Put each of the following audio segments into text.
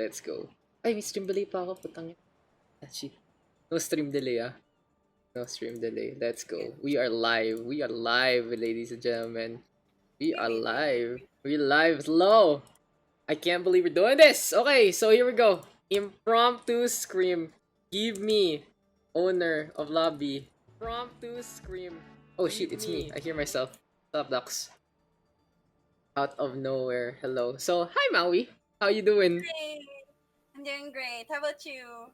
Let's go. Ay, may stream delay pa ako. Putang. Shit. No stream delay, ah. No stream delay. Let's go. We are live. We are live, ladies and gentlemen. We are live. We live slow. I can't believe we're doing this. Okay, so here we go. Impromptu Scrim. Give me owner of lobby. Impromptu Scrim. Oh shit, it's me. I hear myself. What's up, Daks? Out of nowhere. Hello. So, hi, Maui. How you doing? Great. I'm doing great. How about you?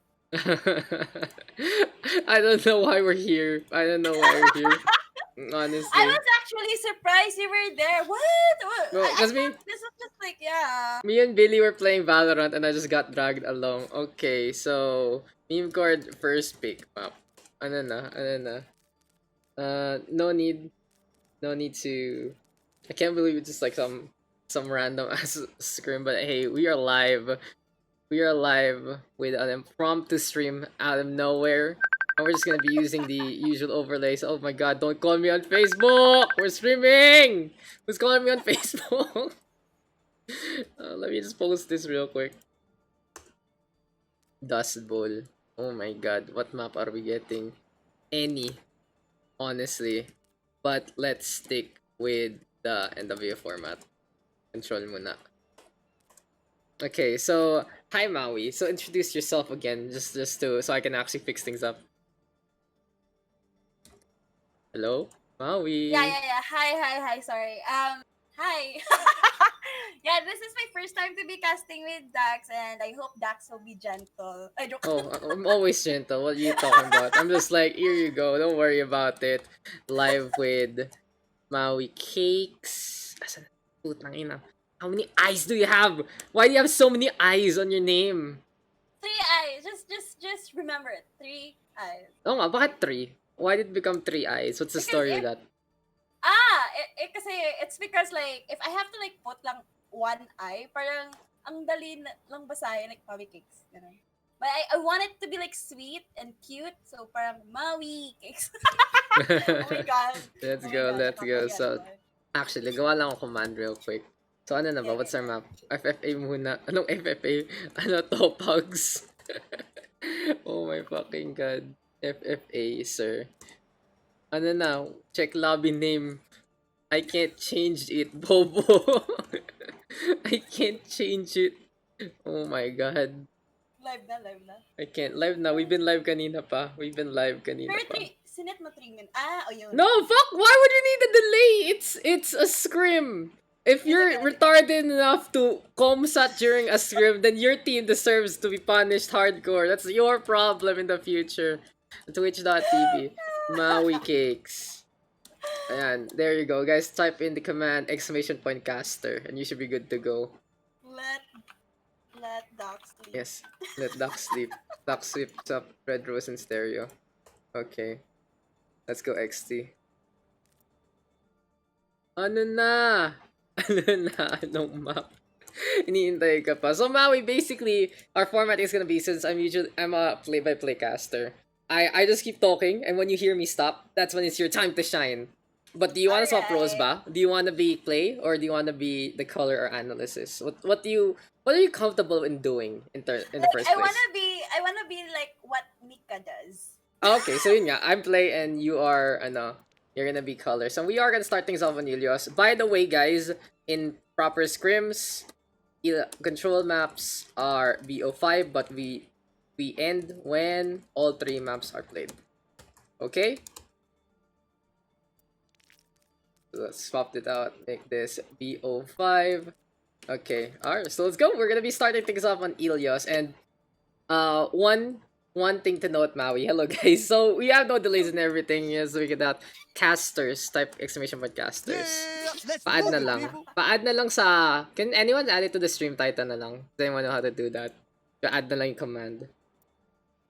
I don't know why we're here. I don't know why we're here. Honestly. I was actually surprised you were there. What? Well, I because thought this was just like, yeah. me and Billy were playing Valorant and I just got dragged along. Okay, so Memecord first pick map. Ano na. No need to. I can't believe it's just like some random ass scrim, but hey, we are live. We are live with an impromptu stream out of nowhere. And we're just gonna be using the usual overlays. Oh my god, don't call me on Facebook! We're streaming! Who's calling me on Facebook? Let me just post this real quick. Dust Bowl. Oh my god, what map are we getting? Any. Honestly. But let's stick with the NWI format. Control muna. Okay, so hi Maui. So introduce yourself again, just to so I can actually fix things up. Hello, Maui. Yeah. Hi. Sorry. Hi. Yeah, this is my first time to be casting with Daks, and I hope Daks will be gentle. I don't. Oh, I'm always gentle. What are you talking about? I'm just like, here you go. Don't worry about it. Live with Mauiiicakes. Putang ina. How many eyes do you have? Why do you have so many eyes on your name? 3 eyes. Just remember it. 3 eyes. Oh nga, bakit 3? Why did it become 3 eyes? What's the story with that? Kasi it's because like if I have to like put lang 1 eye, parang ang dali lang basahin like Mauiiicakes, you know. But I want it to be like sweet and cute, so parang Mauiiicakes. Oh my god. Let's go. So actually, gawa lang ako command real quick. So ano na ba? What's our map? FFA muna. Anong FFA? Ano to? Pugs? Oh my fucking god. FFA, sir. Ano na? Check lobby name. I can't change it, Bobo. I can't change it. Oh my god. Live na. I can't. Live na. We've been live kanina pa. Pero sinet mo 3 minutes. Yun. No, fuck! Why would you need a delay? It's a scrim. If you're retarded enough to comsat during a scrim, then your team deserves to be punished hardcore. That's your problem in the future. Twitch.tv. Mauiiicakes. Ayan, there you go. Guys, type in the command !caster and you should be good to go. Let Daks sleep. Yes, let Daks sleep. Daks sweeps up Red Rose and Stereo. Okay. Let's go XT. Ano na? Anong map? Iniintay ka pa. So Maui, basically, our format is gonna be, since I'm a play-by-play caster, I just keep talking, and when you hear me stop, that's when it's your time to shine. But do you want to swap roles ba? Do you want to be play, or do you want to be the color or analysis? What are you comfortable in doing in the first place? I wanna be like what Mika does. Okay, so yun nga, I'm play and you are you're gonna be color. So we are gonna start things off on Ilios. By the way, guys, in proper scrims, control maps are BO5, but we end when all 3 maps are played. Okay? So let's swap it out. Make this BO5. Okay, alright, so let's go. We're gonna be starting things off on Ilios, and one thing to note, Maui. Hello, guys. So we have no delays and everything. Yes, we get that. Casters, type exclamation point casters. Pa-add na lang. Pa-add na lang sa... Can anyone add it to the stream title na lang? Does anyone know how to do that? Pa-add na lang yung command.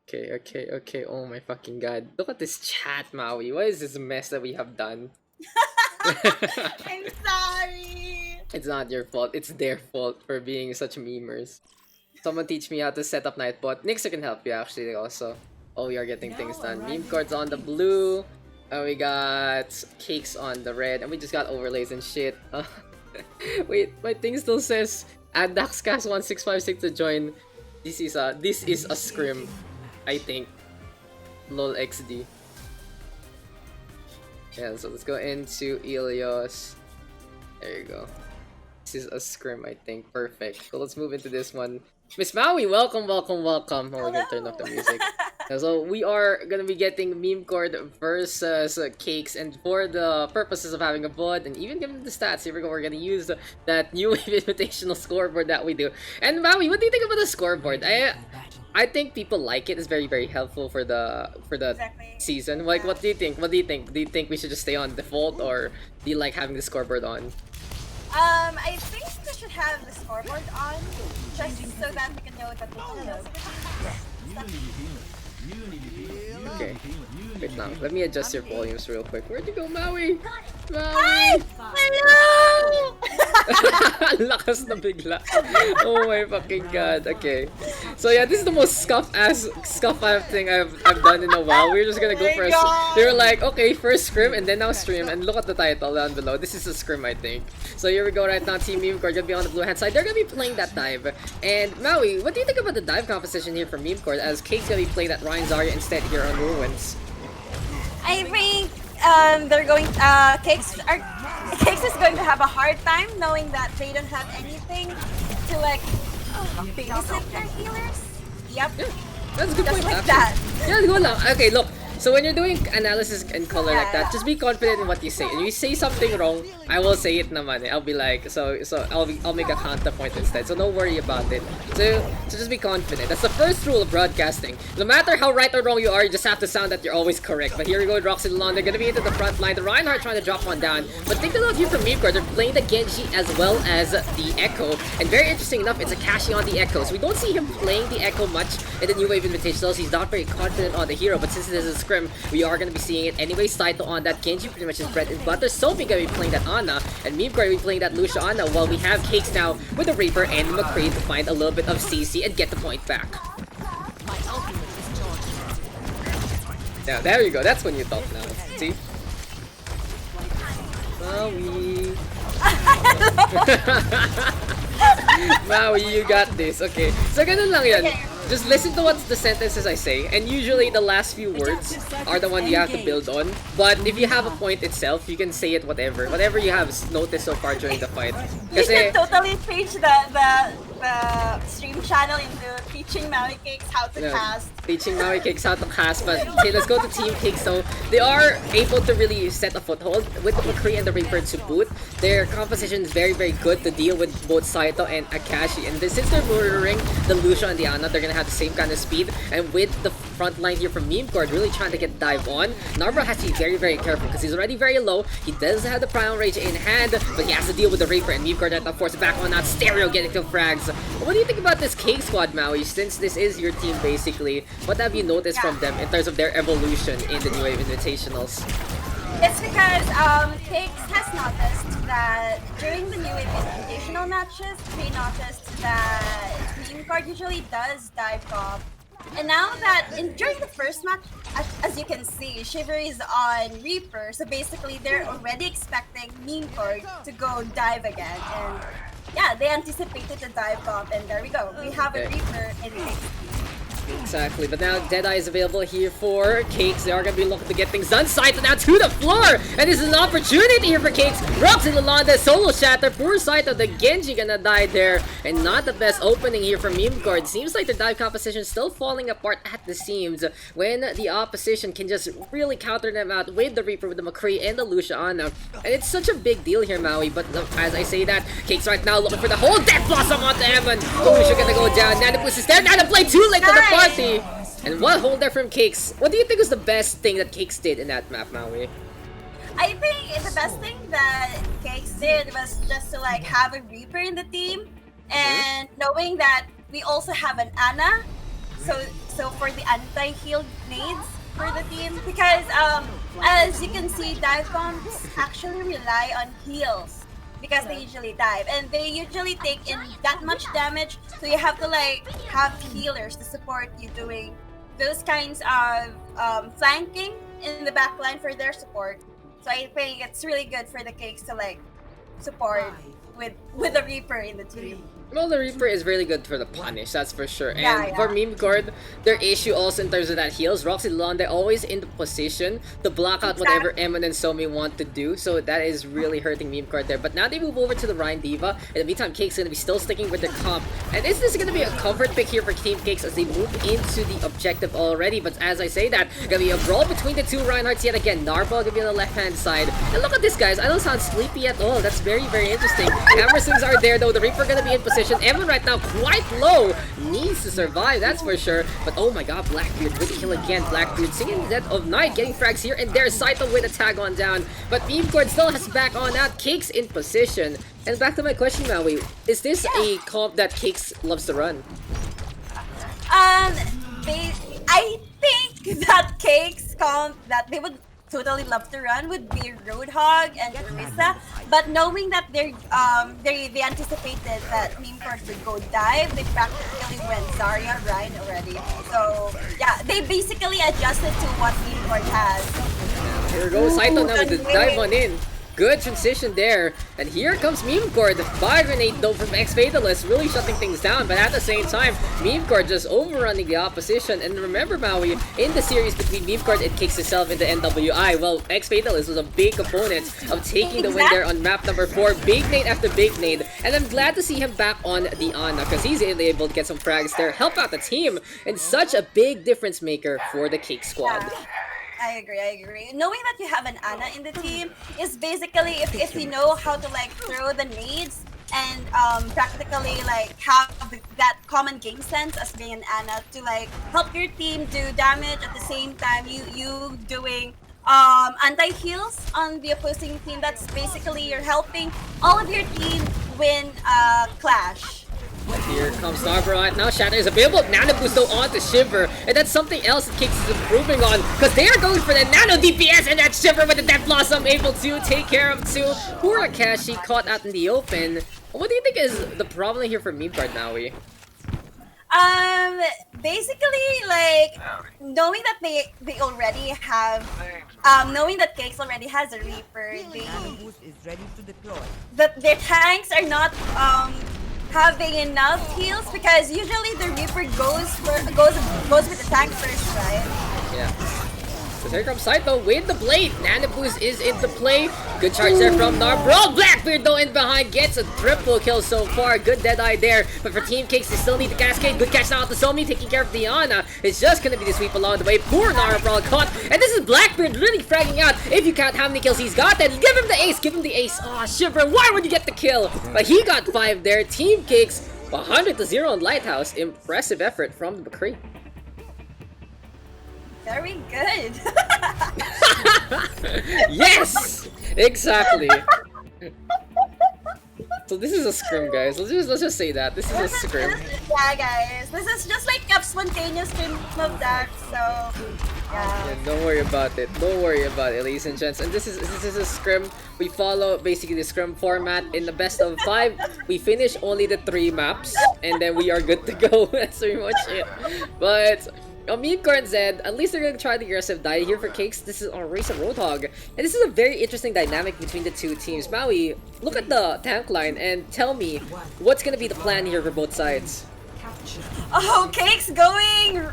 Okay. Oh my fucking god. Look at this chat, Maui. What is this mess that we have done? I'm sorry. It's not your fault. It's their fault for being such memers. Someone teach me how to set up Nightbot. Nixer can help you actually also. Oh, we are getting things done. Memecord's on the blue. And we got cakes on the red. And we just got overlays and shit. Wait, my thing still says Add Daxcast1656 to join. This is a scrim, I think. Lol XD. Yeah, so let's go into Ilios. There you go. This is a scrim, I think. Perfect. So let's move into this one. Miss Maui, welcome. Oh, we're gonna turn off the music. So we are gonna be getting Memecord versus Cakes, and for the purposes of having a VOD and even given the stats, here we go. We're gonna use that new invitational scoreboard that we do. And Maui, what do you think about the scoreboard? I think people like it. It's very helpful for the Exactly. season. Like, what do you think? Do you think we should just stay on default, or do you like having the scoreboard on? I think we should have the scoreboard on, just so that we can know that we can know. Okay. Wait now. Let me adjust your volumes real quick. Where'd you go, Maui? Hi! Maui! Hello! Lakas na bigla. Oh my fucking god. Okay. So yeah, this is the most scuff ass thing I've done in a while. We're just gonna go for a they were like, okay, first scrim and then now stream, and look at the title down below. This is a scrim, I think. So here we go right now. Team Memecord gonna be on the blue hand side. They're gonna be playing that dive. And Maui, what do you think about the dive composition here for Memecord, as Kate's gonna be playing that Ryan Zarya instead here on Ruins? I think they're going. Cakes is going to have a hard time knowing that they don't have anything to like babysit their healers. Yep. Yeah, that's a good Just point. like Actually. that. Yeah, go lang. Okay, look. So when you're doing analysis and color like that, just be confident in what you say. And if you say something wrong, I will say it naman. I'll be like, I'll make a counterpoint instead. So don't worry about it. So just be confident. That's the first rule of broadcasting. No matter how right or wrong you are, you just have to sound that you're always correct. But here we go with Roxy Lalonde. They're gonna be into the front line. The Reinhardt trying to drop one down. But think about here from Memecord. They're playing the Genji as well as the Echo. And very interesting enough, it's Akashi on the Echo. So we don't see him playing the Echo much in the New Wave Invitationals. He's not very confident on the hero. But since this is a scrim, we are going to be seeing it anyway. Saito on that. Genji pretty much is bread and butter. Sophie going to be playing that Ana, and Memecord going to be playing that Lucia Ana, while we have Cakes now with the Reaper and McCree to find a little bit of CC and get the point back. Now, there you go. That's when you talk now. See? Maui. Maui, you got this. Okay. So, ganun lang yan. Just listen to what the sentences I say, and usually the last few words are the one you have to build on. But if you have a point itself, you can say it whatever you have noticed so far during the fight. You should totally change the stream channel into teaching Mauiiicakes how to cast. Teaching Mauiiicakes how to cast, but okay, let's go to Team Cakes. So they are able to really set a foothold with the McCree and the Reaper to boot. Their composition is very good to deal with both Saito and Akashi, and since they're mirroring the Lucia and the Ana, they're gonna have the same kind of speed. And with the front line here from Memecord really trying to get dive on, Narbra has to be very careful because he's already very low. He does have the Primal Rage in hand, but he has to deal with the Reaper, and Memecord had to force it back on that Stereo getting kill frags. What do you think about this Cake squad, Maui, since this is your team basically? What have you noticed from them in terms of their evolution in the New Wave Invitationals? It's because Cakes has noticed that during the New Wave Invitational matches, they noticed that Memecord usually does dive bomb. And now that during the first match, as you can see, Shiver is on Reaper, so basically they're already expecting Memecord to go dive again. And yeah, they anticipated the dive bomb, and there we go. We have a Reaper in Cakes. Exactly, but now Deadeye is available here for Cakes. They are going to be looking to get things done. Saito now to the floor! And this is an opportunity here for Cakes. Roxy Lalonde, solo shatter. Poor Saito, the Genji gonna die there. And not the best opening here from Memecord. Seems like the dive composition is still falling apart at the seams when the opposition can just really counter them out with the Reaper, with the McCree, and the Lucia Ana. And it's such a big deal here, Maui. But as I say that, Cakes right now looking for the whole Death Blossom onto Evan. Lucia gonna go down. Nanopus is there. Nanoplay too late to the party. And one hold there from Cakes. What do you think was the best thing that Cakes did in that map, Maui? I think the best thing that Cakes did was just to like have a Reaper in the team, and knowing that we also have an Ana, so for the anti-heal nades for the team, because as you can see, dive bombs actually rely on heals, because they usually dive and they usually take in that much damage, so you have to like have healers to support you doing those kinds of flanking in the back line for their support. So I think it's really good for the Cakes to like support with the Reaper in the team. Well, the Reaper is really good for the punish, that's for sure. And Yeah, for yeah. Memecord, their issue also in terms of that heals, Roxy Londe always in the position to block out whatever Emin and Somi want to do, so that is really hurting Memecord there. But now they move over to the Ryan Diva. In the meantime, Cake's gonna be still sticking with their comp. And is this gonna be a comfort pick here for Team Cakes as they move into the objective already? But as I say that, gonna be a brawl between the two Reinhardts yet again. Narba gonna be on the left-hand side. And look at this, guys. I don't sound sleepy at all. That's very, very interesting. Emersons are there, though. The Reaper gonna be in position. Evan right now quite low. Needs to survive, that's for sure. But oh my god, Blackbeard with kill again. Blackbeard singing the Dead of Night, getting frags here and there. Saito with a tag on down. But Memecord still has back on out. Cakes in position. And back to my question, Maui. Is this a comp that Cakes loves to run? I think that Cakes comp that they would totally love to run would be Roadhog and Carissa, but knowing that they anticipated that Memecord would go dive, they practically went Zarya Ryan already. So yeah, they basically adjusted to what Memecord has. Here goes Saito now with the dive on in. Good transition there. And here comes Memecord. Fire grenade though from X-Fatalist, really shutting things down. But at the same time, Memecord just overrunning the opposition. And remember, Maui, in the series between Memecord and Cakes itself in the NWI, well, X-Fatalist was a big opponent of taking the win there on map number 4. Big nade after big nade. And I'm glad to see him back on the Ana because he's able to get some frags there, help out the team. And such a big difference maker for the Cake squad. I agree. Knowing that you have an Ana in the team is basically if you know how to like throw the nades and practically like have that common game sense as being an Ana to like help your team do damage at the same time you doing anti-heals on the opposing team. That's basically you're helping all of your team win clash. Here comes Narva right now. Shatter is available. Nano boost though on to Shiver. And that's something else that Cakes is improving on. Because they are going for the Nano DPS and that Shiver with the Death Blossom able to take care of two. Hurakashi caught out in the open. What do you think is the problem here for Memecord, Maui? Basically, like, knowing that they already have, knowing that Cakes already has a Reaper, their tanks are not, having enough heals because usually the Reaper goes with the tank first, right? Yeah. So here comes Saito with the blade. Nano boost is into play. Good charge there from Narbro. Blackbeard though in behind gets a triple kill so far. Good Deadeye there. But for Team Cakes, they still need the cascade. Good catch now with the Somi taking care of Diana. It's just gonna be the sweep along the way. Poor Narbro caught. And this is Blackbeard really fragging out. If you count how many kills he's got, then give him the ace. Give him the ace. Aw, Shiver, why would you get the kill? But he got 5 there. Team Cakes 100-0 on Lighthouse. Impressive effort from the McCree. Very good. Yes! Exactly. So this is a scrim, guys. Let's just say that. This is a scrim. Yeah, guys. This is just like a spontaneous scrim of Daks, so yeah. Don't worry about it. Don't worry about it, ladies and gents. And this is a scrim. We follow basically the scrim format. In the best of 5, we finish only the 3 maps, and then we are good to go. That's pretty much it. But Memecord said, at least they're gonna try the aggressive dive here for Cakes. This is on Race of Roadhog. And this is a very interesting dynamic between the two teams. Maui, look at the tank line and tell me what's gonna be the plan here for both sides. Oh, Cakes going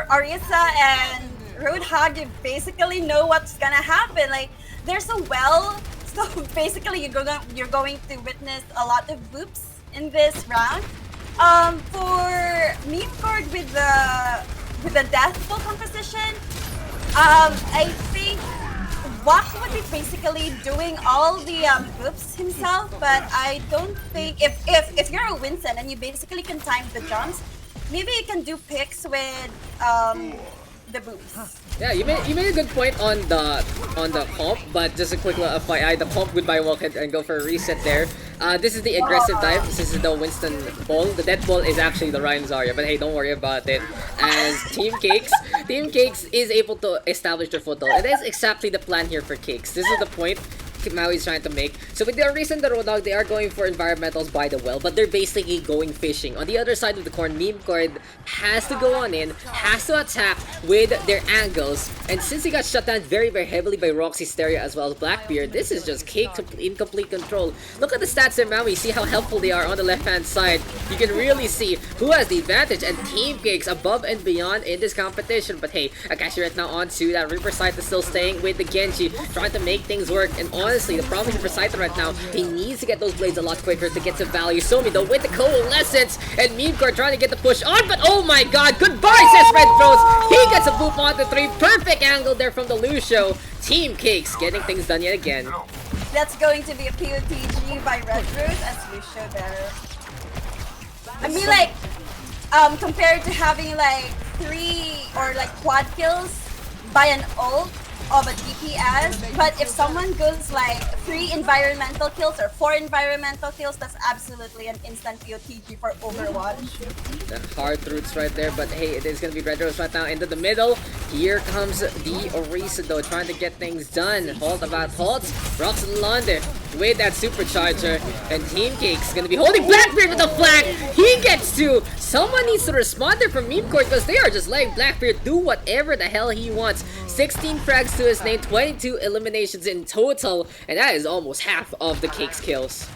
Orisa and Roadhog, you basically know what's gonna happen. Like, they're so well, so basically you're going to witness a lot of boops in this round. For Memecord with the death pool composition, I think Wak would be basically doing all the boops himself, but I don't think if you're a Winston and you basically can time the jumps, maybe you can do picks with the boops. Yeah, you made a good point on the comp, but just a quick FYI, the comp would buy walk and go for a reset there. This is the aggressive dive. This is the Winston ball. The dead ball is actually the Ryan Zarya, but hey, don't worry about it. As Team Cakes is able to establish their foothold. It is exactly the plan here for Cakes. This is the point. Maui's trying to make. So with the Orisa and the Roadhog, they are going for environmentals by the well, but they're basically going fishing. On the other side of the corn, Memecord has to go on in, has to attack with their angles, and since he got shut down very, very heavily by Roxy, Stereo, as well as Blackbeard, this is just Cake in complete control. Look at the stats there, Maui. See how helpful they are on the left-hand side. You can really see who has the advantage, and Team Cakes above and beyond in this competition. But hey, Akashi right now onto that Reaper Scythe is still staying with the Genji, trying to make things work. And honestly, the problem with Reaper Scythe right now, he needs to get those blades a lot quicker to get to value. Somi though with the Coalescence, and Memecord trying to get the push on, but oh my god, goodbye, says Red Rose. He gets a boop onto 3. Perfect angle there from the Lucio. Team Cakes getting things done yet again. That's going to be a POTG by Red Rose as Lucio there. I mean, like, compared to having like 3 or like quad kills by an ult of a DPS, but if someone goes like 3 environmental kills or 4 environmental kills, that's absolutely an instant POTG for Overwatch. The hard roots right there, but hey, it is gonna be Red Rose right now into the middle. Here comes the Orisa though, trying to get things done. Halt about halts. Roxanne with that supercharger, and Team Cake's gonna be holding Blackbeard with a flag. He gets to. Someone needs to respond there from Memecord because they are just letting Blackbeard do whatever the hell he wants. 16 frags to his name, 22 eliminations in total, and that is almost half of the Cakes kills.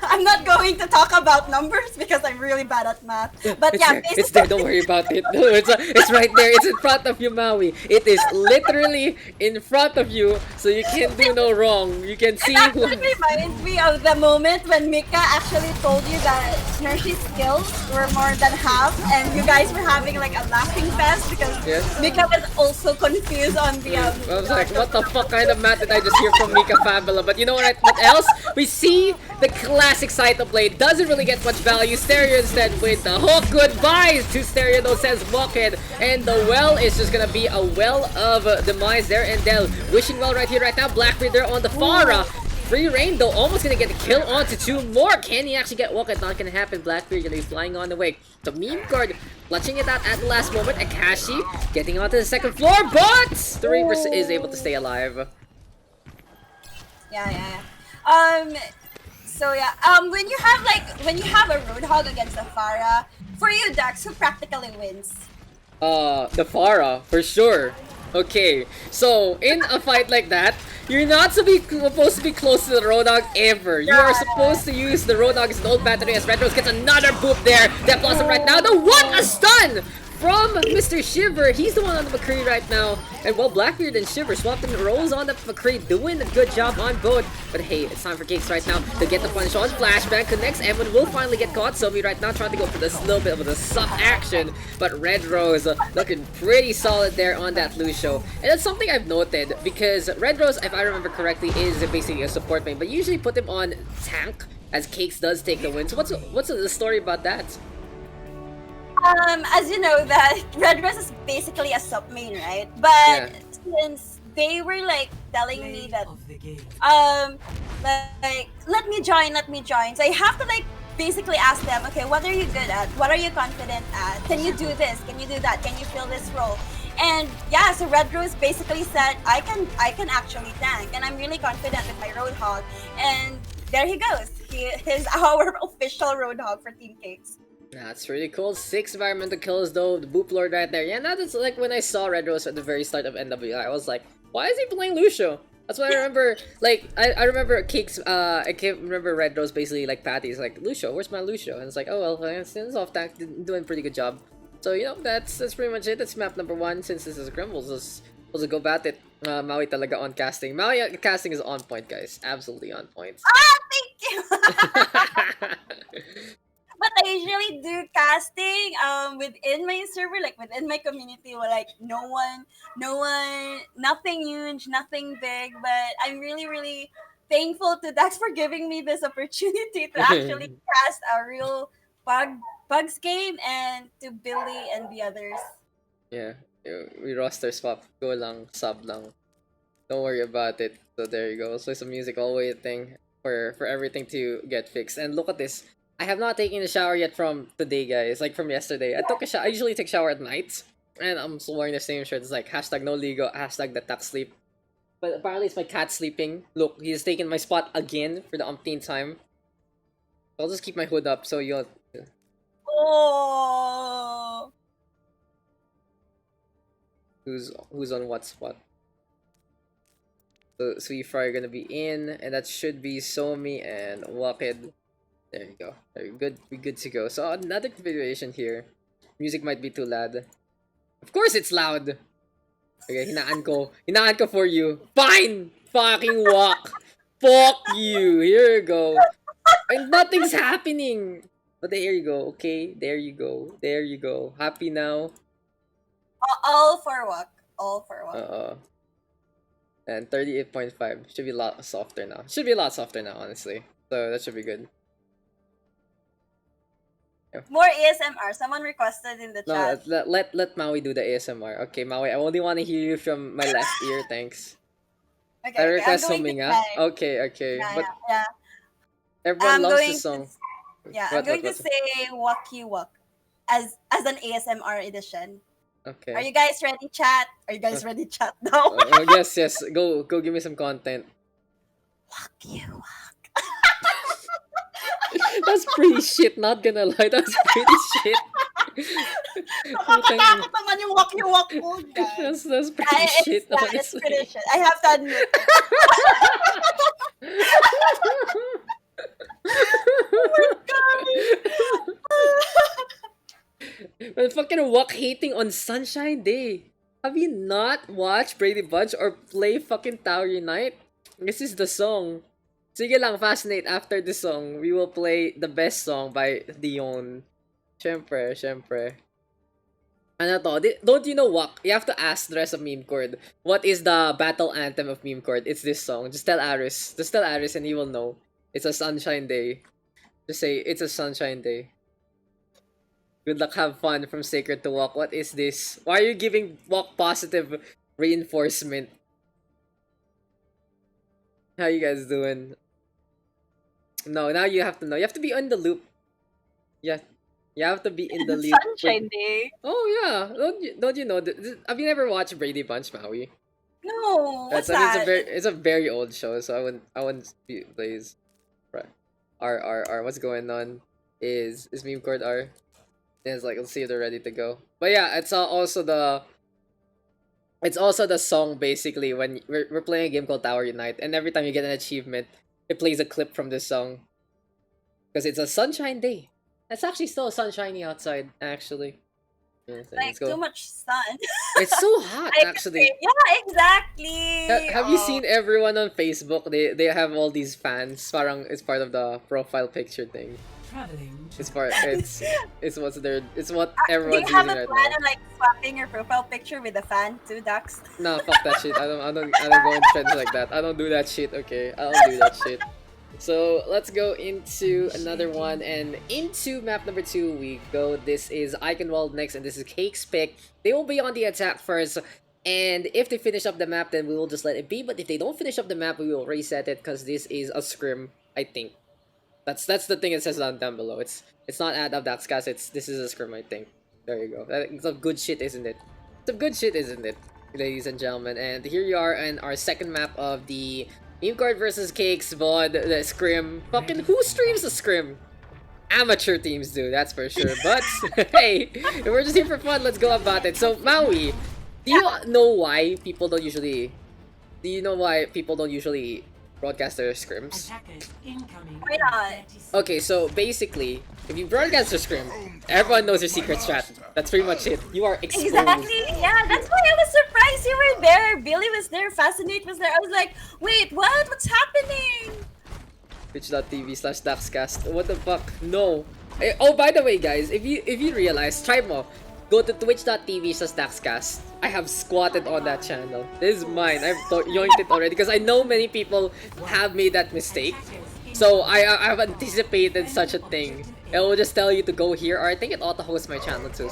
I'm not going to talk about numbers because I'm really bad at math. But It's yeah, there. It's there. Don't worry about it. No, it's right there. It's in front of you, Maui. It is literally in front of you, so you can't do no wrong. You can see It who. actually reminds me of the moment when Mika actually told you that Nershi's skills were more than half, and you guys were having like a laughing fest because Yes. Mika was also confused on the. I was like, what the fuck kind of math did I just hear from Mika Fabula? But you know what else? We see the classic Saito blade. Doesn't really get much value. Stereo instead with the hook. Goodbye to Stereo though, says Walkhead. And the well is just gonna be a well of demise there. And Del wishing well right here, right now. Blackbeard there on the Pharah. Free reign though, almost gonna get the kill onto 2 more. Can he actually get Walkhead? Not gonna happen. Blackbeard gonna be flying on the way. The Memecord clutching it out at the last moment. Akashi getting onto the 2nd floor, but the Reaper is able to stay alive. Yeah. So yeah, when you have a Roadhog against a Pharah, for you Daks, who practically wins? The Pharah, for sure. Okay, so in a fight like that, you're not supposed to be close to the Roadhog ever. You are supposed to use the Roadhog as an old battery as Red Rose gets another boop there. Death Blossom right now. The what a stun from Mr. Shiver. He's the one on the McCree right now. And well, Blackbeard and Shiver swapping rolls on the McCree, doing a good job on both. But hey, it's time for Cakes right now to get the punish on. Flashbang connects. Evan will finally get caught. Somi right now trying to go for this little bit of a suck action. But Red Rose looking pretty solid there on that Lucio. And that's something I've noted because Red Rose, if I remember correctly, is basically a support main. But usually put him on tank as Cakes does take the win. So what's the story about that? As you know, that Red Rose is basically a sub main, right? But since they were like telling me that, like let me join. So I have to like basically ask them, okay, what are you good at? What are you confident at? Can you do this? Can you do that? Can you fill this role? And yeah, so Red Rose basically said, I can actually tank, and I'm really confident with my Roadhog. And there he goes. He's our official Roadhog for Team Cakes. That's really cool. 6 environmental kills though, the Boop Lord right there. Yeah, that's like when I saw Red Rose at the very start of NWI, I was like, why is he playing Lucio? That's what I remember. Like, I remember Cakes, I can't remember Red Rose basically like Patty's like, Lucio, where's my Lucio? And it's like, oh well, it's off tank, doing a pretty good job. So, you know, that's pretty much it. That's map number 1. Since this is a Scrim, we'll just go bat it. Maui talaga on casting. Maui casting is on point, guys. Absolutely on point. Thank you! But I usually do casting within my server, like within my community, where like no one, nothing huge, nothing big. But I'm really thankful to Dax for giving me this opportunity to actually cast a real Bugs game, and to Billy and the others. Yeah, we roster swap. Go lang, sub lang. Don't worry about it. So there you go. So it's a music all waiting for everything to get fixed. And look at this. I have not taken a shower yet from today, guys. Like from yesterday. I took a shower. I usually take a shower at night. And I'm still wearing the same shirt. It's like hashtag no ligo, hashtag the tuck sleep. But apparently it's my cat sleeping. Look, he's taken my spot again for the umpteenth time. I'll just keep my hood up so you'll... Oh. Who's on what spot? So Suifra are gonna be in, and that should be Somi and Wakid. There you go. There, we're good to go. So another configuration here. Music might be too loud. Of course it's loud! Okay, hinaan ko for you. Fine! Fucking walk! Fuck you! Here you go. And nothing's happening! But there you go, okay? There you go. There you go. Happy now? All for walk. All for walk. And 38.5. Should be a lot softer now. Should be a lot softer now, honestly. So that should be good. Yeah. More ASMR. Someone requested in the chat. No, let Maui do the ASMR. Okay, Maui, I only want to hear you from my left ear, thanks. Okay, I request I'm something, going to Okay. Yeah, But yeah. everyone loves the song. I'm going to say Wacky Walk as an ASMR edition. Okay. Are you guys ready, chat? Are you guys ready, chat? No. Yes. Go give me some content. Wacky Walk. That's pretty shit, not gonna lie. That's pretty shit. Nakakatakot naman yung Wacky Walk mo, guys. That's pretty shit, It's honestly. pretty shit. I have to admit. Well, fucking walk hating on Sunshine Day. Have you not watched Brady Bunch or play fucking Tower Unite? This is the song. Sige lang, Fascinate. After the song, we will play the best song by Dion. Syempre. Ano to? Don't you know what? You have to ask the rest of Memecord. What is the battle anthem of Memecord? It's this song. Just tell Aris and he will know. It's a sunshine day. Just say, it's a sunshine day. Good luck, have fun from Sacred to Walk. What is this? Why are you giving Walk positive reinforcement? How you guys doing? No, now you have to know. You have to be on the loop. Yeah. You have to be in the loop. Sunshine Day. Oh yeah. Don't you know? Have you never watched Brady Bunch, Maui? No. What's that? It's a very old show, so I wouldn't please. R what's going on? Is Memecord R? And it's like, let's see if they're ready to go. But yeah, it's also the song basically when we're playing a game called Tower Unite, and every time you get an achievement, it plays a clip from this song. Because it's a sunshine day. It's actually still sunshiny outside, actually. Like too much sun. It's so hot, actually. Yeah, exactly. Have you seen everyone on Facebook? They have all these fans. Parang it's part of the profile picture thing. It's what everyone's do you have using a right plan now. of like swapping your profile picture with a fan too, Daks? Nah, fuck that shit. I don't go in trends like that. I don't do that shit. Okay, I don't do that shit. So let's go into another one, and into map number 2 we go. This is Eichenwalde next, and this is Cake's pick. They will be on the attack first, and if they finish up the map, then we will just let it be. But if they don't finish up the map, we will reset it because this is a scrim. I think that's the thing it says down below. It's not ad of Daks. This is a scrim. I think. There you go. It's some good shit, isn't it? Some good shit, isn't it, ladies and gentlemen? And here you are in our second map of the Memecord versus Cakes VOD, the Scrim. Fucking who streams the Scrim? Amateur teams do, that's for sure. But hey, we're just here for fun. Let's go about it. So Maui, do you know why people don't usually? Do you know why people don't usually broadcast their scrims? Why not? Okay, so basically, if you broadcast your scrim, everyone knows your secret strat. That's pretty much it. You are exposed. Exactly. Yeah, that's why I was surprised you were there. Billy was there. Fascinate was there. I was like, wait, what? What's happening? Twitch.tv/Dakscast. What the fuck? No. Oh, by the way, guys, if you realize, try mo. Go to twitch.tv/Dakscast. I have squatted on that channel. This is mine. I've yoinked it already because I know many people have made that mistake. So I have anticipated such a thing. it will just tell you to go here, or I think it auto hosts my channel too.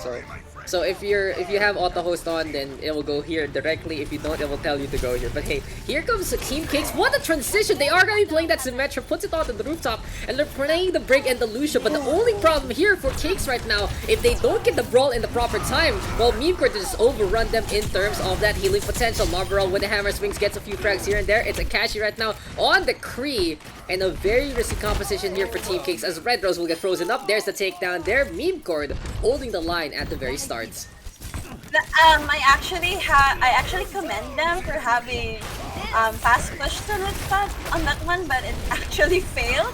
So if you have auto host on, then it will go here directly. If you don't, it will tell you to go here. But hey, here comes the Team Cakes. What a transition! They are gonna be playing that Symmetra, puts it onto the rooftop, and they're playing the Brig and the Lucio. But the only problem here for Cakes right now, if they don't get the brawl in the proper time, well, Memecord just overrun them in terms of that healing potential. Marlborough with the hammer swings gets a few frags here and there. It's Akashi right now on the Kree, and a very risky composition here for Team Cakes as Red Rose will get frozen up. There's the takedown there. Memecord holding the line at the very start. I actually commend them for having fast push to rooftop on that one, but it actually failed.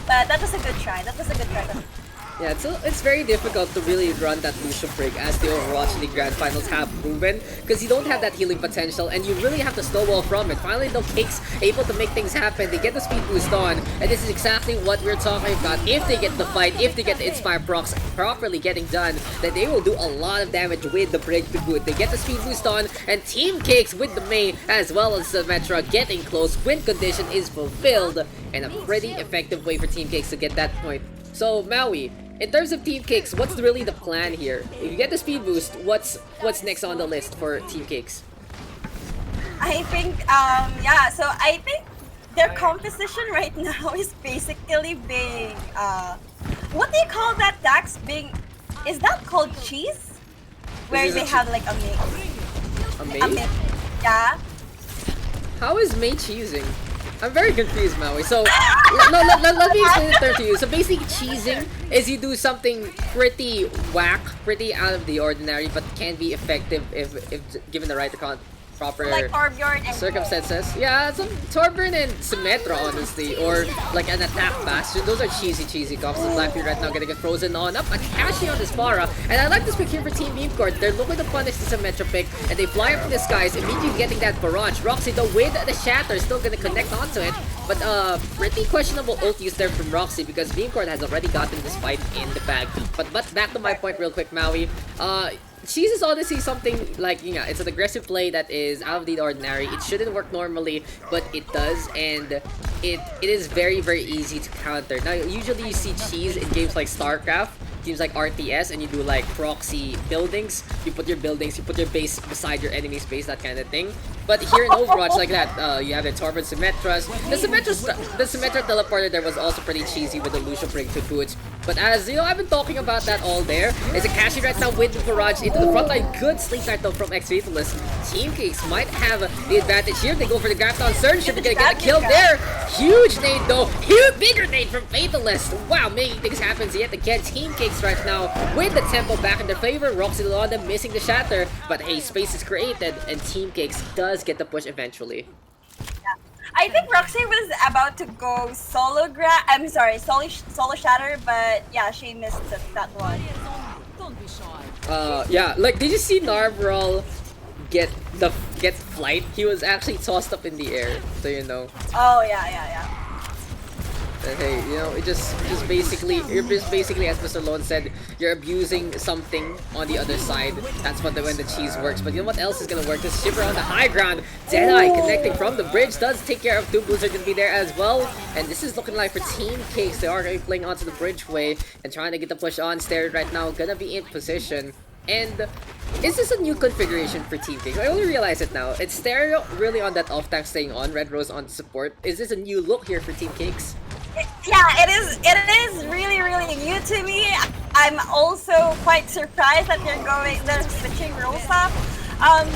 But that was a good try. That was a good try. Yeah, it's very difficult to really run that Lucio Brig as the Overwatch League Grand Finals have proven, because you don't have that healing potential and you really have to snowball from it. Finally, though, Cakes able to make things happen. They get the speed boost on, and this is exactly what we're talking about. If they get the fight, if they get the Inspire procs properly getting done, then they will do a lot of damage with the Brig to boot. They get the speed boost on, and Team Cakes with the Mei as well as the Metra getting close. Win condition is fulfilled, and a pretty effective way for Team Cakes to get that point. So, Maui, in terms of Team Cakes, what's really the plan here? If you get the speed boost, what's next on the list for Team Cakes? I think, yeah, so I think their composition right now is basically being, what do you call that, Daks? Being, is that called cheese? Where they have like a mix. A Mei? A mix, yeah. How is Mei cheesing? I'm very confused, Maui. So, let me explain it to you. So basically, cheesing is you do something pretty whack, pretty out of the ordinary, but can be effective if given the right proper like Torbjorn and circumstances. Yeah, some Torbjorn and Symmetra, honestly, or like an attack bastion. Those are cheesy comps. The Blackbeard right now gonna get frozen on up. Akashi on this Pharah, and I like this pick here for Team Memecord. They're looking to punish the Symmetra pick, and they fly up in the skies, immediately getting that barrage. Roxy though with the Shatter still gonna connect onto it, but pretty questionable ult use there from Roxy because Memecord has already gotten this fight in the bag. But back to my point real quick, Maui. Cheese is honestly something like, you know, it's an aggressive play that is out of the ordinary. It shouldn't work normally, but it does, and it is very easy to counter. Now, usually you see cheese in games like StarCraft, teams like RTS, and you do like proxy buildings. You put your buildings, you put your base beside your enemy's base, that kind of thing. But here in Overwatch, like that, you have the Torvald Symmetras. The Symmetra teleporter there was also pretty cheesy with the Lucio Brig to boot. But as you know, I've been talking about that all there. Is Akashi right now with the barrage into the front line. Good sleep start though from Ex-Fatalist. Team Cakes might have the advantage here. They go for the Grafton Surge. They're gonna get a kill there. Huge nade though. Huge, bigger nade from Fatalist. Wow, making things happen yet again. Team Cakes right now with the tempo back in their favor. Roxy Londa missing the Shatter. But hey, space is created and Team Cakes does get the push eventually. I think Roxy was about to go solo Shatter, but yeah, she missed that one. Yeah, like did you see Narbrawl get flight? He was actually tossed up in the air, so you know. Oh yeah. And hey, you know, you're just basically as Mr. Lone said, you're abusing something on the other side. That's when the cheese works. But you know what else is gonna work? This Shiver on the high ground. Deadeye connecting from the bridge does take care of two Blues are gonna be there as well. And this is looking like for Team Cakes. They are gonna be playing onto the bridgeway and trying to get the push on. Stereo right now gonna be in position. And is this a new configuration for Team Cakes? I only realize it now. It's Stereo really on that off tank staying on, Red Rose on support. Is this a new look here for Team Cakes? Yeah, it is really new to me. I'm also quite surprised that they're switching rules up.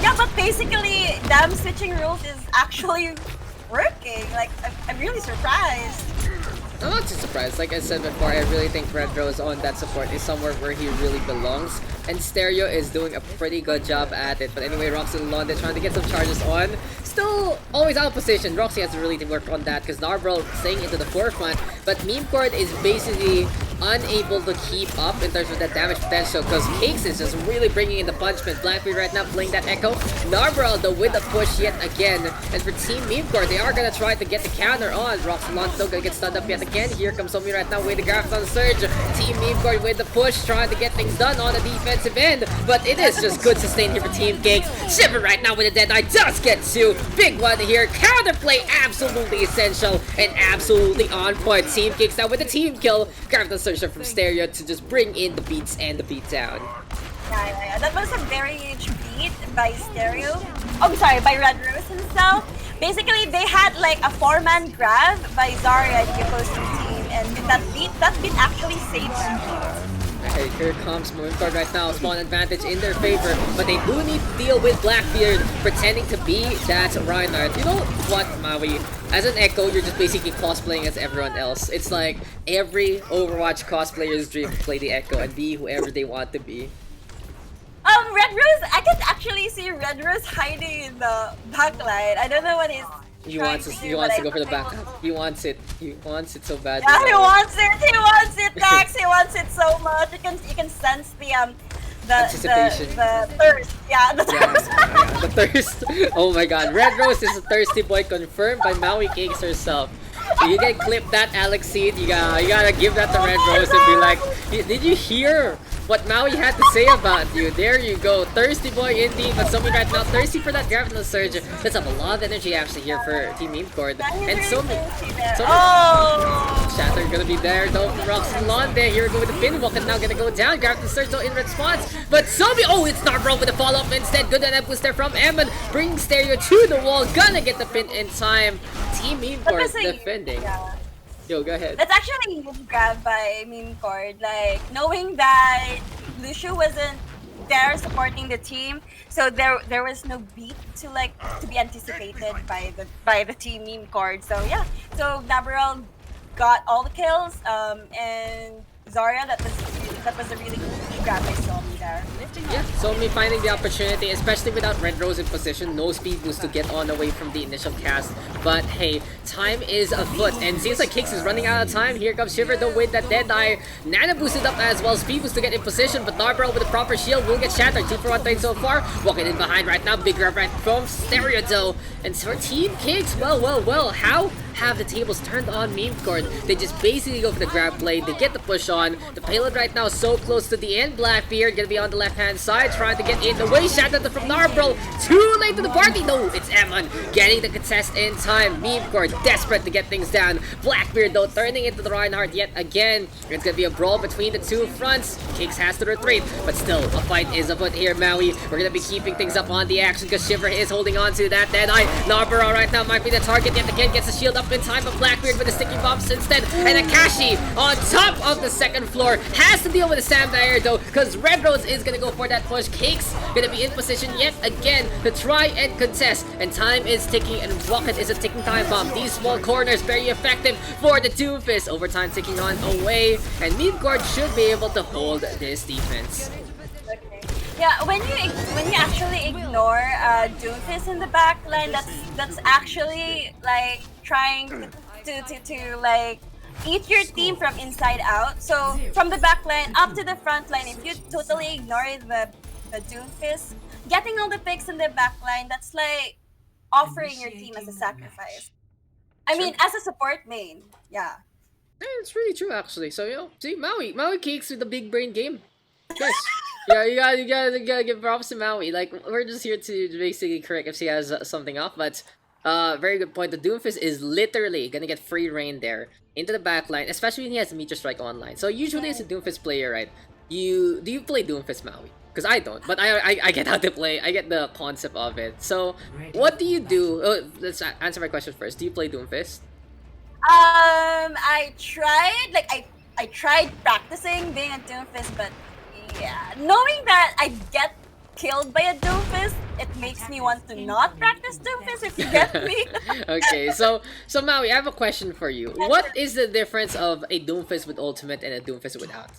Yeah, but basically them switching rules is actually working. Like I'm really surprised. I'm not too surprised. Like I said before, I really think Red Rose on that support is somewhere where he really belongs. And Stereo is doing a pretty good job at it. But anyway, Roxy and Londa trying to get some charges on. Still always out of position. Roxy has to really work on that because Narbrawl staying into the forefront. But Memecord is basically unable to keep up in terms of that damage potential because Cakes is just really bringing in the punishment. Blackbeard right now playing that Echo. Narbrawl though with the push yet again. And for Team Memecord, they are going to try to get the counter on. Roxy and Londa still going to get stunned up yet again. Here comes Somi right now with the Grafton Surge. Team Memecord with the push, trying to get things done on the defensive end. But it is just good sustain here for Team Cakes. Shiver right now with the Deadeye does get two. Big one here. Counterplay absolutely essential and absolutely on point. Team Cakes now with the team kill. Grafton insertion from Stereo to just bring in the beats and the beatdown. Yeah. That was a very huge beat by Stereo. Oh, sorry, by Red Rose himself. Basically, they had like a 4-man grab by Zarya and the opposing team, and that beat actually saved them. Okay, here comes Memecord right now, spawn advantage in their favor, but they do need to deal with Blackbeard pretending to be that Reinhardt. You know what, Maui? As an Echo, you're just basically cosplaying as everyone else. It's like every Overwatch cosplayer's dream to play the Echo and be whoever they want to be. Red Rose, I can actually see Red Rose hiding in the backline. I don't know what he's He wants to go for the backup. He wants it so bad. Yeah, he wants it, Daks. He wants it so much. You can sense the anticipation. the thirst. Yeah, the thirst. Yeah, the thirst. Oh my god. Red Rose is a thirsty boy confirmed by Mauiiicakes herself. So you can clip that, Alex Seed. You gotta give that to Red Rose and be like, did you hear what Maui had to say about you? There you go. Thirsty boy indeed, but Somi right now thirsty for that grab from the surge. Let's have a lot of energy actually here for Team Memecord. And Somi. Shatter gonna be there though from Roxanne. Here we go with the pinwalk and now gonna go down. Grab the surge though in response. But Somi, oh, it's not wrong with the follow-up instead. Good enough boost there from Eman. Bringing Stereo to the wall. Gonna get the pin in time. Team Memecord defending. Yeah. Yo, go ahead. That's actually a huge grab by Memecord. Like, knowing that Lucio wasn't there supporting the team, so there was no beat to be anticipated by the team Memecord. So yeah, so Navarel got all the kills, and Zarya, that was a really good grab by Somi there. Yeah, Somi finding the opportunity, especially without Red Rose in position, no speed boost to get on away from the initial cast. But hey, time is afoot, and seems like Kicks is running out of time. Here comes Shiver though with that Deadeye. Nana boosted up as well, speed boost to get in position, but Narborough with the proper shield will get shattered. 2 for 1 thing so far. Walking in behind right now, big grab right from Stereo though. And for Team Kicks, well, how have the tables turned on Memecord? They just basically go for the grab play, they get the push on. The payload right now so close to the end. Blackbeard gonna be on the left hand side, trying to get in the way. Shattered from Narborough, too late to the party. No, it's Eman getting the contest in time. Memecord desperate to get things down. Blackbeard though turning into the Reinhardt yet again. It's gonna be a brawl between the two fronts. Kicks has to retreat, but still a fight is afoot here, Maui. We're gonna be keeping things up on the action because Shiver is holding on to that Deadeye. Narborough right now might be the target yet again, gets the shield up in time, but Blackbeard with the sticky bombs instead. And Akashi on top of the second floor has to deal with the Sam Dyer though, because Red Rose is gonna go for that push. Cakes gonna be in position yet again to try and contest, and time is ticking, and Rocket is a ticking time bomb. These small corners very effective for the Doomfist. Overtime ticking on away, and Memecord should be able to hold this defense. Yeah, when you actually ignore Doomfist in the back line, that's actually like trying to like eat your team from inside out. So from the back line up to the front line, if you totally ignore the Doomfist, getting all the picks in the back line, that's like offering your team as a sacrifice. I mean, as a support main, yeah. Yeah, it's really true actually. So you know, see Mauiiicakes with the big brain game. Guys. Yeah, you gotta give props to Maui. Like, we're just here to basically correct if she has something off, but very good point. The Doomfist is literally gonna get free reign there into the backline, especially when he has Meteor Strike online. So usually as a Doomfist player, right? Do you play Doomfist, Maui? Because I don't, but I get how to play. I get the concept of it. So what do you do? Oh, let's answer my question first. Do you play Doomfist? I tried, like I tried practicing being a Doomfist, but yeah, knowing that I get killed by a Doomfist, it makes me want to not practice Doomfist, if you get me. Okay, so Maui, I have a question for you. What is the difference of a Doomfist with ultimate and a Doomfist without?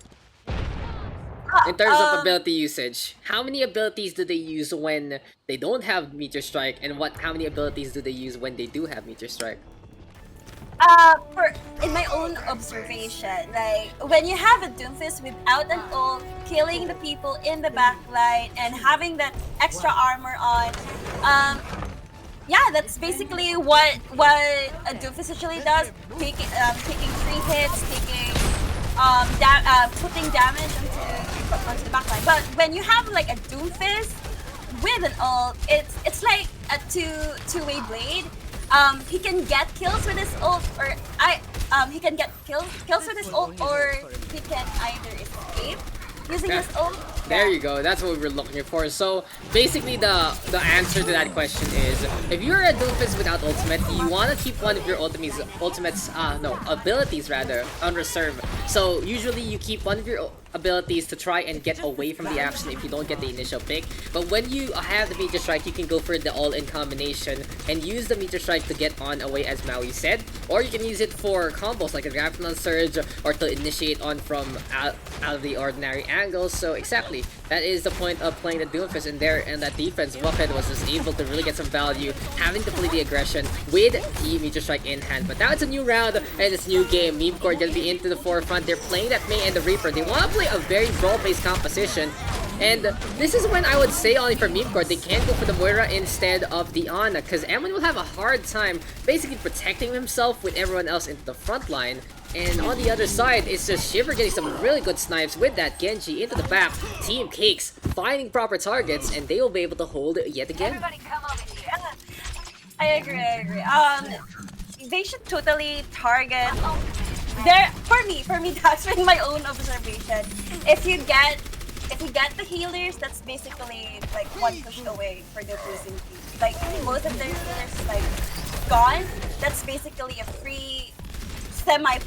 In terms of ability usage, how many abilities do they use when they don't have Meteor Strike, and how many abilities do they use when they do have Meteor Strike? In my own observation, like when you have a Doomfist without an ult, killing the people in the backline and having that extra armor on, yeah, that's basically what a Doomfist usually does. Taking 3 hits, putting damage onto the backline. But when you have like a Doomfist with an ult, it's like a two-way blade. He can get kills with his ult, or he can get kills with his ult, or he can either escape using his ult. There you go. That's what we were looking for. So basically, the answer to that question is, if you're a Doomfist without ultimate, you want to keep one of your abilities rather on reserve. So usually you keep one of your abilities to try and get away from the action if you don't get the initial pick. But when you have the Meteor Strike, you can go for the all-in combination and use the Meteor Strike to get on away, as Maui said, or you can use it for combos like a Grapnel Surge, or to initiate on from out of the ordinary angles. So exactly, that is the point of playing the Doomfist in there, and that defense Wuckhead was just able to really get some value, having to play the aggression with the Meteor Strike in hand. But now it's a new round and it's a new game. Memecord gonna be into the forefront. They're playing that Mei and the Reaper. They want to play a very role-based composition, and this is when I would say, only for Memecord, they can't go for the Moira instead of the Ana, because Emin will have a hard time basically protecting himself with everyone else into the front line. And on the other side, it's just Shiver getting some really good snipes with that Genji into the back. Team Cakes finding proper targets, and they will be able to hold yet again. Everybody come over here. I agree. They should totally target. For me, that's been my own observation. If you get the healers, that's basically like one push away for the opposing team. Like most of their healers like gone. That's basically a free semi.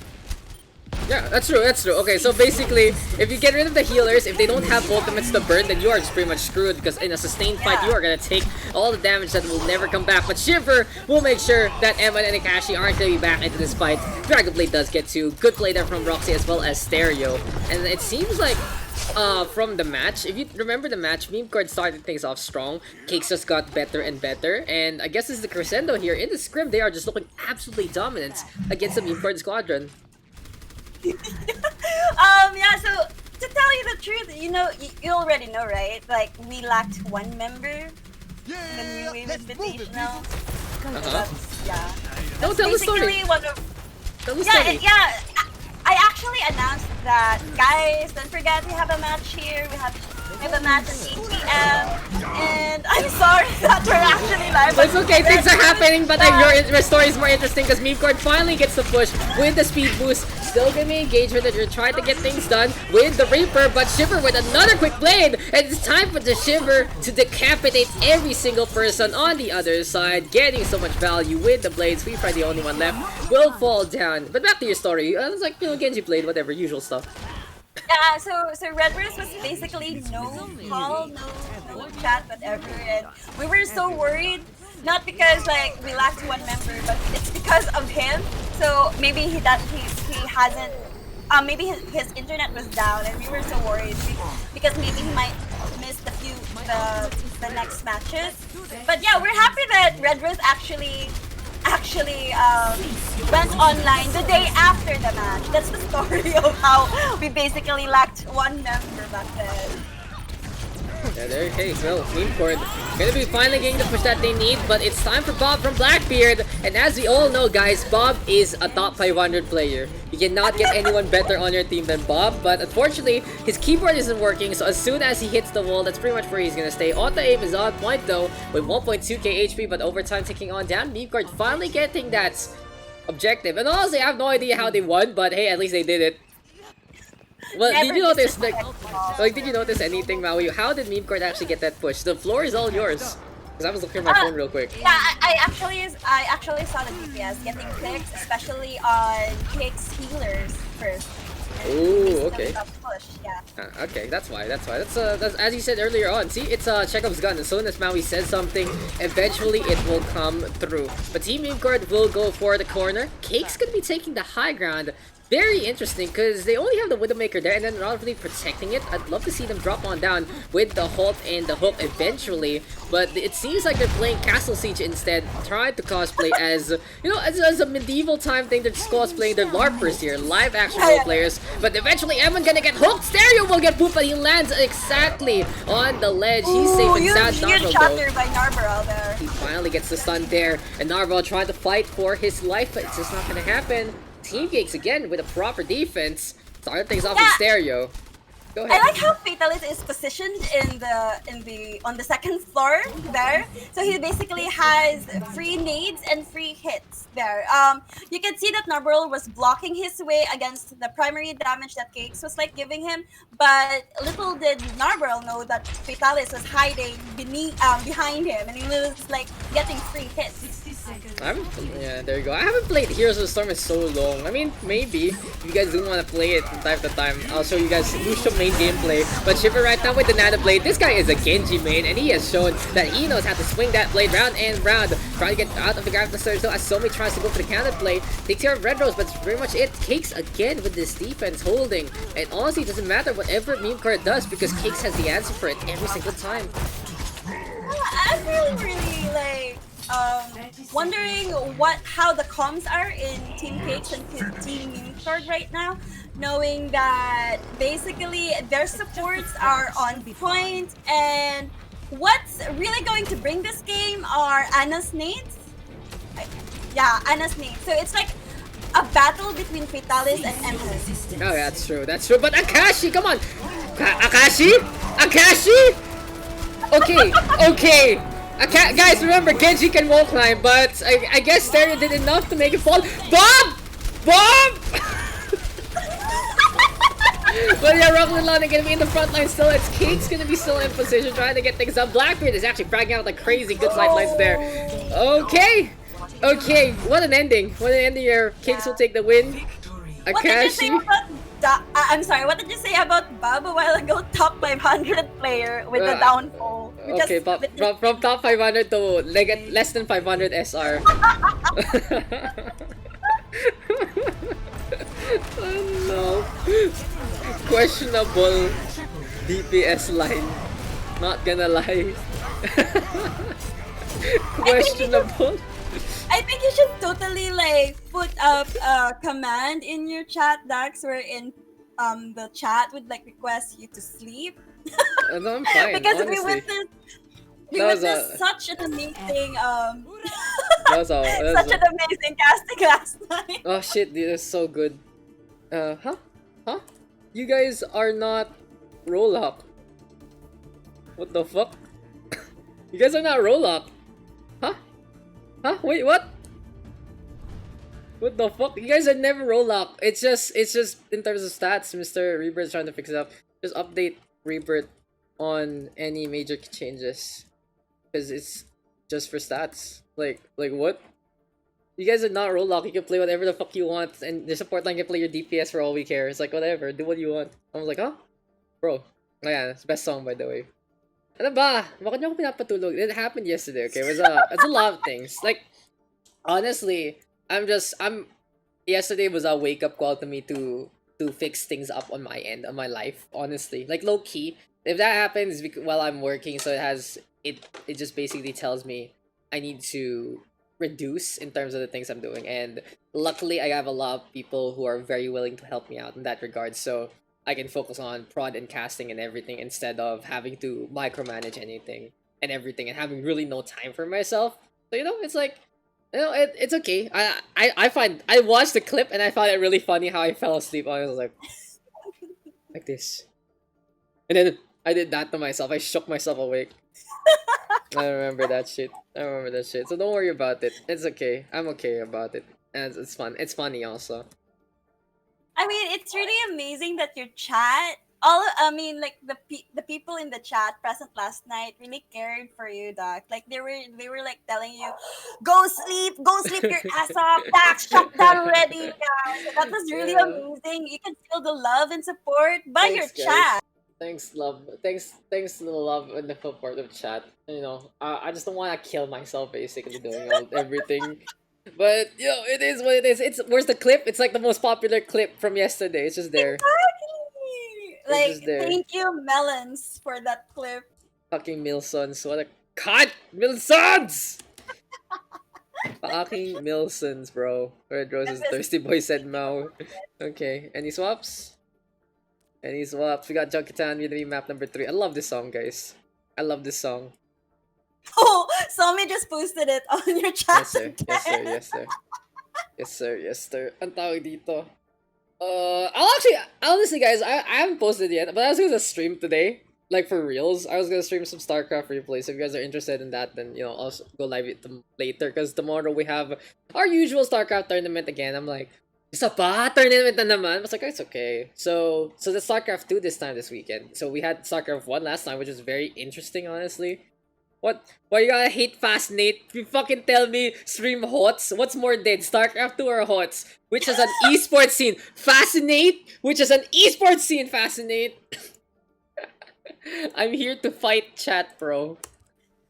Yeah, that's true. Okay, so basically, if you get rid of the healers, if they don't have ultimates to burn, then you are just pretty much screwed, because in a sustained fight, you are gonna take all the damage that will never come back. But Shiver will make sure that Emma and Akashi aren't gonna be back into this fight. Dragon Blade does get 2. Good play there from Roxy as well as Stereo. And it seems like from the match, if you remember the match, Memecord started things off strong. Cakes just got better and better, and I guess this is the crescendo here. In the scrim, they are just looking absolutely dominant against the Memecord squadron. Yeah, so to tell you the truth, you know, you already know, right? Like, we lacked one member in the New Wave Invitational. Yeah. No, tell the story. Tell the story. Yeah. I actually announced that, guys, don't forget we have a match here. We have a match at 8 p.m. And I'm sorry that we're actually live. It's okay, things are happening, but your story is more interesting because Memecord finally gets the push with the speed boost. Still gonna be engagement that you're trying to get things done with the Reaper, but Shiver with another quick blade, and it's time for the Shiver to decapitate every single person on the other side, getting so much value with the blades. We're probably the only one left, will fall down. But back to your story, it was like, you know, Genji blade, whatever, usual stuff. Yeah, so Red Rose was basically no call, no chat, whatever, and we were so worried, not because like we lacked one member, but it's because of him. So maybe he hasn't, maybe his internet was down, and we were so worried because maybe he might miss the next matches. But yeah, we're happy that Red Rose actually went online the day after the match. That's the story of how we basically lacked one member back then. Yeah, there, okay, so Memecord gonna be finally getting the push that they need, but it's time for Bob from Blackbeard. And as we all know, guys, Bob is a top 500 player. You cannot get anyone better on your team than Bob, but unfortunately, his keyboard isn't working, so as soon as he hits the wall, that's pretty much where he's gonna stay. Auto aim is on point though, with 1.2k HP, but over time ticking on down. Memecord finally getting that objective. And honestly, I have no idea how they won, but hey, at least they did it. Well, did you notice, did you notice anything, Maui? How did Memecord actually get that push? The floor is all yours. Because I was looking at my phone real quick. Yeah, I actually saw the DPS getting picked, especially on Cake's healers first. Ooh, okay. Push, yeah. Okay, that's why. That's as you said earlier on. See, it's Chekhov's gun. As soon as Maui says something, eventually it will come through. But Team Memecord will go for the corner. Cake's gonna be taking the high ground. Very interesting, because they only have the Widowmaker there, and then not really protecting it. I'd love to see them drop on down with the Halt and the Hook eventually, but it seems like they're playing Castle Siege instead, trying to cosplay as, you know, as a medieval time thing. They're just cosplaying their LARPers here, live action role players, but eventually Evan gonna get hooked. Stereo will get pooped, but he lands exactly on the ledge. He's safe and sound. Huge shot there by Narbarel there. He finally gets the stun there, and Narbarel trying to fight for his life, but it's just not gonna happen. Team Cakes again with a proper defense. Started things off with Stereo. Go I ahead. like how Fatalis is positioned on the second floor there. So he basically has free nades and free hits there. You can see that Narburl was blocking his way against the primary damage that Cakes was like giving him, but little did Narburl know that Fatalis was hiding behind him, and he was like getting free hits. Yeah, there you go. I haven't played Heroes of the Storm in so long. I mean, maybe if you guys do want to play it from time to time, I'll show you guys Lucio main gameplay. But Shiver right now with the Nano Blade, this guy is a Genji main, and he has shown that he knows how to swing that blade round and round, trying to get out of the grab of the surge. Though as Somi tries to go for the counter play, takes care of Red Rose, but that's pretty much it. Cakes again with this defense holding, and honestly, it doesn't matter whatever Memecord does because Cakes has the answer for it every single time. I'm really like wondering how the comms are in Team Cakes and Team Memecord right now, knowing that basically their supports are on point, and what's really going to bring this game are Anna's nades. Yeah, Anna's nades. So it's like a battle between Fatalis and Empress. Oh, that's true. That's true. But Akashi, come on, Akashi, Akashi. Okay, okay. Guys, remember, Genji can wall climb, but I guess Stereo did enough to make it fall. Bomb! Bomb! But yeah, Rockland Lana gonna be in the front line still. It's Kate's gonna be still in position, trying to get things up. Blackbeard is actually fragging out like crazy. Good side lines there. Okay! Okay, what an ending. What an ending here. Kings will take the win. What did you say about I'm sorry, what did you say about Bob a while ago? Top 500 player with the downfall. Okay, from top 500 to less than 500 SR. Oh no. Questionable DPS line. Not gonna lie. Questionable. I think you should totally like put up a command in your chat, Daks, wherein the chat would like request you to sleep. No, I'm fine. Because honestly. we witnessed such an amazing such an amazing casting last night. Oh shit, dude, that's so good. Huh? Huh? You guys are not roll up. What the fuck? You guys are not roll up. Huh? Huh? Wait, what? What the fuck? You guys are never roll up. It's just in terms of stats, Mr. Rebirth's trying to fix it up. Just update Rebirth on any major changes. Because it's just for stats. Like what? You guys are not roll lock. You can play whatever the fuck you want, and the support line can play your DPS for all we care. It's like whatever, do what you want. I was like, huh? Bro. Oh yeah, it's best song by the way. Ano ba? Bakit niyo ako pinapatulog? It happened yesterday, okay? It's a lot of things. Like, honestly, yesterday was a wake-up call to me to fix things up on my end, on my life, honestly. Like, low-key, if that happens while I'm working, so it just basically tells me I need to reduce in terms of the things I'm doing, and luckily I have a lot of people who are very willing to help me out in that regard, so I can focus on prod and casting and everything instead of having to micromanage anything and everything and having really no time for myself. So it's like, it's okay. I watched the clip and I found it really funny how I fell asleep. I was like this, and then I did that to myself. I shook myself awake. I remember that shit. So don't worry about it. It's okay. I'm okay about it. And it's fun. It's funny also. I mean, it's really amazing that your chat, the people in the chat present last night really cared for you, Doc. Like they were like telling you, go sleep your ass off, Doc, shut down already. Yeah. So that was really amazing. You can feel the love and support by your chat. Thanks, love. Thanks to the love and the support of chat. I just don't want to kill myself basically doing everything. But it is what it is. Where's the clip? It's like the most popular clip from yesterday. It's just there. Exactly. Like thank you, Melons, for that clip. Fucking Milsons. What a cut! Milsons! Fucking Milsons, bro. Red Roses Thirsty Boy said Mau. Okay. Any swaps? We got Junkertown with map number 3. I love this song, guys. I love this song. Oh, Somi just posted it on your chat. Yes, sir. Yes, sir. Ang tawag dito. Honestly, guys, I haven't posted yet, but I was gonna stream today, like for reals. I was gonna stream some StarCraft replays. If you guys are interested in that, then I'll go live it later. Cause tomorrow we have our usual StarCraft tournament again. I'm like, isa pa tournament na naman. I was like, it's okay. So the StarCraft 2 this time this weekend. So we had StarCraft 1 last time, which was very interesting, honestly. What? Why you gotta hate Fascinate? You fucking tell me stream HOTS? What's more dead, StarCraft 2 or HOTS? Which is an esports scene? Fascinate? Which is an esports scene, Fascinate? I'm here to fight chat, bro.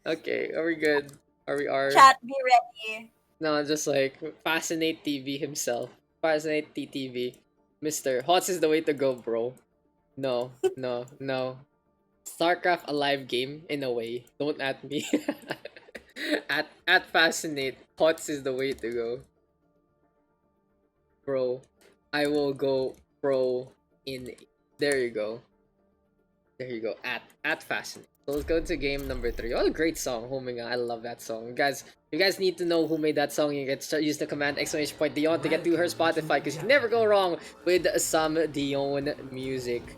Okay, are we good? Are we are? Chat, be ready. No, just like Fascinate TV himself. Fascinate TTV. Mr. HOTS is the way to go, bro. No, no, no. StarCraft a live game in a way. Don't at me. at Fascinate, HOTS is the way to go. Bro, I will go pro in. There you go. There you go. At Fascinate. So let's go to game number 3. What a great song, Homing. I love that song. You guys need to know who made that song. You can use the command !Dion to get to her Spotify because you never go wrong with some Dion music.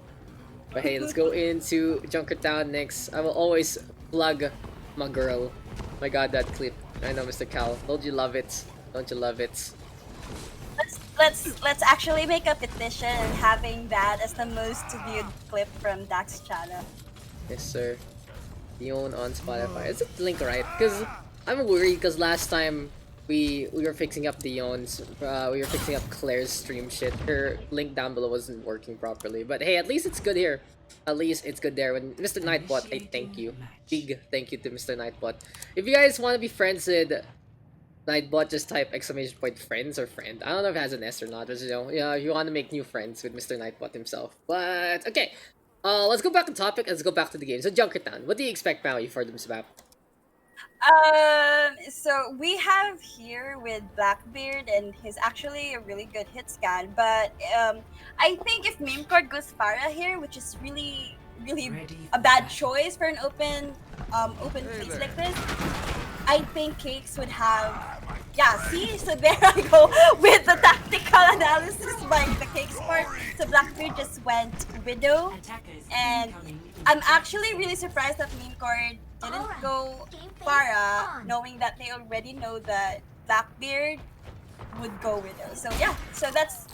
But hey, let's go into Junkertown next. I will always plug my girl. My god, that clip. I know, Mr. Cal. Don't you love it? Don't you love it? Let's actually make a petition having that as the most viewed clip from Daks channel. Yes, sir. Dion on Spotify. Is it the link right? Because I'm worried because last time we were fixing up Dion's, we were fixing up Claire's stream shit. Her link down below wasn't working properly. But hey, at least it's good here. At least it's good there. When Mr. Nightbot, I thank you. Big thank you to Mr. Nightbot. If you guys want to be friends with Nightbot, just type !friends or friend. I don't know if it has an S or not, but yeah, if you want to make new friends with Mr. Nightbot himself. But okay, let's go back to topic. Let's go back to the game. So Junkertown, what do you expect, Maui, for this map? So we have here with Blackbeard, and he's actually a really good hit scan. But I think if Memecord goes Farah here, which is really a bad choice for an open place like this, I think Cakes would have. Yeah, see? So there I go with the tactical analysis by the Cakes part. So Blackbeard just went Widow, and I'm actually really surprised that Memecord didn't go Farah, knowing that they already know that Blackbeard would go Widow. So yeah, so that's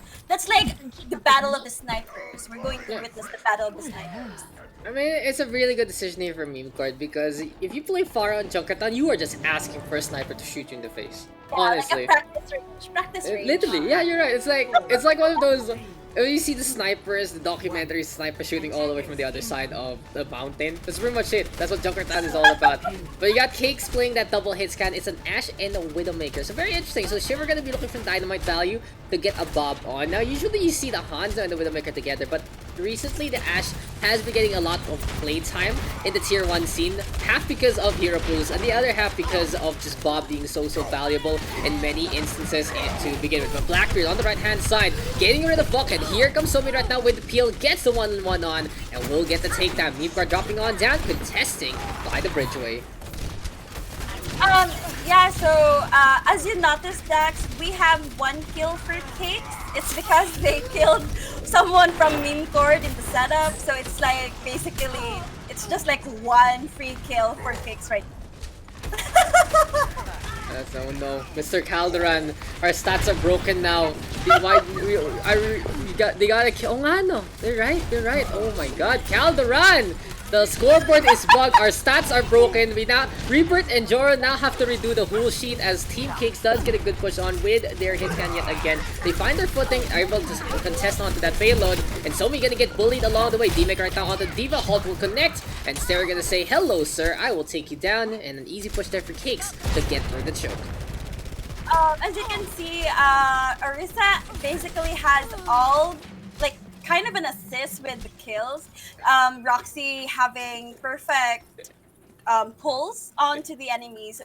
like the battle of the snipers. We're going to witness the battle of the snipers. I mean, it's a really good decision here for Memecord because if you play Farah on Junkertown, you are just asking for a sniper to shoot you in the face. Yeah, honestly, like a practice range. Literally, yeah, you're right. It's like one of those. When you see the snipers, the documentary sniper shooting all the way from the other side of the mountain. That's pretty much it. That's what Junkertown is all about. But you got Cakes playing that double hit scan. It's an Ashe and a Widowmaker. So very interesting. So Shiver gonna be looking for dynamite value to get a Bob on. Now usually you see the Hanzo and the Widowmaker together, but recently the Ashe has been getting a lot of playtime in the tier 1 scene. Half because of hero pools and the other half because of just Bob being so valuable in many instances to begin with. But Blackbeard on the right hand side getting rid of Bucket. Here comes Somi right now with the peel, gets the 1-on-1 on, and will get the takedown. Memecord dropping on down, contesting by the bridgeway. Yeah, so as you noticed, Dax, we have 1 kill for Cakes. It's because they killed someone from Memecord in the setup, so it's like basically it's just like 1 free kill for Cakes right now. Oh no, Mr. Calderon, our stats are broken now. They gotta kill. Oh nga no, they're right. Oh my god, Calderon! The scoreboard is bugged, our stats are broken. We now, Rebirth and Joro now have to redo the whole sheet as Team Cakes does get a good push on with their hit scan yet again. They find their footing, are able to contest onto that payload, and Somi gonna get bullied along the way. D-Mac right now on the Diva, Hulk will connect, and Stera gonna say, hello sir, I will take you down, and an easy push there for Cakes to get through the choke. As you can see, Orisa basically has all, like, kind of an assist with the kills. Roxy having perfect pulls onto the enemies,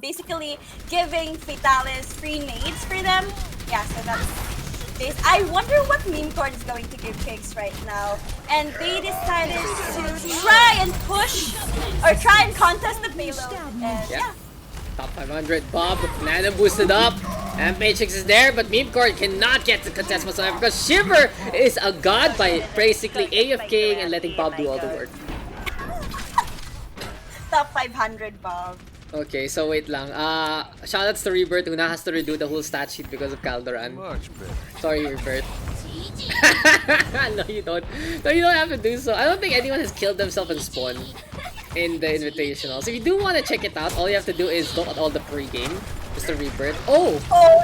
basically giving Fatalis free nades for them. Yeah, so that's this. I wonder what Memecord is going to give Cakes right now. And they decided to try and push, or try and contest the payload. And yeah. Top 500, Bob, Nana boosted up. And Matrix is there, but Memecord cannot get the contest whatsoever because Shiver is a god by basically AFKing and letting Bob do all the work. Top 500, Bob. Okay, so wait lang. Shoutouts to Rebirth who now has to redo the whole stat sheet because of Calderon. Much better. Sorry, Rebirth. No, you don't. No, you don't have to do so. I don't think anyone has killed themselves in spawn in the Invitational. So if you do want to check it out, all you have to do is look at all the pre-game. Just a Rebirth. Oh!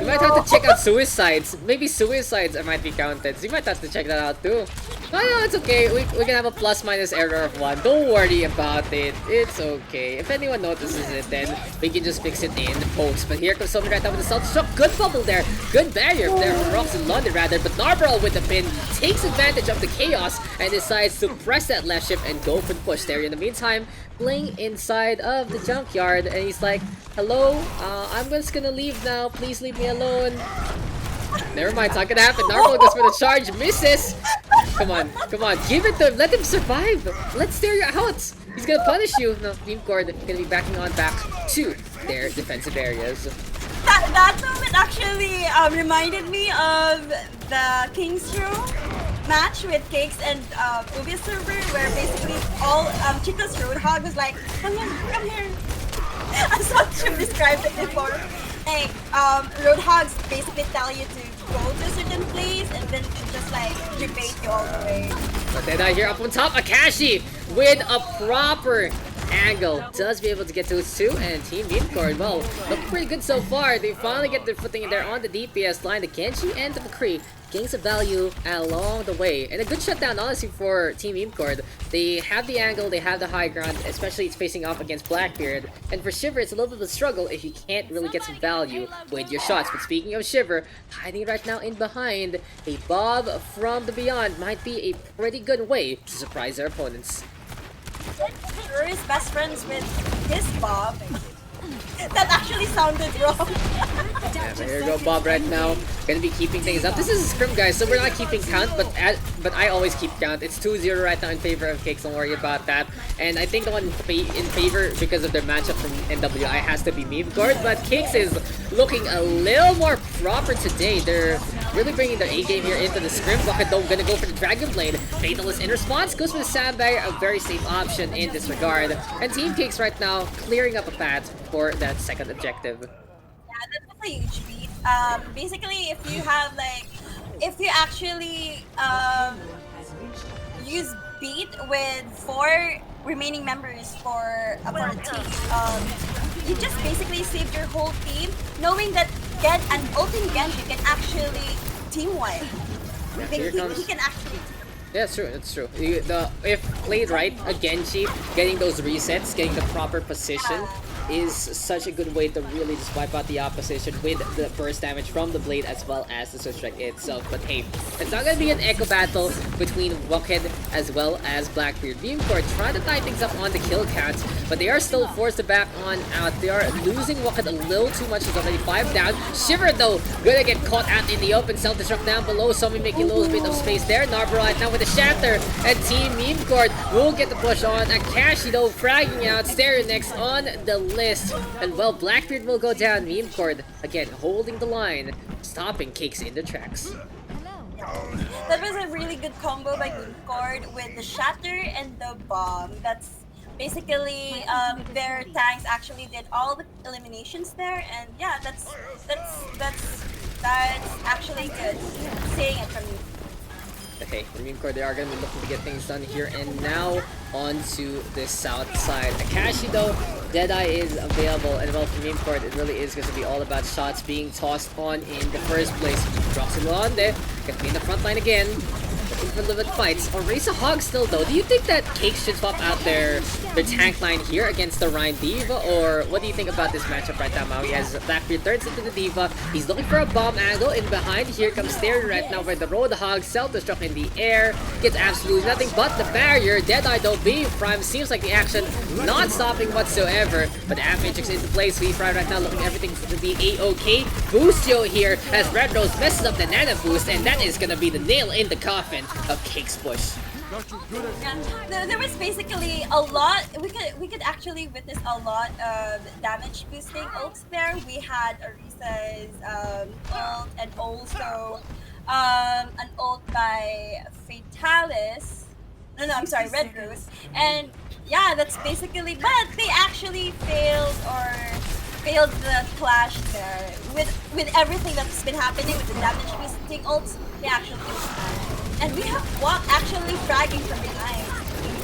You might have to check out Suicides. Maybe Suicides might be counted. So you might have to check that out too. No, it's okay. We can have a plus-minus error of 1. Don't worry about it. It's okay. If anyone notices it, then we can just fix it in post. But here comes someone right now with the self-destruct. Good bubble there. Good barrier there from Rocks in London rather. But Narborough with the pin takes advantage of the chaos and decides to press that left shift and go for the push there. In the meantime, playing inside of the junkyard and he's like, hello, I'm just gonna leave now. Please leave me alone. Never mind, it's not gonna happen. Narborough goes for the charge, misses. Come on, give it to him. Let him survive. Let's stare you out. He's gonna punish you. No, Memecord gonna be backing on back to their defensive areas. That moment actually reminded me of the King's Row match with Cakes and Ubi's server, where basically all Chico's Roadhog was like, come here. As what Jim described it before. Like, Roadhogs basically tell you to go to a certain place and then just like debate you all the way. But then here up on top, Akashi with a proper angle does be able to get those two, and Team Memecord, well, looking pretty good so far. They finally get their footing in there on the DPS line. The Genji and the McCree gain some value along the way, and a good shutdown honestly for Team Memecord. They have the angle, they have the high ground, especially it's facing off against Blackbeard, and for Shiver it's a little bit of a struggle if you can't really get some value with your shots. But speaking of Shiver, hiding right now in behind, a Bob from the Beyond might be a pretty good way to surprise their opponents. Shiver is best friends with his Bob. That actually sounded wrong. Yeah, but here we go, Bob right now. Gonna be keeping things up. This is a scrim, guys, so we're not keeping count, but I always keep count. It's 2-0 right now in favor of Cakes, don't worry about that. And I think the one in favor because of their matchup from NWI has to be Memecord, but Cakes is looking a little more proper today. They're really bringing their A-game here into the scrim. Bucket though gonna go for the Dragon Blade. Fatalist in response goes for the Sandbag, a very safe option in this regard. And Team Cakes right now clearing up a path for that second objective. Yeah, that's a huge beat. Basically, if you have like, if you actually use beat with 4 remaining members for a team, you just basically saved your whole team, knowing that an ulting Genji can actually team wipe. He can actually. Yeah, it's true, it's true. If played right, a Genji, getting those resets, getting the proper position, is such a good way to really just wipe out the opposition with the burst damage from the blade as well as the switch strike itself. But hey, it's not gonna be an echo battle between Wuckhead as well as Blackbeard. Memecord trying to tie things up on the kill count, but they are still forced to back on out. They are losing Wuckhead a little too much. He's already 5 down. Shiver though, gonna get caught out in the open. Self-destruct down below. Somi making a little bit of space there. Narborough right now with a shatter, and Team Memecord will get the push on. Akashi though fragging out. Stereo next on the list, and well, Blackbeard will go down. Memecord again holding the line, stopping Cakes in the tracks. That was a really good combo by Memecord with the shatter and the bomb. That's basically their tanks actually did all the eliminations there, and yeah, that's actually good. Saying it from you. Okay, for Memecord, they are going to be looking to get things done here, and now onto the south side. Akashi though, Deadeye is available, and well, for Memecord, it really is going to be all about shots being tossed on in the first place. Roxilonde gonna be in the front line again, looking for a little bit of fights. Orisa Hog still though, do you think that Cakes should swap out their tank line here against the Rhine Diva, or what do you think about this matchup right now, Maui? As Blackbeard turns into the Diva, he's looking for a bomb angle in behind. Here comes Stereo right now with the Roadhog, self-destruct in the air, gets absolutely nothing but the barrier. Deadeye though being prime, seems like the action not stopping whatsoever, but the Matrix into place. Sweet Fry right now looking everything to be a-okay. Boostio here as Red Rose messes up the Nana boost, and that is gonna be the nail in the coffin of Cakes push. Yeah, there was basically a lot. We could actually witness a lot of damage boosting ults there. We had Arisa's ult and also an ult by Fatalis. No, I'm sorry, Red Rose. And yeah, that's basically. But they actually failed the clash there with everything that's been happening with the damage boosting ults. They actually failed. And we have Walk actually fragging from behind.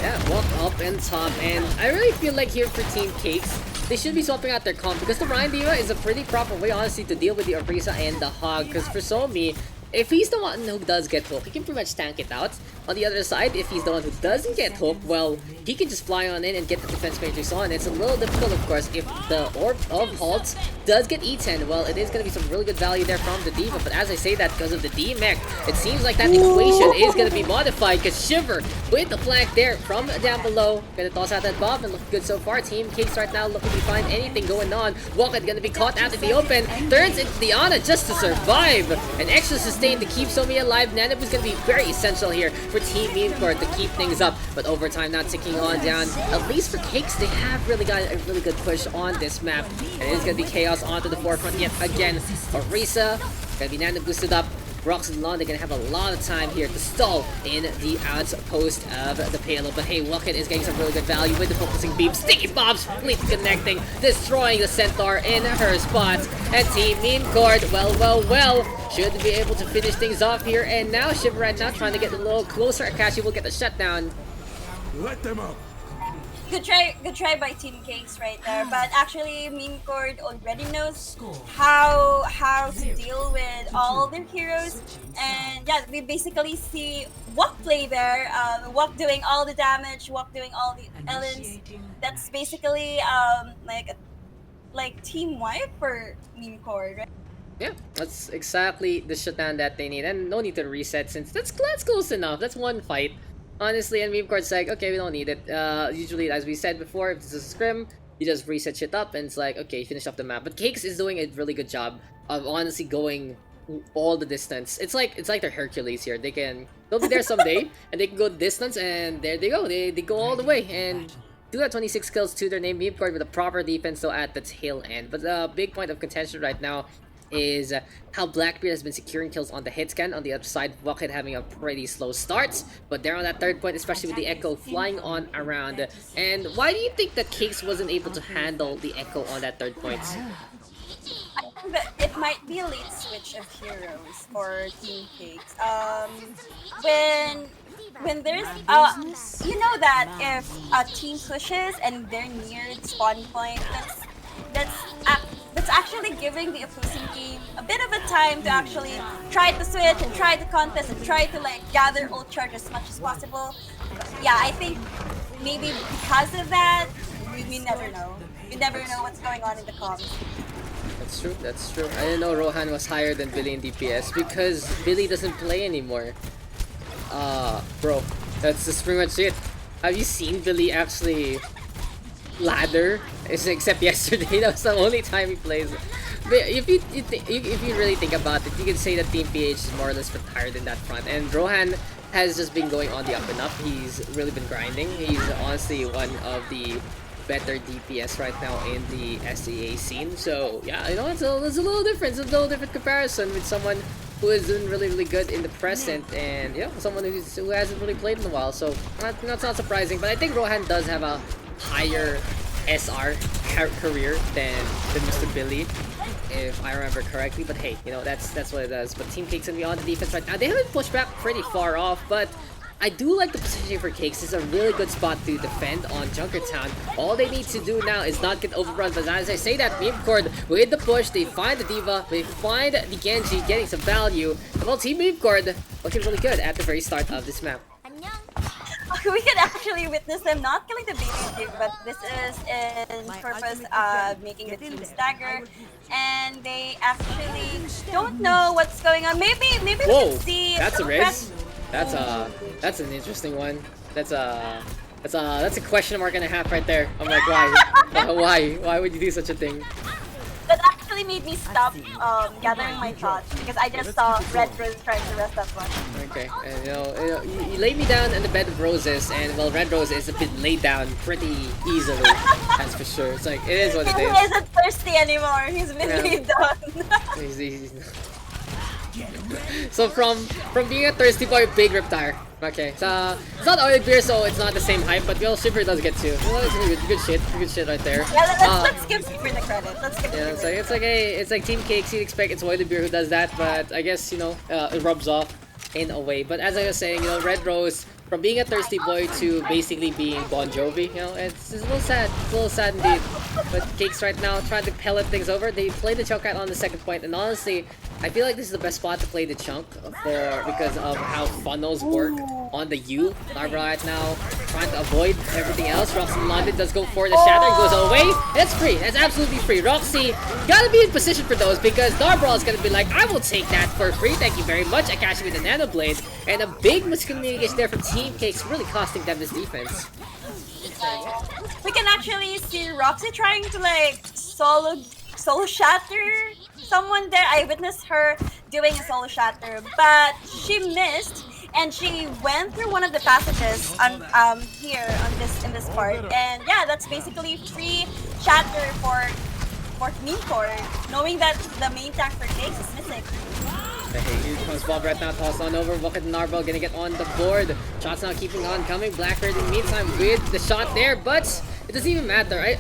Yeah, Walk up and top, and I really feel like here for Team Cakes, they should be swapping out their comp because the Ryan Diva is a pretty proper way, honestly, to deal with the Orisa and the Hog. Because for Somi, if he's the one who does get hooked, he can pretty much tank it out. On the other side, if he's the one who doesn't get hooked, well, he can just fly on in and get the defense matrix on. It's a little difficult, of course, if the Orb of Halts does get eaten. Well, it is going to be some really good value there from the Diva, but as I say that, because of the D-Mech, it seems like that equation is going to be modified, because Shiver, with the flank there from down below, going to toss out that buff, and looking good so far. Team Cakes right now looking to find anything going on. Walker going to be caught out in the open, turns into Diana just to survive. An extra sustain to keep Somi alive. Nanabu is going to be very essential here for Team Memecord to keep things up, but overtime now ticking on down. At least for Cakes, they have really got a really good push on this map, and it is going to be Chaos onto the forefront yet again. Orisa going to be Nana boosted up. Rox and Lon, they're going to have a lot of time here to stall in the outpost of the payload. But hey, Wucket is getting some really good value with the focusing beam. Sticky bombs, completely connecting, destroying the Centaur in her spot. And Team Memecord, well, should be able to finish things off here. And now Shiver right now trying to get a little closer. Akashi will get the shutdown. Let them up. Good try by Team Cakes right there. But actually, Memecord already knows how to deal with all their heroes. And yeah, we basically see Wok play there. Wok doing all the damage, Wok doing all the elements. That's basically like team wipe for Memecord, right? Yeah, that's exactly the shutdown that they need. And no need to reset since that's close enough. That's one fight. Honestly, and Memecord's like, okay, we don't need it. Usually, as we said before, if it's a scrim, you just reset shit up, and it's like, okay, finish up the map. But Cakes is doing a really good job of honestly going all the distance. It's like they're Hercules here. They'll be there someday, and they can go the distance, and there they go. They go all the way, and do have 26 kills to their name. Memecord with a proper defense, though, at the tail end. But the big point of contention right now is how Blackbeard has been securing kills on the hit scan. On the other side, Bucket having a pretty slow start, but they're on that third point, especially with the Echo flying on around. And why do you think that Cakes wasn't able to handle the Echo on that third point? I think that it might be a late switch of heroes for Team Cakes. When there's you know that if a team pushes and they're near the spawn point, that's actually giving the opposing team a bit of a time to actually try to switch and try to contest and try to like gather ult charge as much as possible. Yeah, I think maybe because of that, we never know. We never know what's going on in the comms. That's true. I didn't know Rohan was higher than Billy in DPS because Billy doesn't play anymore. Bro, that's just pretty much it. Have you seen Billy actually ladder? Except yesterday, that was the only time he plays. But if you really think about it, you can say that Team PH is more or less retired in that front. And Rohan has just been going on the up and up. He's really been grinding. He's honestly one of the better DPS right now in the SEA scene. So yeah, you know, it's a little different. It's a little different comparison with someone who is doing really good in the present, and yeah, someone who hasn't really played in a while. So that's not surprising. But I think Rohan does have a higher SR career than Mr. Billy, if I remember correctly. But hey, you know, that's what it does. But Team Cakes and beyond the defense right now, they haven't pushed back pretty far off, but I do like the positioning for Cakes. It's a really good spot to defend on Junkertown. All they need to do now is not get overrun. But as I say that, Memecord with the push, they find the Diva, they find the Genji getting some value. Well, Team Memecord looking really good at the very start of this map. We could actually witness them not killing the baby, but this is in purpose of making the team stagger, and they actually don't know what's going on. Maybe we can see. That's a risk. That's an interesting one. That's a question mark and a half right there. I'm like, why? Why would you do such a thing? But actually, actually made me stop gathering my thoughts because I just saw Red Rose trying to rest that one. Okay, and you laid me down in the bed of roses, and well, Red Rose is a bit laid down pretty easily. That's for sure. It's like it is what it He is. isn't thirsty anymore. He's been laid down. He's- So from being a thirsty boy, big Riptire. Okay, so it's not oil beer, so it's not the same hype, but well, Super does get two. Well, it's good shit right there. Yeah, let's give Super the credit. Let's give Yeah, Super. it's like Team Cakes. You'd expect it's Oily Beer who does that, but I guess it rubs off in a way. But as I was saying, Red Rose, from being a thirsty boy to basically being Bon Jovi, it's a little sad. It's a little sad indeed. But Cakes right now trying to pellet things over. They play the chunk out on the second point, and honestly, I feel like this is the best spot to play the chunk because of how funnels work on the U. Narva right now trying to avoid everything else. Roxy London does go for the shatter and goes away. That's free. That's absolutely free. Roxy gotta be in position for those because Narva is gonna be like, I will take that for free. Thank you very much. I catch you with the Nano Blade. And a big miscommunication there from Team Cakes, really costing them this defense. We can actually see Roxy trying to like solo shatter someone there. I witnessed her doing a solo shatter, but she missed and she went through one of the passages on here in this part. And yeah, that's basically free shatter for Memecord, knowing that the main tank for Cakes is missing. Okay, here comes Bob right now, tossed on over. Bucket and Narvel gonna get on the board. Shots now keeping on coming. Blackbird in the meantime with the shot there, but it doesn't even matter.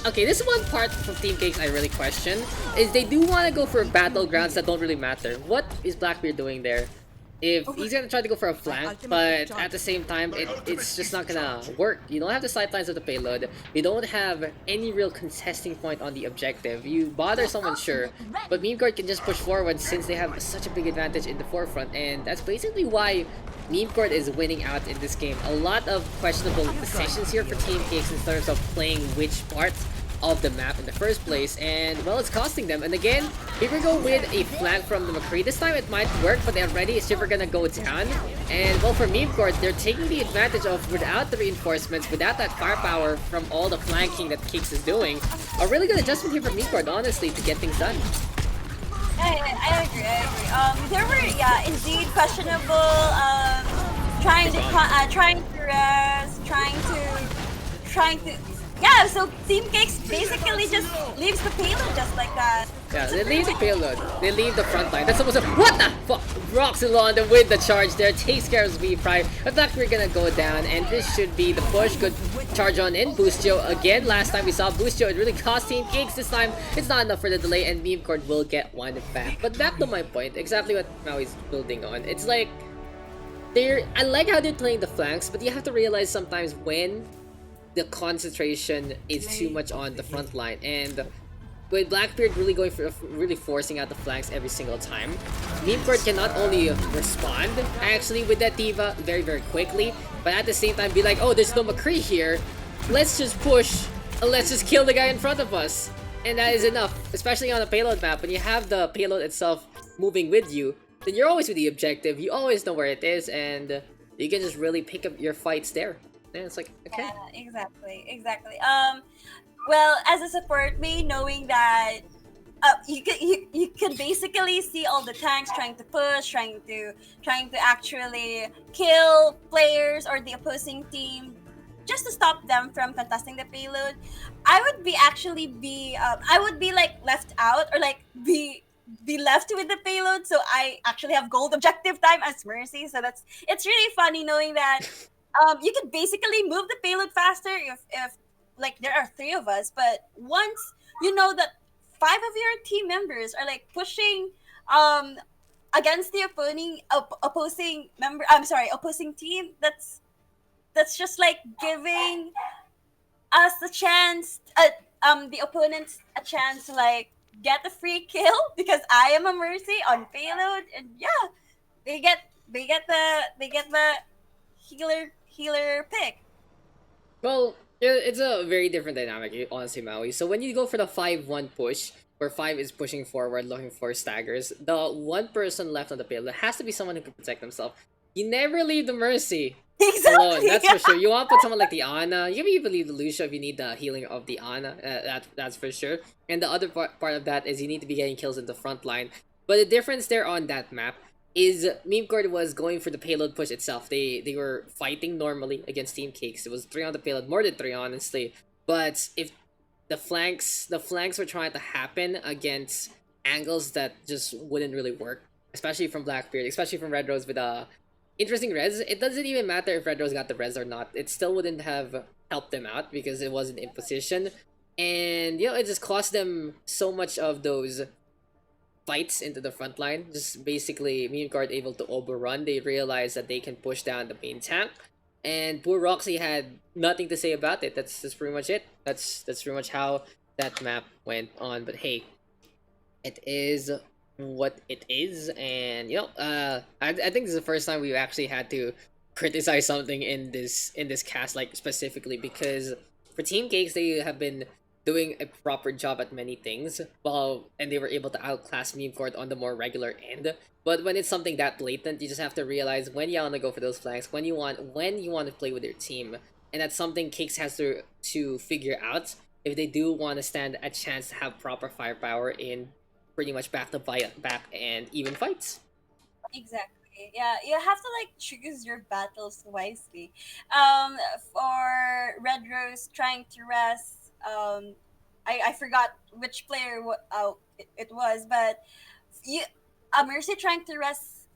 Okay, this is one part from Team Cakes I really question, is they do want to go for battlegrounds that don't really matter. What is Blackbeard doing there? If he's gonna try to go for a flank, but at the same time, it's just not gonna work. You don't have the sightlines of the payload. You don't have any real contesting point on the objective. You bother someone, sure, but Memecord can just push forward since they have such a big advantage in the forefront, and that's basically why Memecord is winning out in this game. A lot of questionable decisions here for Team Cakes in terms of playing which parts of the map in the first place, and well, it's costing them. And again, here we go with a flank from the McCree. This time it might work, but already is Shiver gonna go down. And well, for Memecord, they're taking the advantage of, without the reinforcements, without that firepower from all the flanking that Cakes is doing, a really good adjustment here for Memecord, honestly, to get things done. I agree. There were indeed questionable trying to rest, trying to yeah, so Team Cakes basically just leaves the payload just like that. Yeah, they leave the payload. They leave the front line. That's almost what the fuck? Roxylonda with the charge there takes care of V-Prime. But luckily we're gonna go down, and this should be the push. Good charge on in. Boostio again. Last time we saw Boostio, it really cost Team Cakes. This time it's not enough for the delay, and Memecord will get one back. But back to my point, exactly what Maui's building on. It's like I like how they're playing the flanks, but you have to realize sometimes when the concentration is too much on the front line, and with Blackbeard really forcing out the flanks every single time, Memecord can not only respond actually with that diva very, very quickly, but at the same time be like, oh, there's no McCree here, let's just push, let's just kill the guy in front of us, and that is enough. Especially on a payload map, when you have the payload itself moving with you, then you're always with the objective, you always know where it is, and you can just really pick up your fights there. And it's like, okay. Yeah, exactly. Well, as a support main, knowing that you could basically see all the tanks trying to push, trying to actually kill players or the opposing team, just to stop them from contesting the payload. I would be like left out, or like be left with the payload, so I actually have gold objective time as Mercy. So it's really funny knowing that you could basically move the payload faster if like there are 3 of us, but once you know that 5 of your team members are like pushing against the opposing team, that's just like giving us the chance, the opponents a chance to like get a free kill because I am a Mercy on payload, and yeah, they get the healer pick. Well, it's a very different dynamic, honestly, Maui. So when you go for the 5-1 push, where 5 is pushing forward looking for staggers, the one person left on the payload has to be someone who can protect themselves. You never leave the Mercy Exactly. That's for sure. You want to put someone like the Ana. You can even leave the Lucia if you need the healing of the Ana. That's for sure. And the other part of that is you need to be getting kills in the front line. But the difference there on that map is Memecord was going for the payload push itself. They were fighting normally against Team Cakes. It was 3 on the payload, more than 3 honestly. But if the flanks were trying to happen against angles that just wouldn't really work, especially from Blackbeard, especially from Red Rose with interesting res. It doesn't even matter if Red Rose got the res or not. It still wouldn't have helped them out because it wasn't in position. And it just cost them so much of those fights into the front line. Just basically Memecord able to overrun. They realized that they can push down the main tank. And poor Roxy had nothing to say about it. That's pretty much it. That's pretty much how that map went on. But hey, it is what it is, and I think this is the first time we've actually had to criticize something in this cast, like specifically because for Team Cakes they have been doing a proper job at many things, and they were able to outclass Memecord on the more regular end. But when it's something that blatant, you just have to realize when you want to go for those flanks, when you want to play with your team, and that's something Cakes has to figure out if they do want to stand a chance to have proper firepower in pretty much back and even fights. Exactly. Yeah, you have to like choose your battles wisely. For Red Rose trying to rest, I forgot which player it was, but you, Mercy trying to rest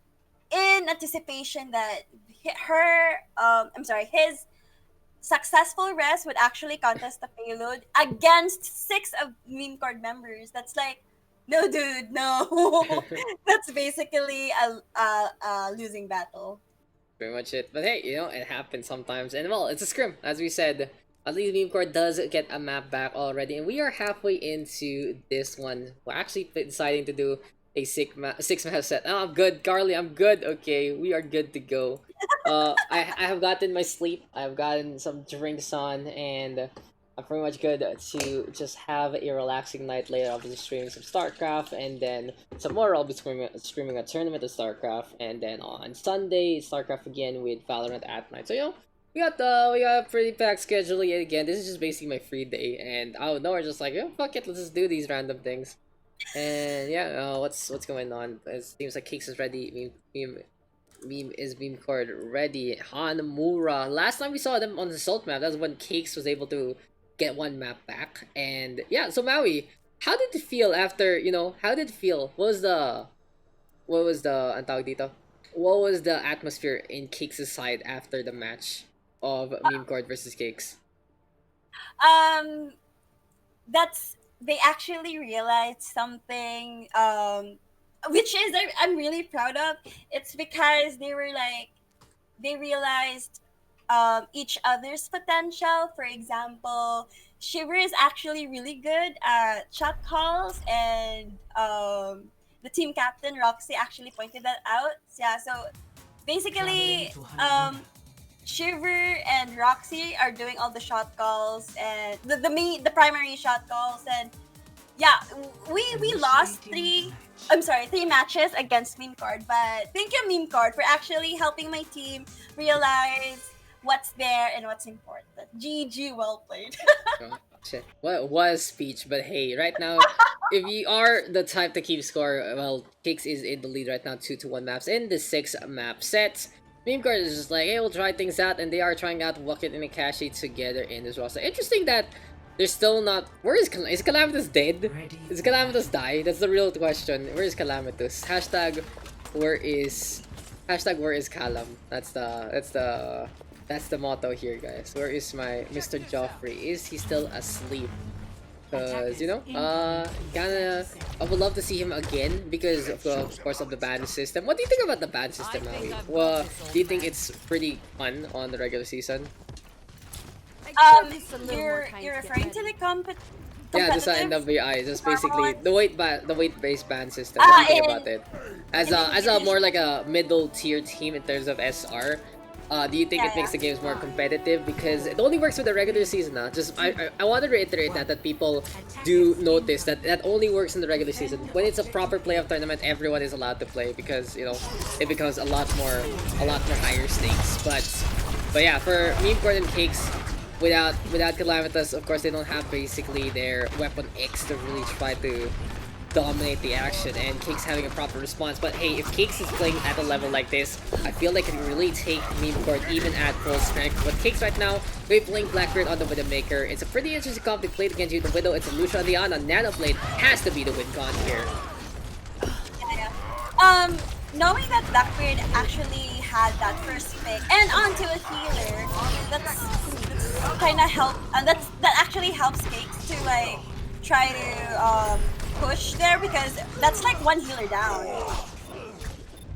in anticipation that his successful rest would actually contest the payload against 6 of meme card members. That's like, no, dude, no. That's basically a losing battle. Pretty much it. But hey, it happens sometimes. And well, it's a scrim. As we said, at least Memecore does get a map back already. And we are halfway into this one. We're actually deciding to do a six map set. Oh, I'm good, Carly. I'm good. Okay, we are good to go. I have gotten my sleep. I've gotten some drinks on, and I'm pretty much good to just have a relaxing night later. I'll be streaming some StarCraft, and then tomorrow I'll be streaming a tournament of StarCraft, and then on Sunday StarCraft again with Valorant at night. So we got a pretty packed schedule yet again. This is just basically my free day, and out of nowhere, just like, fuck it, let's just do these random things. And what's going on? It seems like Cakes is ready. Memecord ready. Hanamura. Last time we saw them on the Salt map, that's when Cakes was able to get one map back. And so Maui, how did it feel after, how did it feel? What was the ang tawag dito? What was the atmosphere in Cakes' side after the match of Memecord versus Cakes? They actually realized something, which is I'm really proud of. It's because they realized each other's potential. For example, Shiver is actually really good at shot calls, and the team captain Roxy actually pointed that out. Yeah, so basically, Shiver and Roxy are doing all the shot calls and the primary shot calls, and we lost three matches against Memecord, but thank you Memecord for actually helping my team realize what's there and what's important. GG, well played. Shit. What was speech? But hey, right now, if you are the type to keep score, well, Cakes is in the lead right now, 2-1 maps in the 6 map set. Memecord is just like, hey, we'll try things out, and they are trying out Bucket and Akashi together in this roster. Interesting that they're still not. Where is Calamitous dead? Is Calamitous die? That's the real question. Where is Calamitous? Hashtag where is Calam? That's the motto here, guys. Where is my Mr. Joffrey? Is he still asleep? Because I would love to see him again because of course of the ban system. What do you think about the ban system, Maui? Well, do you think it's pretty fun on the regular season? You're referring to the Yeah, just NWI, just basically the weight-based ban system. What do you think about it? As a more like a middle tier team in terms of SR. Do you think it makes the games more competitive? Because it only works with the regular season. I want to reiterate that people do notice that only works in the regular season. When it's a proper playoff tournament, everyone is allowed to play because it becomes a lot more higher stakes. But But yeah, for Memecord and Cakes, without Calamitas, of course they don't have basically their weapon X to really try to dominate the action, and Cakes having a proper response. But hey, if Cakes is playing at a level like this, I feel they can really take Memecord even at full strength. But Cakes right now, we're playing Blackbeard on the Widowmaker. It's a pretty interesting comp. They played against you, the Widow. It's a Lucia on the Ana. Nanoblade has to be the win con here. Knowing that Blackbeard actually had that first pick and onto a healer, that's kind of help, and that actually helps Cakes to like try to push there, because that's like one healer down.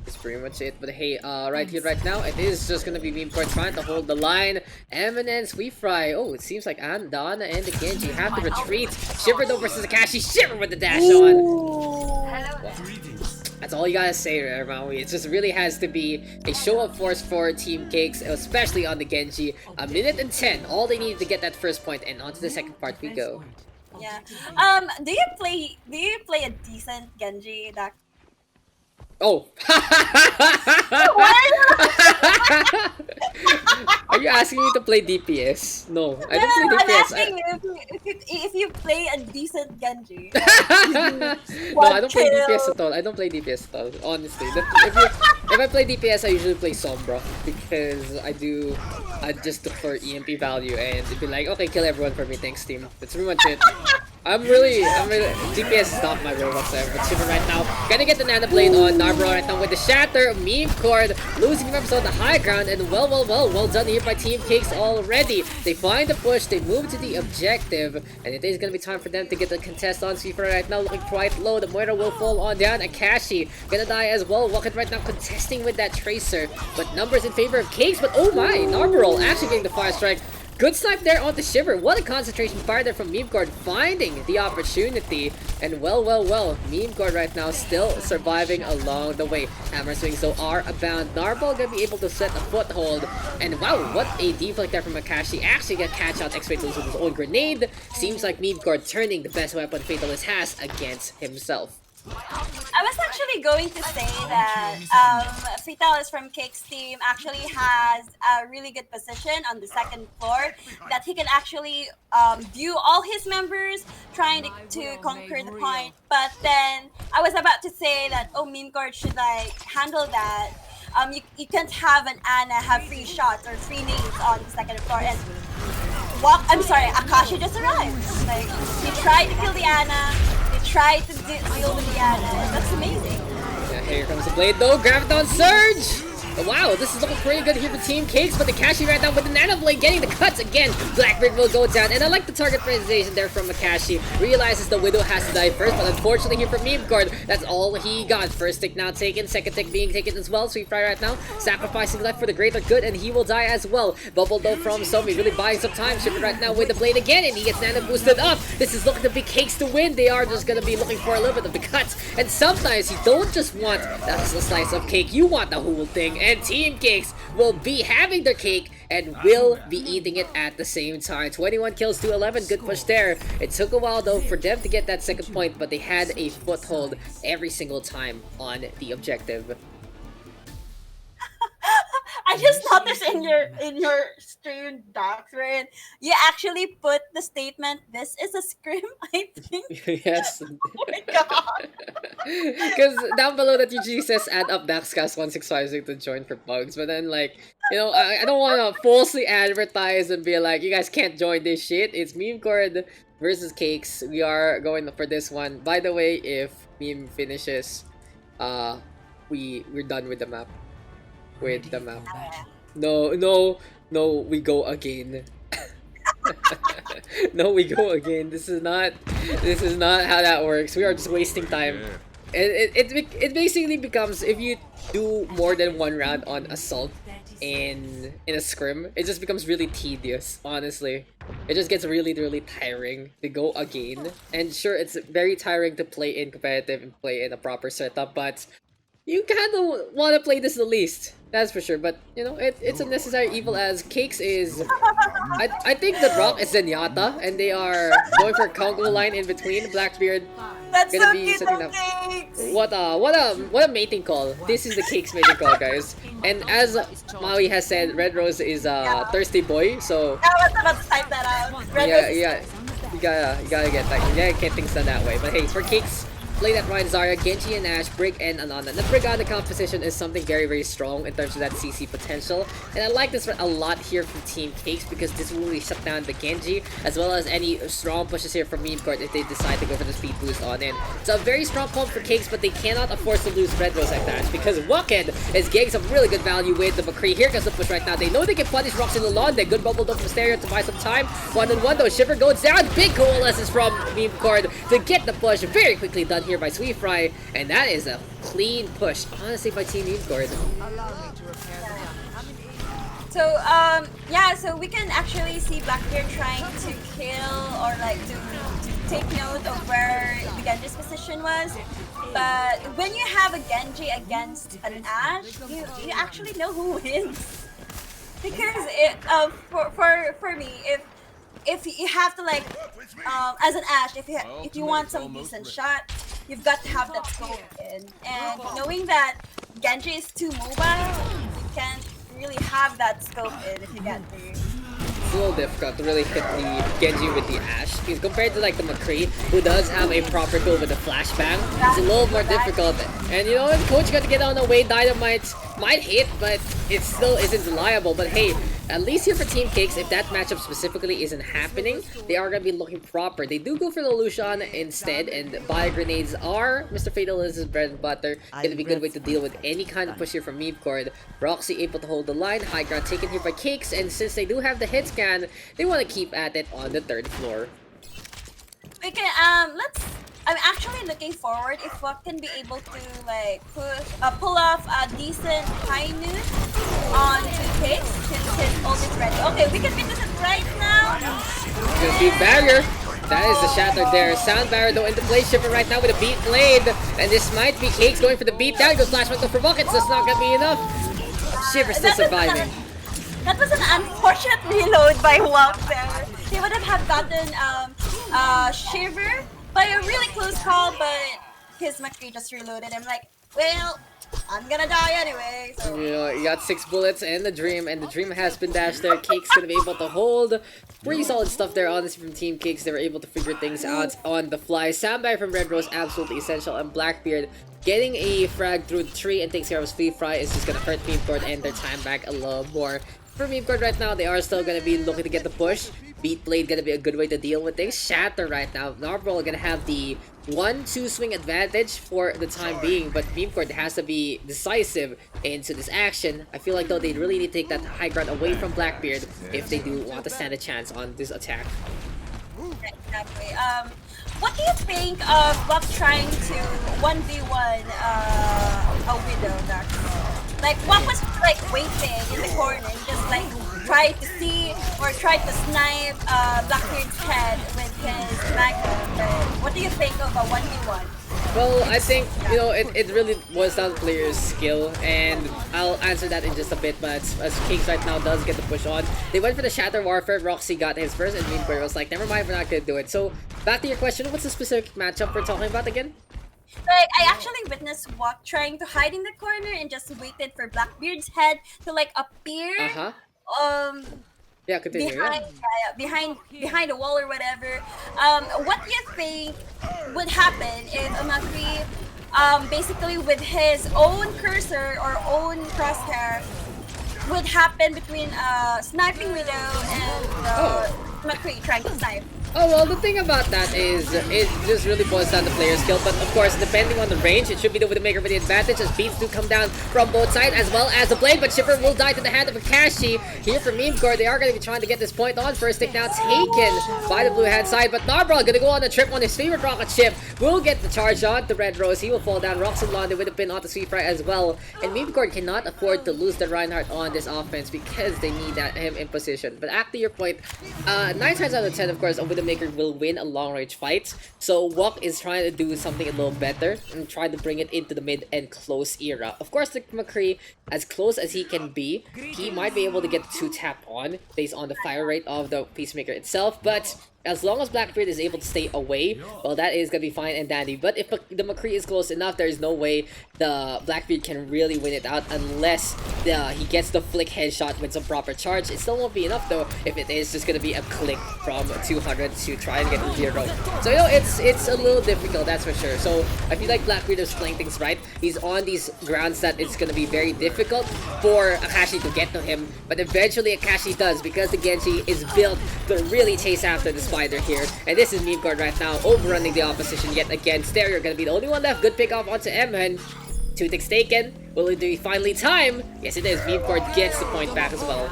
That's pretty much it. But hey, right here, right now, it is just gonna be Memecord trying to hold the line. Eminence, we fry. Oh, it seems like Donna and the Genji have to retreat. Shiver though versus Akashi. Shiver with the dash on. Wow. That's all you gotta say there, Maui. It just really has to be a show of force for Team Cakes, especially on the Genji. A minute and 10, all they need to get that first point, and on to the second part we go. Yeah. Do you play a decent Genji, Dak? Oh! Are you asking me to play DPS? No, I don't play I'm DPS. asking you if you play a decent Genji. No, I don't play DPS at all. I don't play DPS at all, honestly. If I play DPS, I usually play Sombra, because I just look for EMP value and it'd be like, okay, kill everyone for me, thanks team. That's pretty much it. I'm really, DPS is not my role whatsoever. But Shiver right now, gonna get the Nanoblade on Narborough right now with the Shatter. Memecord losing members on the high ground, and well done here by Team Cakes already. They find the push, they move to the objective, and it is gonna be time for them to get the contest on. Shiver right now looking quite low. The Moira will fall on down. Akashi gonna die as well. Walking right now contesting with that Tracer, but numbers in favor of Cakes. But oh my, Narborough actually getting the fire strike. Good snipe there on the Shiver. What a concentration fire there from Memecord, finding the opportunity. And well, Memecord right now still surviving along the way. Hammer swings though are abound. Narborough gonna be able to set a foothold. And wow, what a deflect there from Akashi. Actually got catch out X-Fatal with his own grenade. Seems like Memecord turning the best weapon Fatalist has against himself. I was actually going to say that Fatalis from Cake's team actually has a really good position on the second floor, that he can actually view all his members trying to conquer the point. But then I was about to say that, oh, Memecord should like handle that. You can't have an Ana have 3 shots or 3 nades on the second floor and I'm sorry, Akashi just arrived. Like, he tried to kill the Ana, he tried to deal with the Ana, and that's amazing. Yeah, here comes the blade though, Graviton Surge! But wow, this is looking pretty good here for Team Cakes, but the Akashi right now with the Nanoblade getting the cuts again. Blackbeard will go down, and I like the target presentation there from Akashi. Realizes the Widow has to die first, but unfortunately here for Memecord, that's all he got. First tick now taken, second tick being taken as well. Sweet Fry right now, sacrificing life for the greater good, and he will die as well. Bubble though from Somi, really buying some time. Shiver right now with the blade again, and he gets Nano boosted up. This is looking to be Cakes to win. They are just gonna be looking for a little bit of the cuts, and sometimes you don't just want that slice of cake, you want the whole thing. And Team Cakes will be having their cake and will be eating it at the same time. 21 kills to 11, good push there. It took a while though for them to get that second point, but they had a foothold every single time on the objective. I just noticed in your stream, Docs, wherein you actually put the statement, "This is a scrim," I think. Yes. Oh my god. Because down below that usually says add up Dakscast 1656 to join for bugs, but then like, you know, I don't want to falsely advertise and be like, you guys can't join this shit. It's Memecord versus Cakes. We are going for this one. By the way, if Meme finishes, we're done with the map. No, we go again. No, we go again. This is not how that works. We are just wasting time. It basically becomes, if you do more than one round on assault in a scrim, it just becomes really tedious, honestly. It just gets really tiring to go again. And sure, it's very tiring to play in competitive and play in a proper setup, but you kind of want to play this the least, that's for sure. But you know, it's a necessary evil, as Cakes is, I think the Rock is Zenyatta, and they are going for a Congo line in between. Blackbeard That's gonna so be cute setting of up. Cakes. what a mating call. This is the Cakes mating call, guys. And as Maui has said, Red Rose is a thirsty boy, so I was about to type that out. Red yeah, Rose is yeah. You gotta get that. You gotta get things done that way. But hey, for Cakes, play that Ryan Zarya, Genji and Ashe, Brig and Ananda. The Brigada composition is something very strong in terms of that CC potential. And I like this a lot here from Team Cakes because this will really shut down the Genji as well as any strong pushes here from Memecord if they decide to go for the speed boost on in. It's a very strong comp for Cakes, but they cannot afford to lose Red Rose like that because Walkend is getting some really good value with the McCree. Here comes the push right now. They know they can punish Roxy Lalonde. Good bubble dump from Stereo to buy some time. 1-on-1 though. Shiver goes down. Big coalescence from Memecord to get the push. Very quickly done here by Sweet Fry. And that is a clean push, honestly, by Team Memecord. So yeah, so we can actually see Blackbeard trying to kill or like to take note of where the Genji's position was. But when you have a Genji against an Ashe, you actually know who wins. Because it for me, if you have to like as an Ashe, if you want some decent shot, you've got to have that scope in. And knowing that Genji is too mobile, you can't really have that scope in if you get to. It's a little difficult to really hit the Genji with the Ashe because compared to like the McCree, who does have a proper tool with the flashbang, it's a little more difficult. And you know what, Coach got to get on the way. Dynamite might hit, but it still isn't reliable. But hey, at least here for Team Cakes, if that matchup specifically isn't happening, they are going to be looking proper. They do go for the Lucian instead, and bio grenades are Mr. Fatal is his bread and butter. Going to be a good way to deal with any kind of push here from Memecord. Roxy able to hold the line. High ground taken here by Cakes, and since they do have the hit scan, they want to keep at it on the 3rd floor. Okay, I'm actually looking forward if Wak can be able to like pull off a decent high noon on 2K since his ult is ready. Okay, we can witness it right now. Gonna beat barrier. That is the shatter there. Sound barrier though into play. Shiver right now with a beat blade, and this might be Cakes going for the beat down. Goes flashback though for Buckets. That's not gonna be enough. Shiver still surviving. That was an unfortunate reload by Wak there. He would have gotten Shiver by a really close call, but his McCree just reloaded him like, well, I'm gonna die anyway. So. You know, you got 6 bullets and the Dream has been dashed there. Cake's gonna be able to hold. Pretty solid stuff there, honestly, from Team Cakes. They were able to figure things out on the fly. Soundbite from Red Rose, absolutely essential, and Blackbeard getting a frag through the tree and takes care of Sweet Fry is just gonna hurt Memecord and their time back a little more. For Memecord right now, they are still gonna be looking to get the push. Beat Blade gonna be a good way to deal with things. Shatter right now. Narbrawl gonna have the 1-2 swing advantage for the time being, but Memecord has to be decisive into this action. I feel like though they really need to take that high ground away from Blackbeard if they do want to stand a chance on this attack. Exactly. What do you think of Buck trying to 1v1 a Widow, Daks? Like, Buck was like waiting in the corner and just like tried to see or tried to snipe Blackbeard's head with his magnum. But what do you think of a 1v1? Well, I think, you know, it really boils down to player's skill, and I'll answer that in just a bit, but as Kings right now does get the push on, they went for the Shatter Warfare. Roxy got his first, and Memecord was like, never mind, we're not gonna do it. So, back to your question, what's the specific matchup we're talking about again? Like, I actually witnessed Wak trying to hide in the corner and just waited for Blackbeard's head to like appear. Yeah, continue. Behind a wall or whatever. What do you think would happen if Amakri, basically with his own cursor or own crosshair, would happen between sniping Widow and Amakri trying to snipe? Oh, well, the thing about that is it just really boils down to player skill, but of course, depending on the range, it should be the Widowmaker with the advantage as beats do come down from both sides, as well as the blade, but Shiver will die to the hand of Akashi. Here for Memecord, they are going to be trying to get this point on. First take now taken by the blue hand side, but Narbrawl going to go on the trip on his favorite rocket ship, will get the charge on to Red Rose. He will fall down. Roxy Lalonde with a pin onto Sweet Fry as well, and Memecord cannot afford to lose the Reinhardt on this offense because they need him in position. But after your point, 9 times out of 10, of course, a Widowmaker will win a long-range fight. So Wok is trying to do something a little better and try to bring it into the mid and close era. Of course, the McCree, as close as he can be, he might be able to get 2 tap on based on the fire rate of the Peacemaker itself, but as long as Blackbeard is able to stay away, well, that is gonna be fine and dandy. But if the McCree is close enough, there is no way the Blackbeard can really win it out unless he gets the flick headshot with some proper charge. It still won't be enough though if it is just gonna be a click from 200 to try and get the 0. So you know, it's a little difficult, that's for sure. So I feel like Blackbeard is playing things right. He's on these grounds that it's gonna be very difficult for Akashi to get to him, but eventually Akashi does because the Genji is built to really chase after the spider here. And this is Memecord right now, overrunning the opposition yet again. Stereo gonna be the only one left. Good pick off onto Emhan. 2 ticks taken. Will it be finally time? Yes, it is. Memecord gets the point back as well.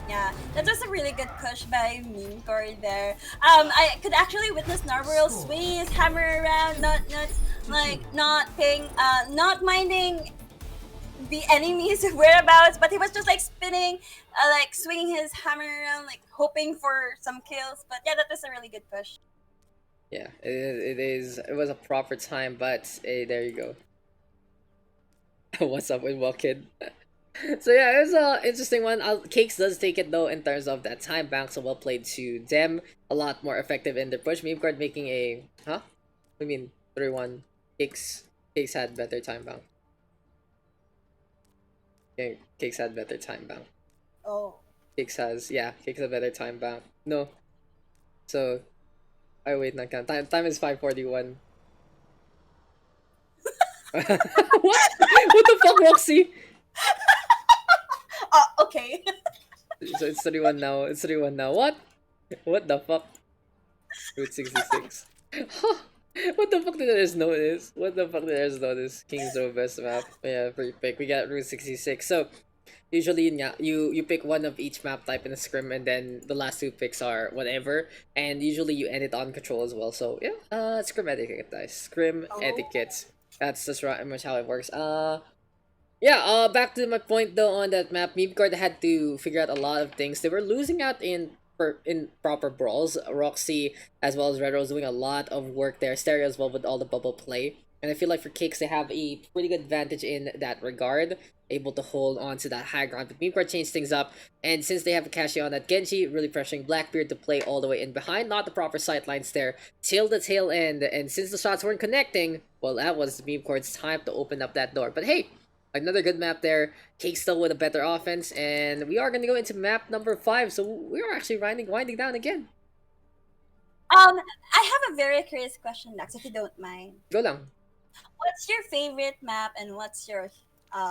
Yeah, that was a really good push by Memecord there. I could actually witness Narwhal swing his hammer around, not minding the enemy's whereabouts, but he was just like spinning, like swinging his hammer around, like hoping for some kills. But yeah, that was a really good push. Yeah, it is. It was a proper time, but hey, there you go. What's up with Kid? So yeah, it was an interesting one. Cakes does take it though in terms of that time bank, so well played to them. A lot more effective in their push. Memecord making a I mean 3-1. Cakes had better time bank. Okay, Cakes had better time bank. Oh. Cakes has a better time bank. No. So wait, not count. Time is 5:41. What? What the fuck, Roxy? Okay. So it's 31 now. It's 31 now. What? What the fuck? Route 66. What the fuck did I just notice? What the fuck did I just notice? King's Row best map. Yeah, free pick. We got Route 66. So usually you pick one of each map type in a scrim, and then the last 2 picks are whatever. And usually you end it on control as well. So yeah, scrim etiquette, guys. Scrim etiquette. That's just right much how it works. Back to my point though on that map, Memecord had to figure out a lot of things. They were losing out in proper brawls. Roxy as well as Red Rose doing a lot of work there. Stereo as well with all the bubble play. And I feel like for Cakes, they have a pretty good advantage in that regard. Able to hold on to that high ground. But Memecord changed things up. And since they have Akashi on that Genji, really pressuring Blackbeard to play all the way in behind. Not the proper sightlines there. Till the tail end. And since the shots weren't connecting, well, that was Memecord's time to open up that door. But hey, another good map there. Cakes still with a better offense. And we are going to go into map number 5. So we are actually winding down again. I have a very curious question, Dax, if you don't mind. Go lang. What's your favorite map and what's your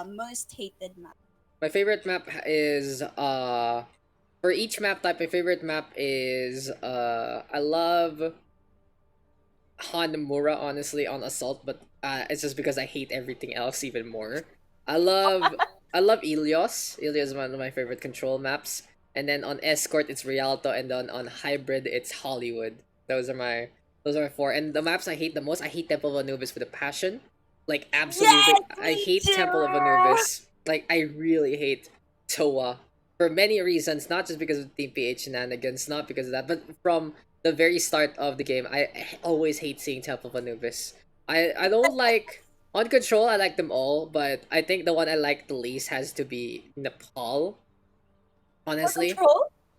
most hated map? My favorite map is for each map type, my favorite map is I love Hanamura, honestly, on Assault, but it's just because I hate everything else even more. I love Ilios. Ilios is one of my favorite control maps. And then on Escort it's Rialto, and then on Hybrid it's Hollywood. Those are my 4. And the maps I hate the most, I hate Temple of Anubis with a passion. Like, absolutely. Yes, I hate too. Temple of Anubis. Like, I really hate Toa. For many reasons, not just because of Team PH shenanigans, not because of that, but from the very start of the game, I always hate seeing Temple of Anubis. I don't like... On Control, I like them all, but I think the one I like the least has to be Nepal. Honestly.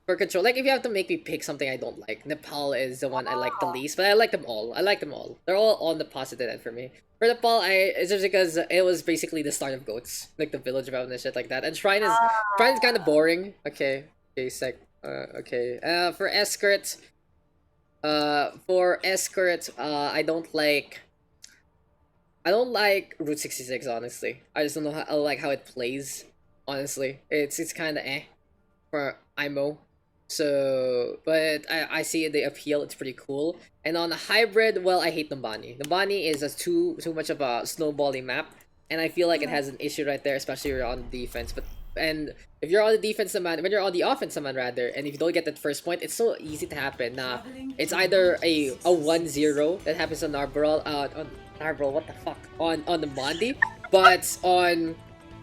For Control, like, if you have to make me pick something I don't like, Nepal is the one I like the least, but I like them all. They're all on the positive end for me. For Nepal, it's just because it was basically the start of GOATs, like the village route and shit like that. And Shrine is kind of boring. Okay, sec. Okay. For Escort, I don't like Route 66. Honestly, I just don't know I like how it plays. Honestly, it's kind of for IMO. So, but I see the appeal. It's pretty cool. And on the Hybrid, well, I hate Numbani. Numbani is too much of a snowballing map, and I feel like it has an issue right there, especially if you're on the defense. And if you're on the defensive man, when you're on the offensive man rather, and if you don't get that first point, it's so easy to happen. It's either a 1-0 that happens on Narbaral, what the fuck, on the Mondi,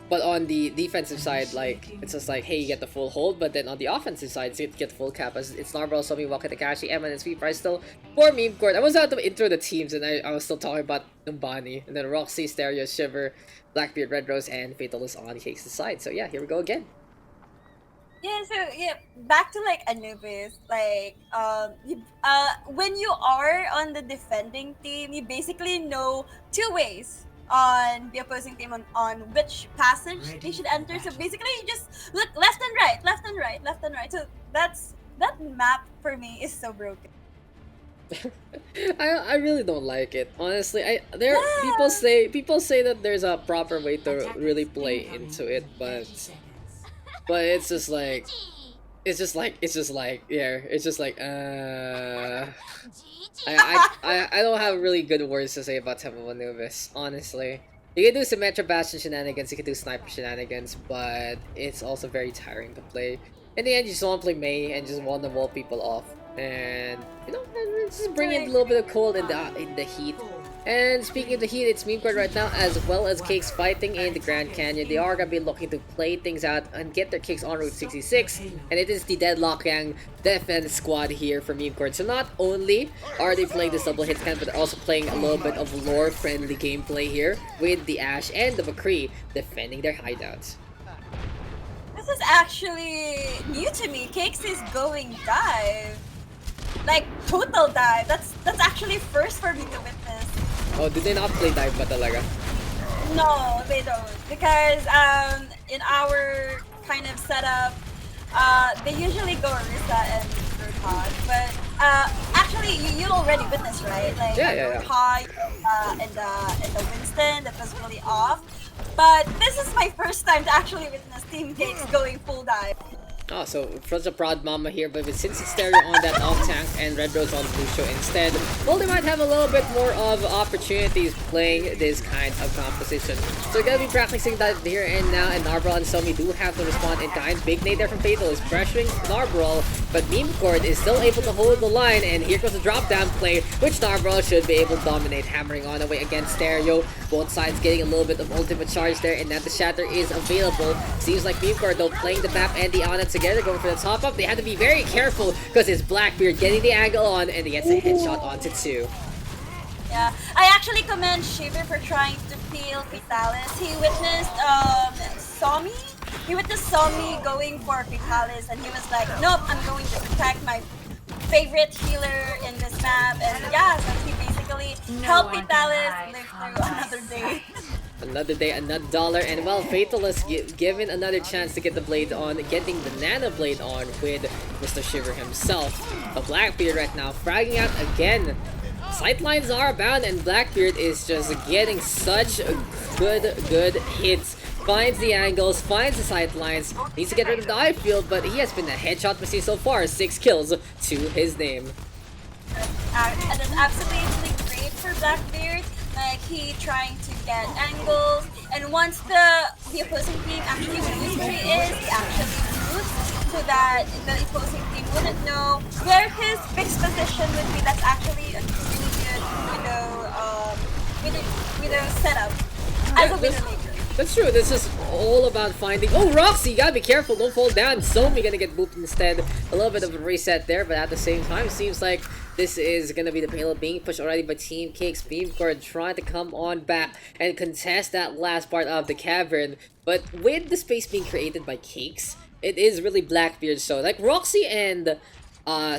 but on the defensive side, like, it's just like, hey, you get the full hold, but then on the offensive side, you get the full cap. As it's Narbaral, Somi, Waka, Takashi, Emma, and Sweet Price still for Memecord. I was out to intro the teams, and I was still talking about Numbani, and then Roxy, Stereo, Shiver, Blackbeard, Red Rose, and Fatal is on Cakes' side. So yeah, here we go again. Yeah, so yeah, back to like Anubis, like when you are on the defending team, you basically know two ways on the opposing team on which passage they should enter. So basically you just look left and right, left and right, left and right. So that map for me is so broken. I really don't like it. Honestly, Yeah. people say that there's a proper way to really play into it, but it's just like yeah, it's just like I don't have really good words to say about Temple of Anubis, honestly. You can do some Metro Bastion shenanigans, you can do sniper shenanigans, but it's also very tiring to play. In the end, you just want to play Mei and just want to wall people off, and you know, and just bring in a little bit of cold in the heat. And speaking of the heat, it's Memecord right now, as well as Cakes fighting in the Grand Canyon. They are gonna be looking to play things out and get their kicks on Route 66, and it is the Deadlock Yang defense squad here for Memecord. So not only are they playing this double hit scan, but they're also playing a little bit of lore-friendly gameplay here with the Ash and the McCree defending their hideouts. This is actually new to me. Cakes is going dive. Like total dive. That's actually first for me to witness. Oh, do they not play dive ba talaga? No, they don't. Because in our kind of setup, they usually go Orisa and Roadhog. But actually, you already witnessed, right? Like Yeah. Roadhog and the Winston that was really off. But this is my first time to actually witness Team Cakes going full dive. Oh, so such a proud mama here, but since it's Stereo on that off tank and Red Rose on Lucio instead, well, they might have a little bit more of opportunities playing this kind of composition. So we're gonna be practicing that here and now, and Narbral and Somi do have to respond in time. Big nade there from Fatal is pressuring Narbral, but Memecord is still able to hold the line, and here goes the drop down play, which Narbral should be able to dominate, hammering on away against Stereo. Both sides getting a little bit of ultimate charge there, and now the Shatter is available. Seems like Memecord though playing the map and the Onyx together, going for the top up. They have to be very careful because it's Blackbeard getting the angle on, and he gets a headshot onto two. Yeah, I actually commend Shiver for trying to peel Vitalis. He witnessed Somi. He witnessed Somi going for Vitalis, and he was like, "Nope, I'm going to protect my favorite healer in this map." And yeah, so he basically helped Vitalis live through another day. Another day, another dollar, and well, Fatal is given another chance to get the blade on, getting the Nano Blade on with Mr. Shiver himself. But Blackbeard right now fragging out again. Sightlines are abound, and Blackbeard is just getting such good hits. Finds the angles, finds the sightlines, needs to get rid of the eye field, but he has been a headshot machine so far. 6 kills to his name. And it's absolutely great for Blackbeard. Like he trying to get angles, and once the opposing team actually knows where he is, he actually moves so that the opposing team wouldn't know where his fixed position would be. That's actually a really good widow setup as a widow maker. That's true, this is all about finding— oh, Roxy, you gotta be careful, don't fall down. Somi gonna get booped instead. A little bit of a reset there, but at the same time, seems like this is gonna be the payload being pushed already by Team Cakes. Memecord trying to come on back and contest that last part of the cavern. But with the space being created by Cakes, it is really Blackbeard. So like Roxy and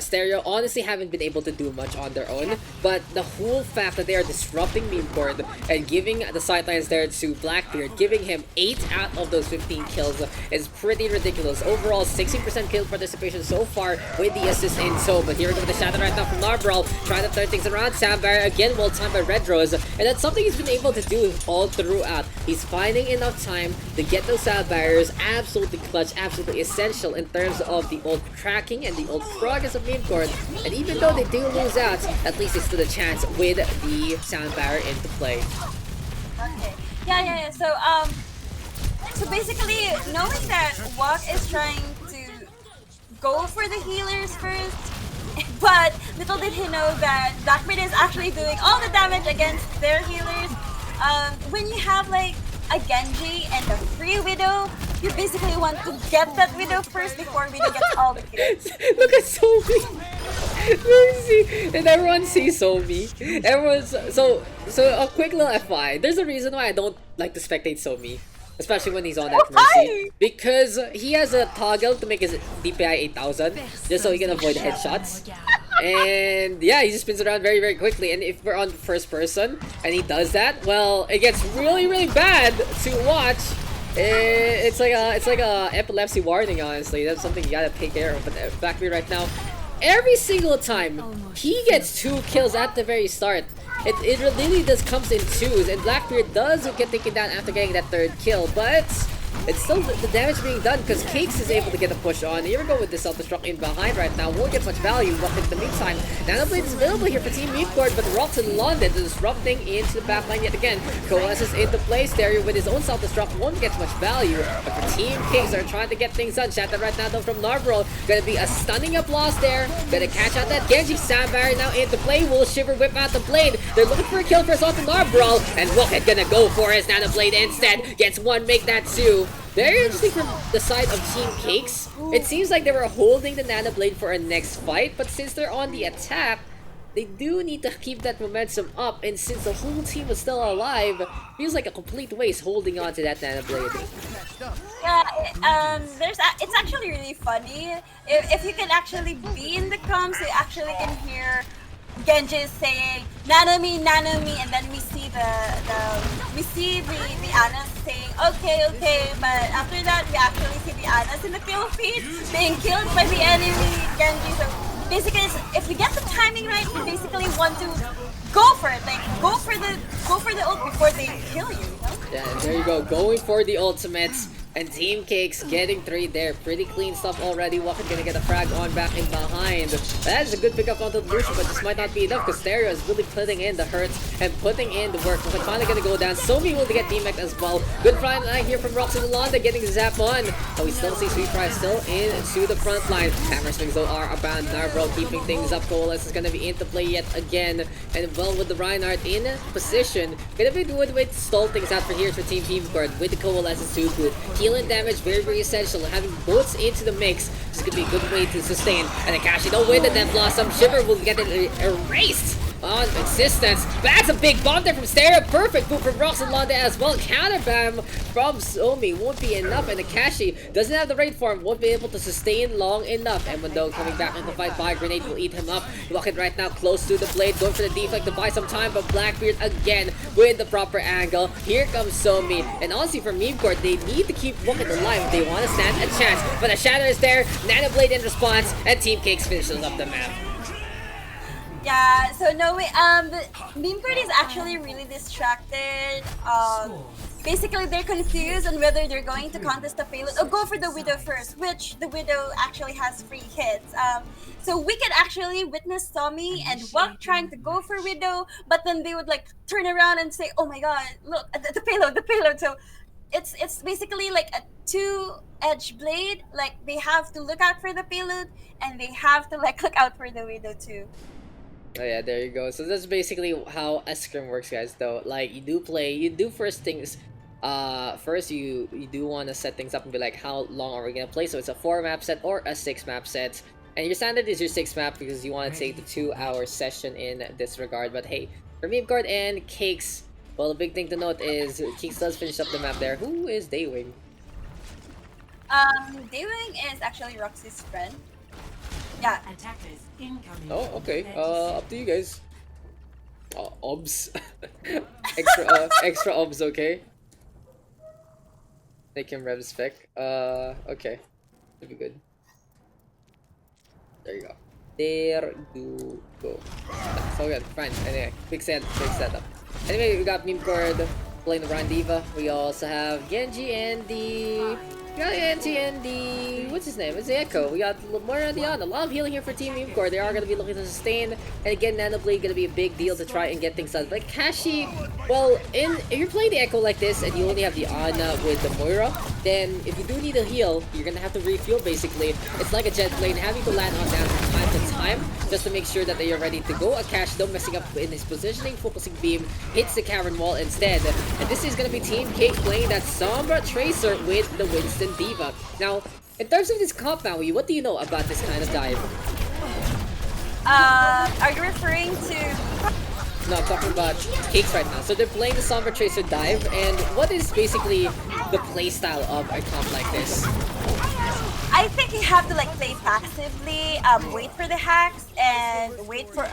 Stereo honestly haven't been able to do much on their own, but the whole fact that they are disrupting Memecord and giving the sidelines there to Blackbeard, giving him 8 out of those 15 kills is pretty ridiculous. Overall, 60% kill participation so far with the assist in so, but here we go with the shadow right now from Narbral, trying to turn things around. Sandbar again well timed by Red Rose, and that's something he's been able to do all throughout. He's finding enough time to get those sound barriers. Absolutely clutch, absolutely essential in terms of the ult tracking and the ult progress of Memecord. And even though they do lose out, at least they stood a chance with the sound barrier into play. Okay. Yeah. So basically, knowing that Wok is trying to go for the healers first, but little did he know that Blackbeard is actually doing all the damage against their healers. When you have like a Genji and a free Widow, you basically want to get that Widow first before Widow gets all the kills. Look at Somi! And everyone sees Somi. Everyone's so a quick little FYI. There's a reason why I don't like to spectate Somi. especially when he's on that Mercy, because he has a toggle to make his DPI 8000, just so he can avoid headshots. And yeah, he just spins around very, very quickly. And if we're on first person and he does that, well, it gets really, really bad to watch. It's like a epilepsy warning, honestly. That's something you gotta take care of. But Blackbeard right now, every single time he gets 2 kills at the very start. It really does comes in twos, and Blackbeard does get taken down after getting that 3rd kill, but it's still the damage being done because Cakes is able to get a push on. Here we go with the self-destruct in behind right now. Won't get much value, but in the meantime, Nanoblade is available here for Team Memecord, but Rocks and London disrupting into the backline yet again. Coalesces into place. Stereo with his own self-destruct won't get much value, but for Team Cakes are trying to get things done. Shattered right now though from Narvro. Gonna be a stunning applause there. Gonna catch out that Genji. Sand Barrier now into play. Will Shiver whip out the blade. They're looking for a kill first off the Narvro, and Rocket gonna go for his Nanoblade instead. Gets 1, make that 2. Very interesting from the side of Team Cakes. It seems like they were holding the Nanoblade for a next fight, but since they're on the attack, they do need to keep that momentum up, and since the whole team was still alive, feels like a complete waste holding on to that Nanoblade. Yeah, it's actually really funny. If you can actually be in the comms, you actually can hear Genji is saying Nanami, Nanami, and then we see the Anas saying okay, but after that we actually see the Anas in the kill feed being killed by the enemy Genji. So basically, if we get the timing right, we basically want to go for it, like go for the ult before they kill you. You know? Yeah, and there you go, going for the ultimates. And Team Cakes getting 3 there. Pretty clean stuff already. Walker gonna get a frag on back in behind. That is a good pickup onto the Lucian, but this might not be enough because Stereo is really putting in the hurts and putting in the work. But finally gonna go down. Somi will get DMAC as well. Good front line here from Roxy Londa getting the zap on. Oh, we still see Sweet Fry still into the front line. Hammer swings though are about Narvro keeping things up. Coalesce is gonna be into play yet again. And well with the Reinhardt in position. Gonna be good with stall things out for here for Team Memecord with the Coalesce is too good. Healing damage, very, very essential. Having both into the mix is going to be a good way to sustain. And Akashi don't win the Death Blossom. Shiver will get it erased on existence. But that's a big bomb there from Stereo. Perfect move from Rox and Londa as well. Counter bam from Somi won't be enough. And Akashi doesn't have the rate form, won't be able to sustain long enough. And Mundo coming back into the fight by Grenade will eat him up. Rocket right now close to the blade, going for the deflect to buy some time. But Blackbeard again with the proper angle. Here comes Somi. And honestly, for Memecord, they need to keep Rocket alive if they want to stand a chance. But the Shadow is there, Nanoblade in response, and Team Cakes finishes up the map. Yeah, so no way. The Memecord is actually really distracted. Basically, they're confused on whether they're going to contest the payload or go for the Widow first, which the Widow actually has free hits. So we can actually witness Tommy and Wak trying to go for Widow, but then they would like turn around and say, "Oh my God, look the payload!" So it's basically like a two-edged blade. Like they have to look out for the payload, and they have to like look out for the Widow too. Oh yeah, there you go. So that's basically how a scrim works, guys, though. Like, you do first things. First you do want to set things up and be like, how long are we gonna play? So it's a 4-map set or a 6-map set. And your standard is your 6-map because you want to take the 2-hour session in this regard. But hey, for Memecord and Cakes, well, the big thing to note is Cakes does finish up the map there. Who is Daywing? Daywing is actually Roxy's friend. Yeah. Attackers incoming. Oh, okay. Up to you guys. Obs. Extra obs, okay. Make him rev spec. Okay. Should be good. There you go. There you go. So good, fine. Anyway, big setup. Anyway, we got Memecord playing the Ryan Diva. We also have Genji and the... what's his name? It's the Echo. We got Moira and Diana. A lot of healing here for Team Memecord. They are going to be looking to sustain. And again, Nanoblade going to be a big deal to try and get things done. But Kashi, well, if you're playing the Echo like this and you only have the Ana with the Moira, then if you do need a heal, you're going to have to refuel basically. It's like a jet plane having to land on down from time to time just to make sure that they are ready to go. Akash though messing up in his positioning, focusing beam, hits the cavern wall instead. And this is going to be Team Cake playing that Sombra Tracer with the Winston Diva. Now, in terms of this comp, Maui, what do you know about this kind of dive? Are you referring to No, I'm talking about Cakes right now. So they're playing the Sombra Tracer dive, and what is basically the playstyle of a comp like this? I think you have to like play passively, wait for the hacks, and wait for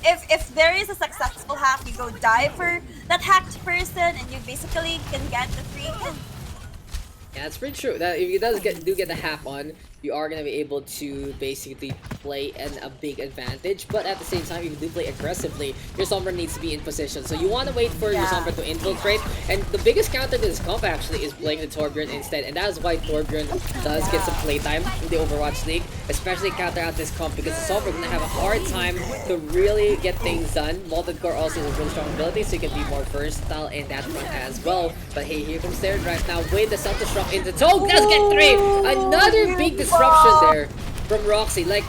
if there is a successful hack, you go dive for that hacked person, and you basically can get the free hit. Yeah, it's pretty true. That if you do get the hack on, you are gonna be able to basically play in a big advantage. But at the same time, if you do play aggressively, your Sombra needs to be in position. So you want to wait for your Sombra to infiltrate. And the biggest counter to this comp actually is playing the Torbjorn instead. And that is why Torbjorn does get some playtime in the Overwatch League, especially counter out this comp because the Sombra gonna have a hard time to really get things done. Molten Core also has a really strong ability, so you can be more versatile in that front as well. But hey, here comes Darren right now with the self-destruct into Toad. Does get 3! Another big disruption there from Roxy. Like,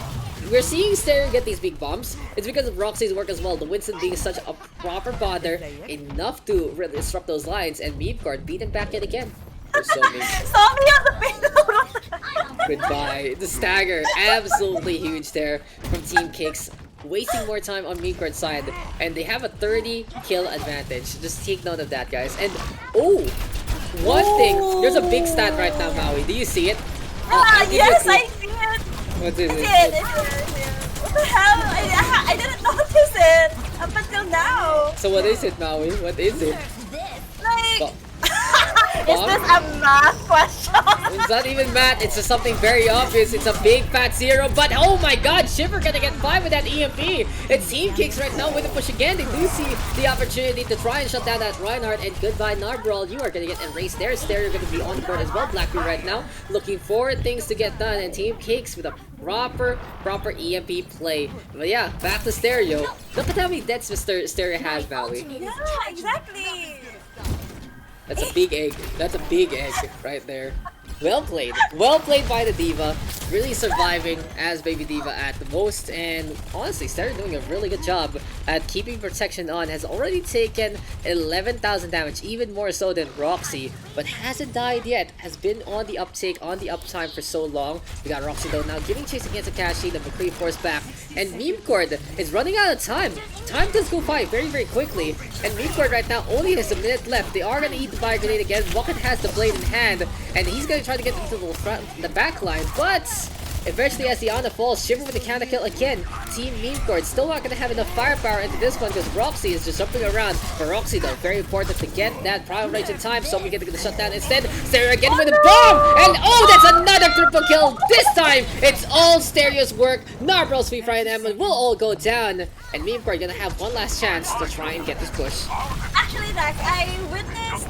we're seeing Stereo get these big bombs. It's because of Roxy's work as well. The Winston being such a proper bother, enough to really disrupt those lines, and Memecord beat him back yet again. So Saw me on the payload! Goodbye. The stagger, absolutely huge there from Team Cakes. Wasting more time on Memecord's side, and they have a 30 kill advantage. Just take note of that, guys. And one thing, there's a big stat right now, Maui. Do you see it? Yes, I see it. What is it? What the hell? I didn't notice it up until now. So what is it, Maui? What is it? Like, is this a math question? It's not even math, it's just something very obvious. It's a big fat 0, but oh my god, Shiver gonna get 5 with that EMP. It's Team Kicks right now with a push again. They do see the opportunity to try and shut down that Reinhardt, and goodbye Narbral. You are gonna get erased there. Stereo gonna be on the board as well. Blackbeard right now looking for things to get done, and Team Kicks with a proper EMP play. But yeah, back to Stereo. Look at how many deaths Stereo has, Maui. Yeah, exactly. That's a big egg. That's a big egg right there. Well played. Well played by the Diva. Really surviving as Baby Diva at the most. And honestly, Stereo doing a really good job at keeping protection on. Has already taken 11,000 damage. Even more so than Roxy. But hasn't died yet. Has been on the uptake, on the uptime for so long. We got Roxy though now giving chase against Akashi. The McCree force back. And Memecord is running out of time. Time does go by very quickly. And Memecord right now only has a minute left. They are going to eat the fire grenade again. Rocket has the blade in hand. And he's going to try to get into the back line. But eventually as the Ana falls, Shiver with the counter kill again. Team Memecord still not going to have enough firepower into this one because Roxy is just jumping around. For Roxy though, very important to get that prior range in time. So we get to shut down instead. Stereo again with a bomb! And oh, that's another triple kill! This time, it's all Stereo's work. Narbral's Free Fire and Emma will all go down. And Memecord gonna have one last chance to try and get this push. Actually, Daks, I witnessed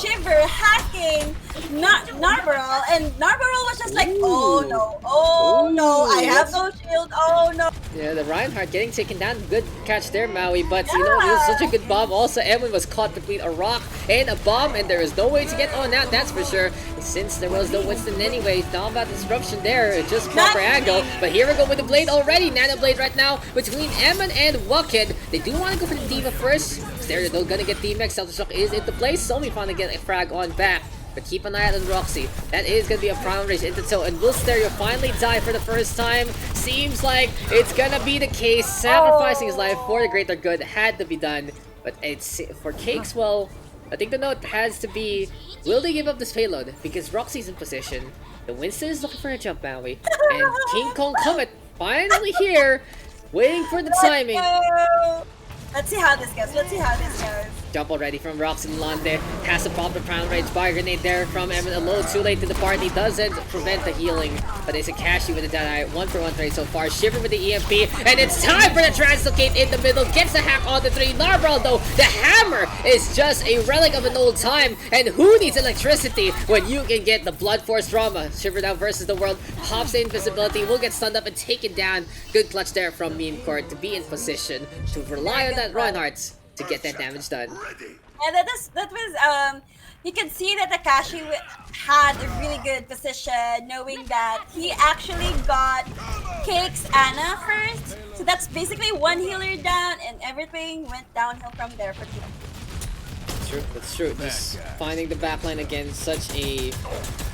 Shiver hacking Narbral, and Narbral was just like, oh no, I have no shield, oh no. Yeah, the Reinhardt getting taken down. Good catch there, Maui. But you know, it was such a good bomb. Also, Edwin was caught between a rock and a bomb, and there is no way to get on that, that's for sure. Since there was no Winston anyway, not about disruption there, just proper angle. But here we go with the blade already. Nano Blade right now between Eman and Wucked. They do want to go for the Diva first. Stereo though gonna get DMX. Self-destruct is into place. So we finally get a frag on back. But keep an eye out on Roxy. That is going to be a prime race into toe. And will Stereo finally die for the first time? Seems like it's going to be the case. Sacrificing his life for the greater good had to be done. But it's for Cakes, well, I think the note has to be, will they give up this payload? Because Roxy's in position. The Winston is looking for a jump, Maui. And King Kong Comet finally here, waiting for the timing. Let's see how this goes. Jump already from Roxy and Lande. Has a proper crown rage. Fire grenade there from Evan. A little too late to the party. Doesn't prevent the healing. But it's a Kashi with a Deadeye. 1-for-1 trade so far. Shiver with the EMP. And it's time for the Translocate in the middle. Gets the hack on the 3. Narbral though. The hammer is just a relic of an old time. And who needs electricity when you can get the Blood Force drama? Shiver down versus the world. Pops the invisibility. Will get stunned up and taken down. Good clutch there from Memecord to be in position to rely on that Reinhardt to get that damage done. And that was you can see that Akashi had a really good position, knowing that he actually got Cakes Ana first. So that's basically one healer down, and everything went downhill from there for him. That's true. That's true. Just finding the backline again, such a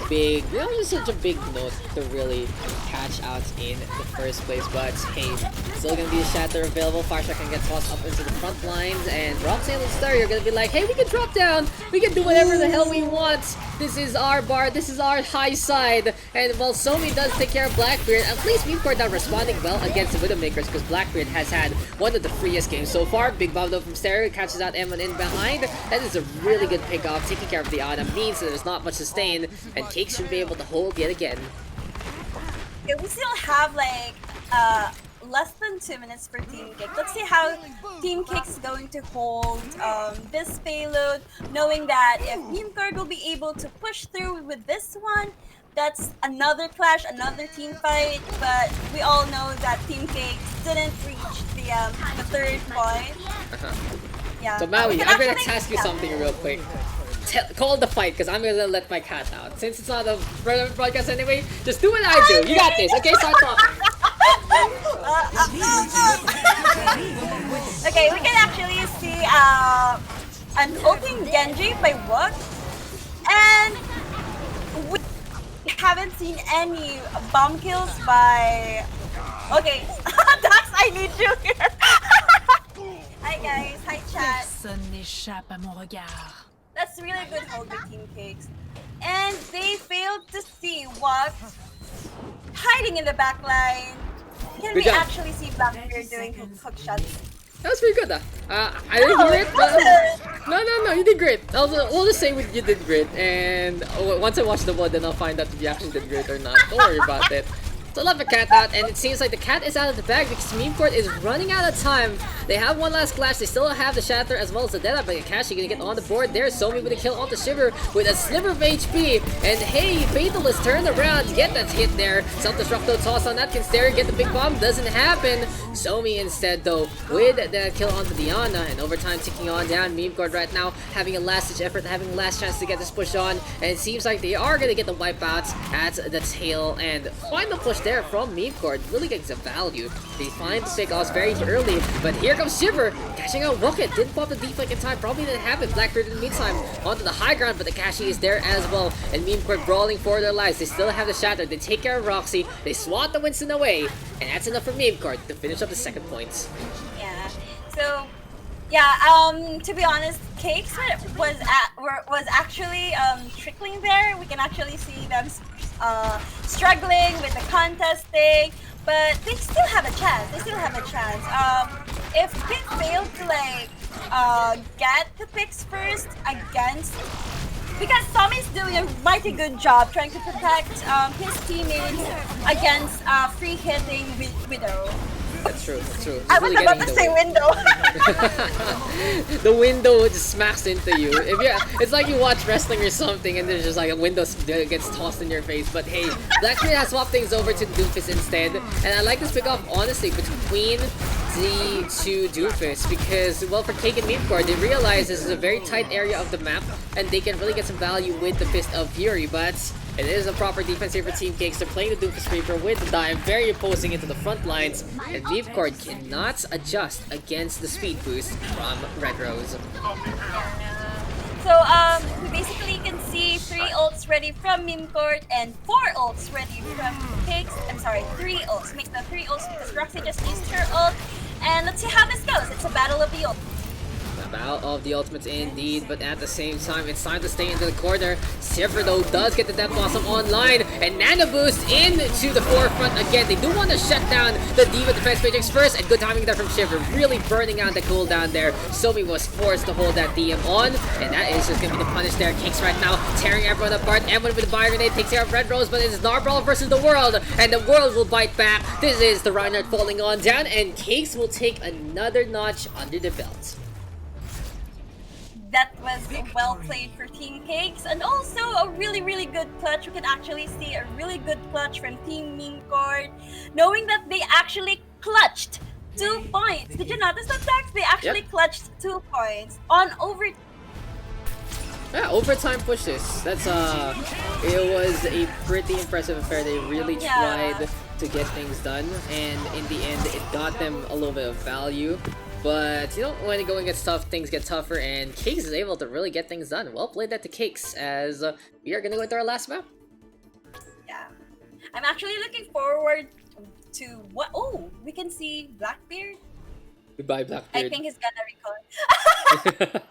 big, just such a big note to really catch out in the first place. But hey, still gonna be a shatter available. Fireshark can get tossed up into the front lines, and Roxanne and Star are gonna be like, hey, we can drop down. We can do whatever the hell we want. This is our bar. This is our high side. And while Somi does take care of Blackbeard, at least Memecord now responding well against the Widowmakers, because Blackbeard has had one of the freest games so far. Big bomb though from Stereo, catches out M1 in behind. That is a really good pick off, taking care of the Ana, means that there's not much sustain, and Cakes should be able to hold yet again. Yeah, we still have like less than 2 minutes for Team Cake. Let's see how Team Cake is going to hold this payload, knowing that if Memecord will be able to push through with this one, that's another clash, another team fight. But we all know that Team Cake didn't reach the third point. Yeah. So Maui, I'm gonna ask you something real quick. Call the fight, because I'm gonna let my cat out. Since it's not a broadcast anyway, just do what I do. You got this. Okay, start talking. Okay, we can actually see an opening Genji by Wook, and we haven't seen any bomb kills by. Okay, Daks, I need you here. Hi guys, hi chat. Personne n'échappe à mon regard. That's really good hold by Team Cakes. And they failed to see what hiding in the back line. Can we actually see Blackbeard doing hook shots? That was pretty good, I didn't hear it, but no, you did great. We'll just say you did great, and once I watch the VOD, then I'll find out if you actually did great or not. Don't worry about it. So love the cat out, and it seems like the cat is out of the bag because Memecord is running out of time. They have one last clash, they still have the Shatter as well as the Deadeye, but Akashi gonna get on the board there. Somi with a kill onto Shiver with a sliver of HP, and hey, Fatalist turned around to get that hit there. Self-destruct though, toss on that, can stare and get the big bomb, doesn't happen. Somi instead though, with the kill onto Diana, and overtime ticking on down. Memecord right now having a last-ditch effort, having a last chance to get this push on, and it seems like they are gonna get the wipeouts at the tail, and final push there from Memecord, really getting some value. They find the pick-offs very early, but here comes Shiver, catching out Rocket, didn't pop the deflect in time, probably didn't happen. Blackbeard in the meantime, onto the high ground, but the Akashi is there as well, and Memecord brawling for their lives. They still have the Shatter, they take care of Roxy, they swat the Winston away, and that's enough for Memecord to finish up the second points. Yeah, so yeah, to be honest, Cakes was actually trickling there. We can actually see them struggling with the contesting, but they still have a chance. If Pick failed to like get the picks first against, because Tommy's doing a mighty good job trying to protect his teammates against free hitting Widow. That's true. I was about to say window. The window just smacks into you. It's like you watch wrestling or something, and there's just like a window gets tossed in your face. But hey, Blackbeard has swapped things over to Doofus instead, and I like this pick off honestly between the two Doofus because, well, for Cake and Memecord, they realize this is a very tight area of the map, and they can really get some value with the Fist of Fury. But it is a proper defense here for Team Cakes. They're playing the Doofus Reaper with the dive, very opposing into the front lines, and Memecord cannot adjust against the speed boost from Red Rose. So we basically can see 3 ults ready from Memecord and 4 ults ready from Cakes. I'm sorry, 3 ults. Makes the 3 ults because Roxy just used her ult. And let's see how this goes. It's a battle of the ult. Battle of the ultimates indeed, but at the same time, it's time to stay into the corner. Shiver though does get the Death Blossom online, and Nano Boost into the forefront again. They do want to shut down the D.Va Defense Matrix first, and good timing there from Shiver, really burning out the cooldown there. Somi was forced to hold that DM on, and that is just going to be the punish there. Cakes right now tearing everyone apart. M1 with the Fire Grenade takes care of Red Rose, but it's Narbrawl versus the world, and the world will bite back. This is the Reinhardt falling on down, and Cakes will take another notch under the belt. That was well played for Team Cakes, and also a really good clutch. We can actually see a really good clutch from Team Memecord, knowing that they actually clutched 2 points. Did you notice that, Daks? They actually clutched 2 points on overtime. Yeah, overtime pushes. That's it was a pretty impressive affair. They really tried to get things done, and in the end, it got them a little bit of value. But you know, when going gets tough, things get tougher, and Cakes is able to really get things done. Well played that to Cakes, as we are gonna go into our last map. Yeah. I'm actually looking forward to what. Oh, we can see Blackbeard. Goodbye, I Blackbeard. think he's gonna recall.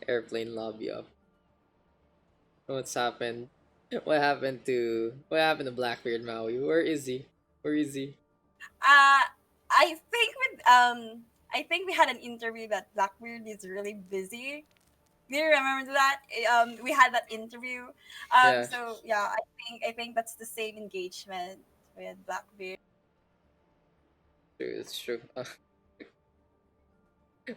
Airplane lobby up. What's happened? What happened to Blackbeard Maui? Where is he? Where is he? I think we had an interview that Blackbeard is really busy. Do you remember that? We had that interview. Yeah. So yeah, I think that's the same engagement with Blackbeard. True, it's true.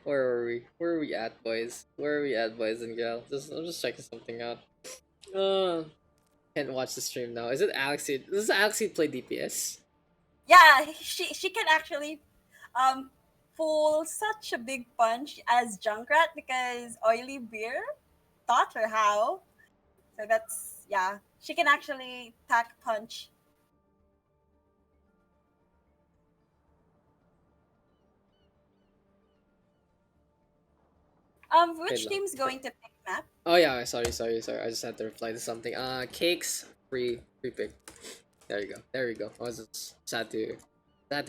Where were we? Where are we at, boys? Where are we at, boys and girls? I'm just checking something out. Can't watch the stream now. Is it Alexi? Does Alexi play DPS? Yeah, she can actually pull such a big punch as Junkrat because Oily Beer taught her how. So that's yeah, she can actually pack punch. Which Wait, team's going to pick map? Oh yeah, sorry. I just had to reply to something. Cakes free pick. There you go. There you go. I was just had to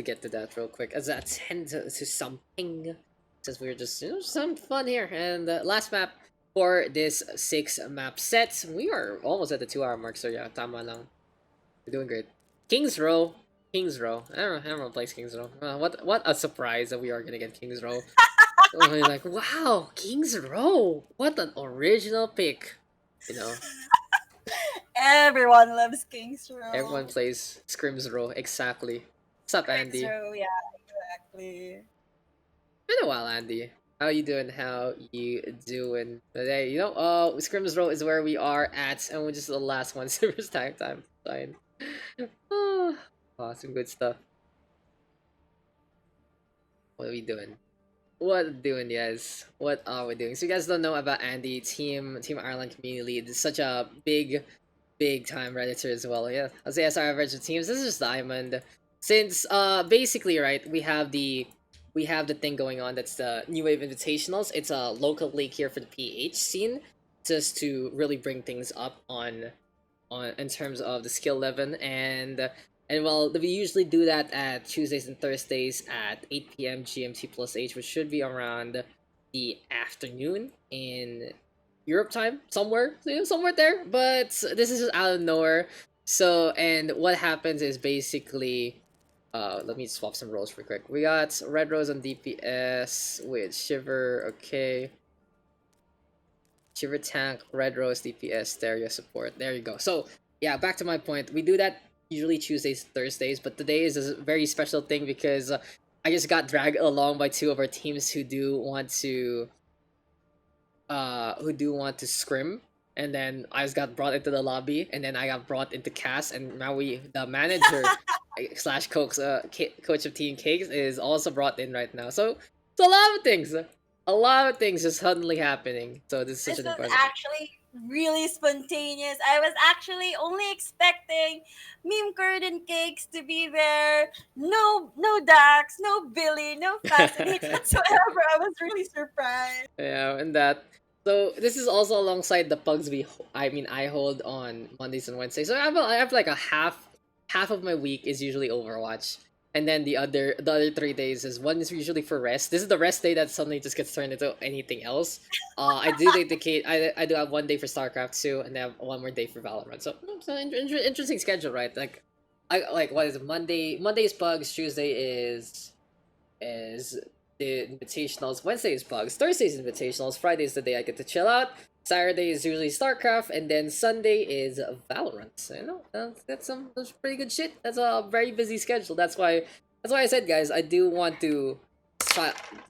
get to that real quick as I attend to something since we were just some fun here. And last map for this 6 map set. We are almost at the 2 hour mark, so yeah, tama lang. We're doing great. Kings Row. Kings Row. I don't know plays Kings Row. What a surprise that we are gonna get Kings Row. I'm like, wow, Kings Row. What an original pick. You know, Everyone loves Kings Row. everyone plays Scrim's Row exactly. What's up, Andy? Kings Row, yeah, exactly. Been a while, Andy. How you doing? How you doing today? You know, Scrim's Row is where we are at, and we're just the last one. Silver's time. Fine. Oh, some good stuff. What are we doing? What doing, guys? What are we doing? So you guys don't know about Andy, Team Ireland community lead. It's such a big time redditor as well. Yeah, I'll say as our average of teams. This is just Diamond. Since basically right, we have the thing going on that's the New Wave Invitationals. It's a local league here for the PH scene, just to really bring things up on in terms of the skill level and well, we usually do that at Tuesdays and Thursdays at 8 p.m. GMT plus H, which should be around the afternoon in Europe time, somewhere there. But this is just out of nowhere. So, and what happens is basically, let me swap some roles real quick. We got Red Rose on DPS with Shiver, okay. Shiver tank, Red Rose DPS, stereo support. There you go. So, yeah, back to my point. We do that usually Tuesdays, Thursdays, but today is a very special thing because I just got dragged along by 2 of our teams who do want to scrim, and then I just got brought into the lobby, and then I got brought into cast, and now the manager slash coach of Team Cakes is also brought in right now. So it's a lot of things just suddenly happening. So this is such This an was important. actually really spontaneous. I was actually only expecting Memecord and Cakes to be there. No Daks, no Billy, no Fascinate whatsoever. I was really surprised. Yeah, and that. So this is also alongside the pugs I hold on Mondays and Wednesdays. So I have like a half of my week is usually Overwatch. And then the other 3 days is one is usually for rest. This is the rest day that suddenly just gets turned into anything else. I do dedicate. I do have 1 day for StarCraft 2, and I have 1 more day for Valorant. So it's an interesting schedule, right? Like, what is it? Monday is bugs. Tuesday is the invitationals. Wednesday is bugs. Thursday is invitationals. Friday is the day I get to chill out. Saturday is usually StarCraft, and then Sunday is Valorant. So, you know, that's pretty good shit. That's a very busy schedule. That's why I said, guys, I do want to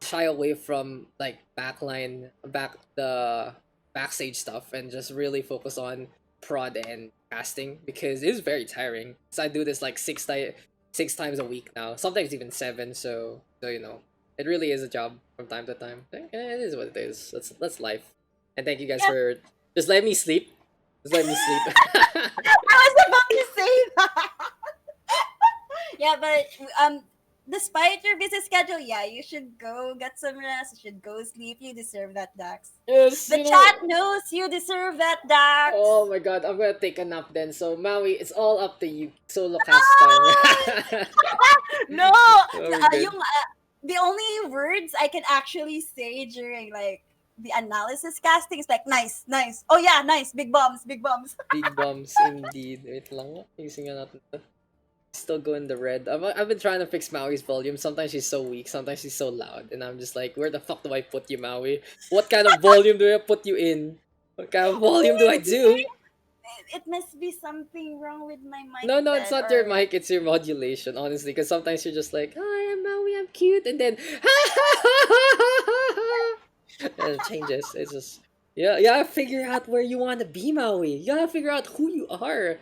shy away from like the backstage stuff and just really focus on prod and casting because it is very tiring. So I do this like 6 times a week now, sometimes even 7. So you know, it really is a job from time to time. It is what it is. That's life. And thank you guys for just letting me sleep. Just let me sleep. I was about to say that. Yeah, but despite your busy schedule, yeah, you should go get some rest. You should go sleep. You deserve that, Dax. Yes, The you know. chat knows you deserve that, Dax. Oh my god, I'm gonna take a nap then. So Maui, it's all up to you. Solo cast time. No, Oh, good. the only words I can actually say during like the analysis casting is like nice, nice. Oh yeah, nice. Big bombs, big bombs. Big bumps indeed. Wait lang. Using nga natin to. Still go in the red. I've been trying to fix Maui's volume. Sometimes she's so weak, sometimes she's so loud. And I'm just like, where the fuck do I put you, Maui? What kind of volume do I put you in? What kind of volume do I do? It must be something wrong with my mic. No, then, it's not or- your mic, it's your modulation, honestly. Because sometimes you're just like, hi, I'm Maui, I'm cute. And then, and it changes. It's just, yeah, you gotta figure out where you want to be, Maui. You gotta figure out who you are.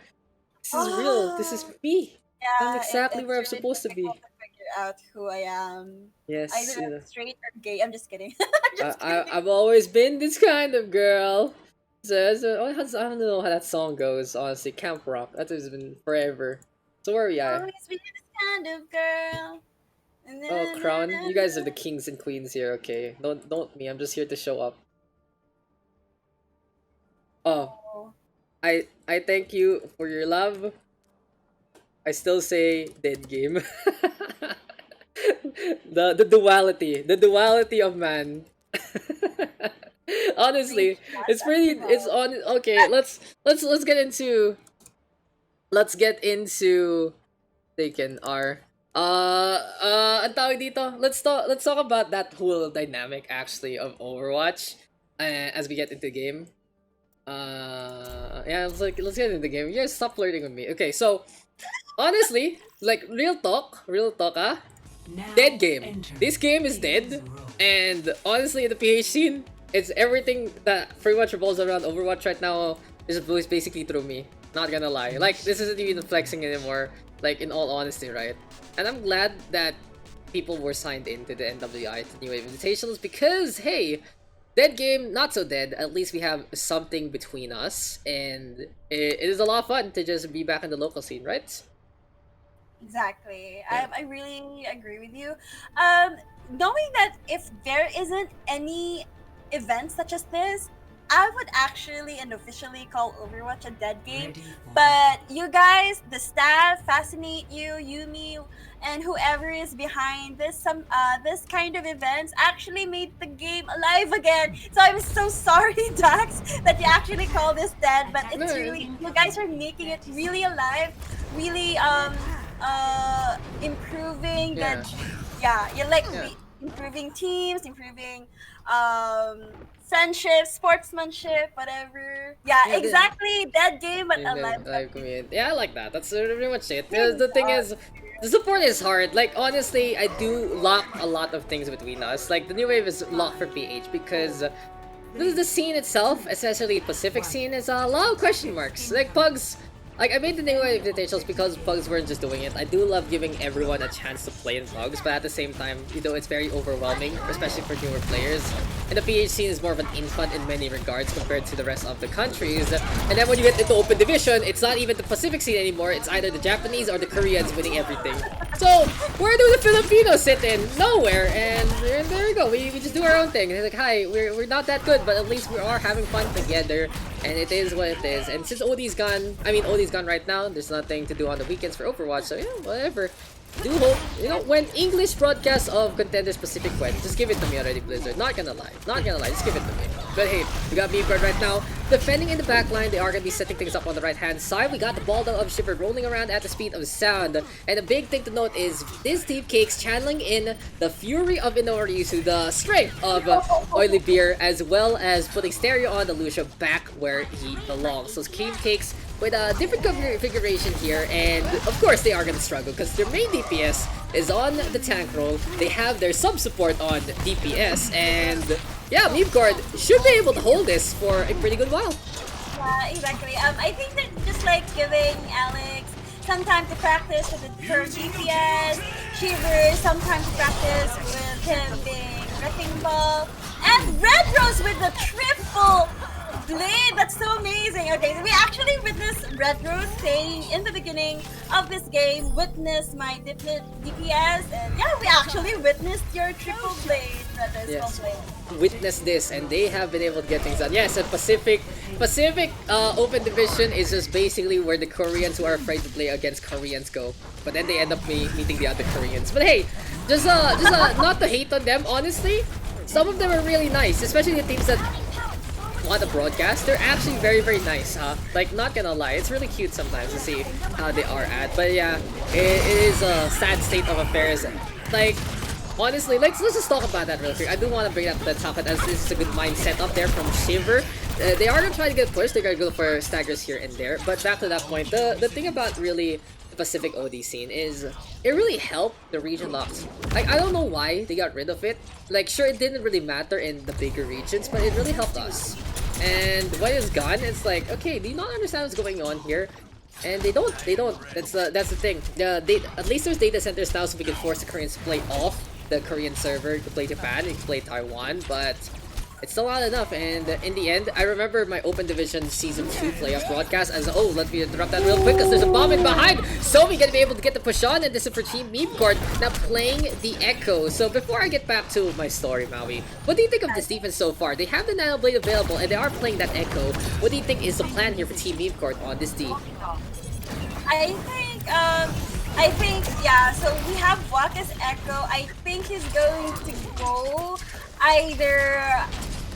This is real. This is me. Yeah, I'm exactly it's where I'm really supposed to be. difficult to figure out who I am. Yes. Either you I'm know. straight or gay. I'm just kidding. I've always been this kind of girl. I don't know how that song goes, honestly. Camp Rock. That has been forever. So where are we at? Always be this kind of girl. Oh, Crown. You guys are the kings and queens here, okay? Don't me. I'm just here to show up. Oh, I thank you for your love. I still say dead game. The duality of man. Honestly, it's pretty. It's on. Okay, let's get into Taken R. Ang tawag dito. Let's talk about that whole dynamic actually of Overwatch. As we get into the game. Yeah, let's get into the game. You guys stop flirting with me. Okay, so honestly, like real talk, ah. Dead game. This game is dead, and honestly, the PH scene, it's everything that pretty much revolves around Overwatch right now. Is basically through me. Not gonna lie. Like this isn't even flexing anymore. Like in all honesty, right? And I'm glad that people were signed into the NWI, to New Wave Invitationals, because hey, dead game, not so dead. At least we have something between us, and it is a lot of fun to just be back in the local scene, right? Exactly. Yeah. I really agree with you. Knowing that if there isn't any events such as this, I would actually and officially call Overwatch a dead game. But you guys, the staff, Fascinate You, Yumi, and whoever is behind this this kind of events actually made the game alive again. So I'm so sorry, Dax, that you actually call this dead, but it's really, you guys are making it really alive, really improving Yeah. you're like Yeah. improving teams, improving friendship, sportsmanship, whatever. Yeah, Yeah, exactly. Dead game but Yeah, alive. live community. Yeah, I like that. That's pretty much it. The thing is, the support is hard. Like honestly, I do lock a lot of things between us. Like the new wave is locked for PH because the scene itself, especially Pacific scene, is a lot of question marks. Like Pugs. Like, I made the New Wave Invitationals because Pugs weren't just doing it. I do love giving everyone a chance to play in Pugs, but at the same time, you know, it's very overwhelming, especially for newer players. And the PH scene is more of an infant in many regards compared to the rest of the countries. And then when you get into Open Division, it's not even the Pacific scene anymore, it's either the Japanese or the Koreans winning everything. So, where do the Filipinos sit in? Nowhere. And there we go, we just do our own thing. And it's like, hi, we're not that good, but at least we are having fun together. And it is what it is. And since Odie's gone right now, there's nothing to do on the weekends for Overwatch, so yeah, whatever. Do hope, you know, when English broadcast of Contenders Pacific went, just give it to me already, Blizzard. Not gonna lie, just give it to me. But hey, we got Memecord right now, defending in the back line. They are gonna be setting things up on the right-hand side. We got the ball down of Shiver rolling around at the speed of sound. And the big thing to note is this Deep Cakes channeling in the fury of Inorisu, the strength of Oily Beer, as well as putting Stereo on the Lucio back where he belongs. So Deep Cakes with a different configuration here, and of course they are gonna struggle because their main DPS is on the tank role. They have their sub support on DPS, and yeah, Memecord should be able to hold this for a pretty good while. Yeah, exactly. I think that just like giving Alex some time to practice with her DPS, Shiver some time to practice with him being Wrecking Ball, and Red Rose with the triple Blade, that's so amazing. Okay, so we actually witnessed Red Rose saying in the beginning of this game, witness my DPS, and yeah, we actually witnessed your triple Blade, Red Rose. Yes. Well played. Witness this, and they have been able to get things done. Yes, and Pacific Open Division is just basically where the Koreans who are afraid to play against Koreans go, but then they end up meeting the other Koreans. But hey, just not to hate on them, honestly. Some of them are really nice, especially the teams that want to broadcast. They're actually very, very nice, huh? Like, not gonna lie, it's really cute sometimes to see how they are at. But yeah, it is a sad state of affairs. Like, honestly, let's just talk about that real quick. I do want to bring that to the top, as this is a good mindset up there from Shiver. They are gonna try to get pushed. They're gonna go for staggers here and there. But back to that point, the thing about really the Pacific OD scene is it really helped the region locks. Like, I don't know why they got rid of it. Like, sure, it didn't really matter in the bigger regions, but it really helped us. And when it's gone, it's like, okay, do you not understand what's going on here? And they don't. That's the thing. At least there's data centers now, so we can force the Koreans to play off the Korean server, to play Japan, and to play Taiwan, but it's still not enough. And in the end, I remember my Open Division Season 2 playoff broadcast as, oh, let me interrupt that real quick because there's a bomb in behind. So we gonna be able to get the push on, and this is for Team Memecord, now playing the Echo. So before I get back to my story, Maui, what do you think of this defense so far? They have the Nano Blade available, and they are playing that Echo. What do you think is the plan here for Team Memecord on this D? I think, yeah, so we have Wak as Echo. I think he's going to go either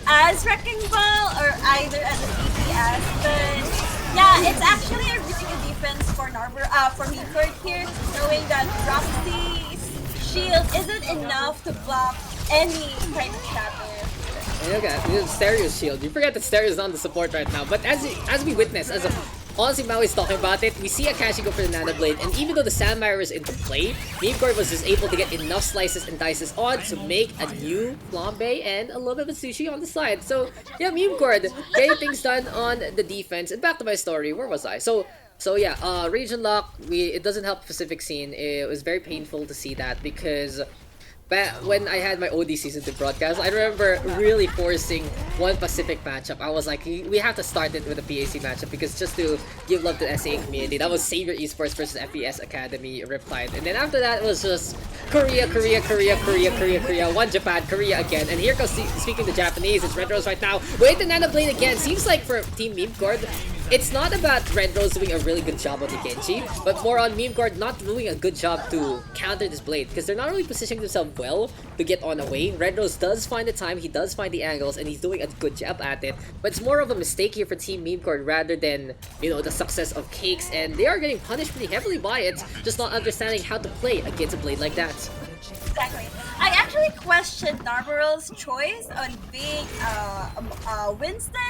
as Wrecking Ball or either as a DPS. But yeah, it's actually a really good defense for Memecord here, knowing that Roxy's shield isn't enough to block any kind of shatter. Okay, Stereo's shield. You forget that Stereo's on the support right now, but as we witness, honestly, Maui's talking about it, we see Akashi go for the Nano Blade, and even though the Sandmire is into play, Memecord was just able to get enough slices and dices on to make a new flambe and a little bit of sushi on the side. So yeah, Memecord getting things done on the defense. And back to my story, where was I? So yeah, region lock, it doesn't help Pacific scene. It was very painful to see that because when I had my OD season to broadcast, I remember really forcing one Pacific matchup. I was like, we have to start it with a PAC matchup because just to give love to the SA community. That was Savior Esports versus FES Academy Riptide. And then after that, it was just Korea, one Japan, Korea again. And here comes, speaking the Japanese, it's Red Rose right now. Wait, the Nano Blade again. Seems like for Team Memecord, it's not about Red Rose doing a really good job on the Genji, but more on Memecord not doing a good job to counter this Blade because they're not really positioning themselves well to get on away. Red Rose does find the time, he does find the angles, and he's doing a good job at it, but it's more of a mistake here for Team Memecord rather than, you know, the success of Cakes, and they are getting punished pretty heavily by it, just not understanding how to play against a Blade like that. Exactly. I actually questioned Narbarel's choice on being Winston,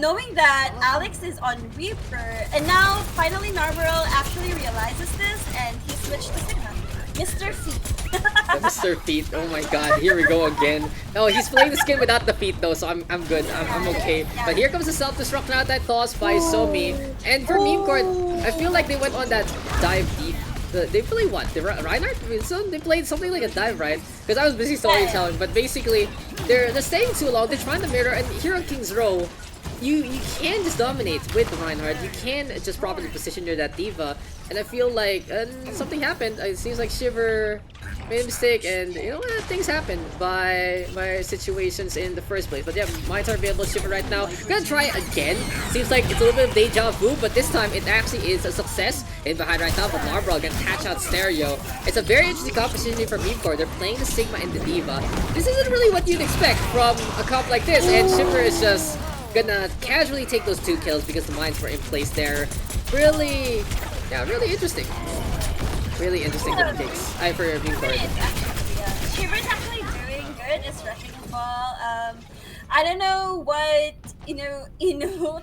knowing that Alex is on Reaper, and now finally Narbarel actually realizes this and he switched to Sigma. Mr. Feet. Mr. Feet, oh my god, here we go again. No, he's playing the skin without the feet though, so I'm good, I'm okay. But here comes the self-destruct now that toss by Somi. And for Memecord, I feel like they went on that dive deep. They played what? Reinhardt? They played something like a dive, right? Because I was busy storytelling, but basically, they're staying too long, they're trying to mirror, and here on King's Row, you can just dominate with Reinhardt. You can just properly position near that diva, and I feel like something happened. It seems like Shiver made a mistake, and you know what? Things happen by situations in the first place. But yeah, mines are available. Shiver right now. Gonna try again. Seems like it's a little bit of deja vu, but this time it actually is a success. In behind right now, but Narbarel gonna catch out Stereo. It's a very interesting composition for Memecord. They're playing the Sigma and the Diva. This isn't really what you'd expect from a comp like this, and Shiver is just gonna casually take those 2 kills because the mines were in place there. Really interesting. Really interesting for Cakes. For Memecord. Shiver's actually doing good. It's Wrecking Ball. I don't know what Inu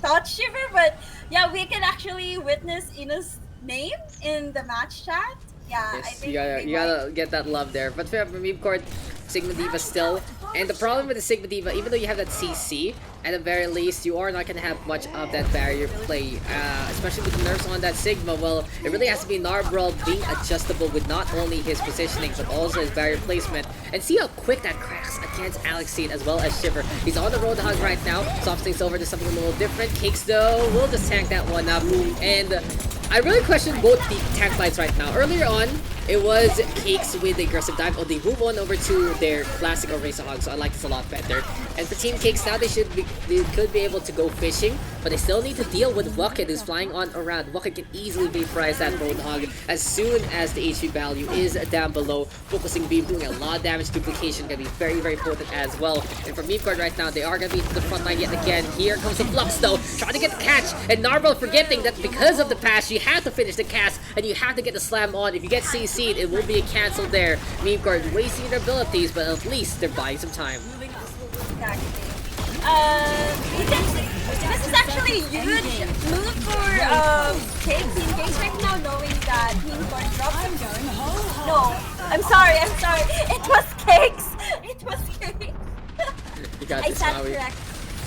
thought Shiver, but yeah, we can actually witness Inu's name in the match chat. Yeah, I Yes, think you gotta get that love there. But for Memecord, Sigma Diva still. And the problem with the Sigma Diva, even though you have that CC, at the very least, you are not gonna have much of that barrier play. Especially with the nerfs on that Sigma. Well, it really has to be Narbrawl being adjustable with not only his positioning, but also his barrier placement. And see how quick that cracks against Alexine as well as Shiver. He's on the Roadhog right now. Softs things over to something a little different. Cakes though will just tank that one up. And I really question both the tank lines right now. Earlier on, it was Cakes with the aggressive dive. Oh, they move on over to their classic Eraser Hog, so I like this a lot better. And for Team Cakes now, they could be able to go fishing, but they still need to deal with Wucket who's flying on around. Wucket can easily vaporize that Roadhog as soon as the HP value is down below. Focusing Beam doing a lot of damage. Duplication can be very, very potent as well. And for Memecord right now, they are going to be to the front line yet again. Here comes the Flux though, trying to get the catch, and Narbrawl forgetting that because of the pass, you have to finish the cast, and you have to get the slam on. If you get CC'd, it will be a cancel there. Memecord wasting their abilities, but at least they're buying some time. Exactly. This is actually a huge move for Team Cakes right now, knowing that Team Cord dropped him. No, I'm sorry. It was Cakes. It was Cakes. You got I this, sat Maui. correct.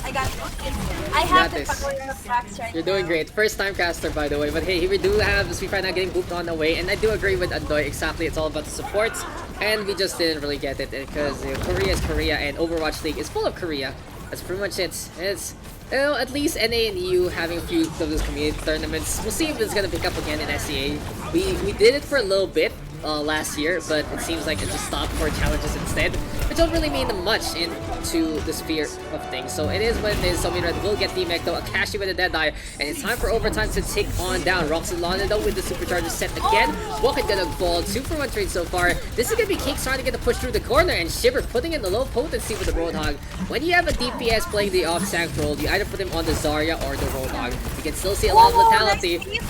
I got this. I have the power of Daks right You're doing now. great. First time caster, by the way. But hey, we do have Sweet Fry now getting booped on the way. And I do agree with Andoy. Exactly. It's all about the supports. And we just didn't really get it because Korea is Korea and Overwatch League is full of Korea. That's pretty much it. It's, you know, at least NA and EU having a few of those community tournaments. We'll see if it's going to pick up again in SCA. We did it for a little bit last year, but it seems like it just stopped for challenges instead, which don't really mean much into the sphere of things. So it is what it is. So Red will get the mech though, Akashi with a dead eye, and it's time for overtime to take on down Roxanne though with the supercharger set again. Walking gonna fall 2-for-1 trade so far. This is gonna be Cakes trying to get the push through the corner, and Shiver putting in the low potency with the Roadhog. When you have a DPS playing the off-sank role, you either put him on the Zarya or the Roadhog. You can still see a lot of lethality.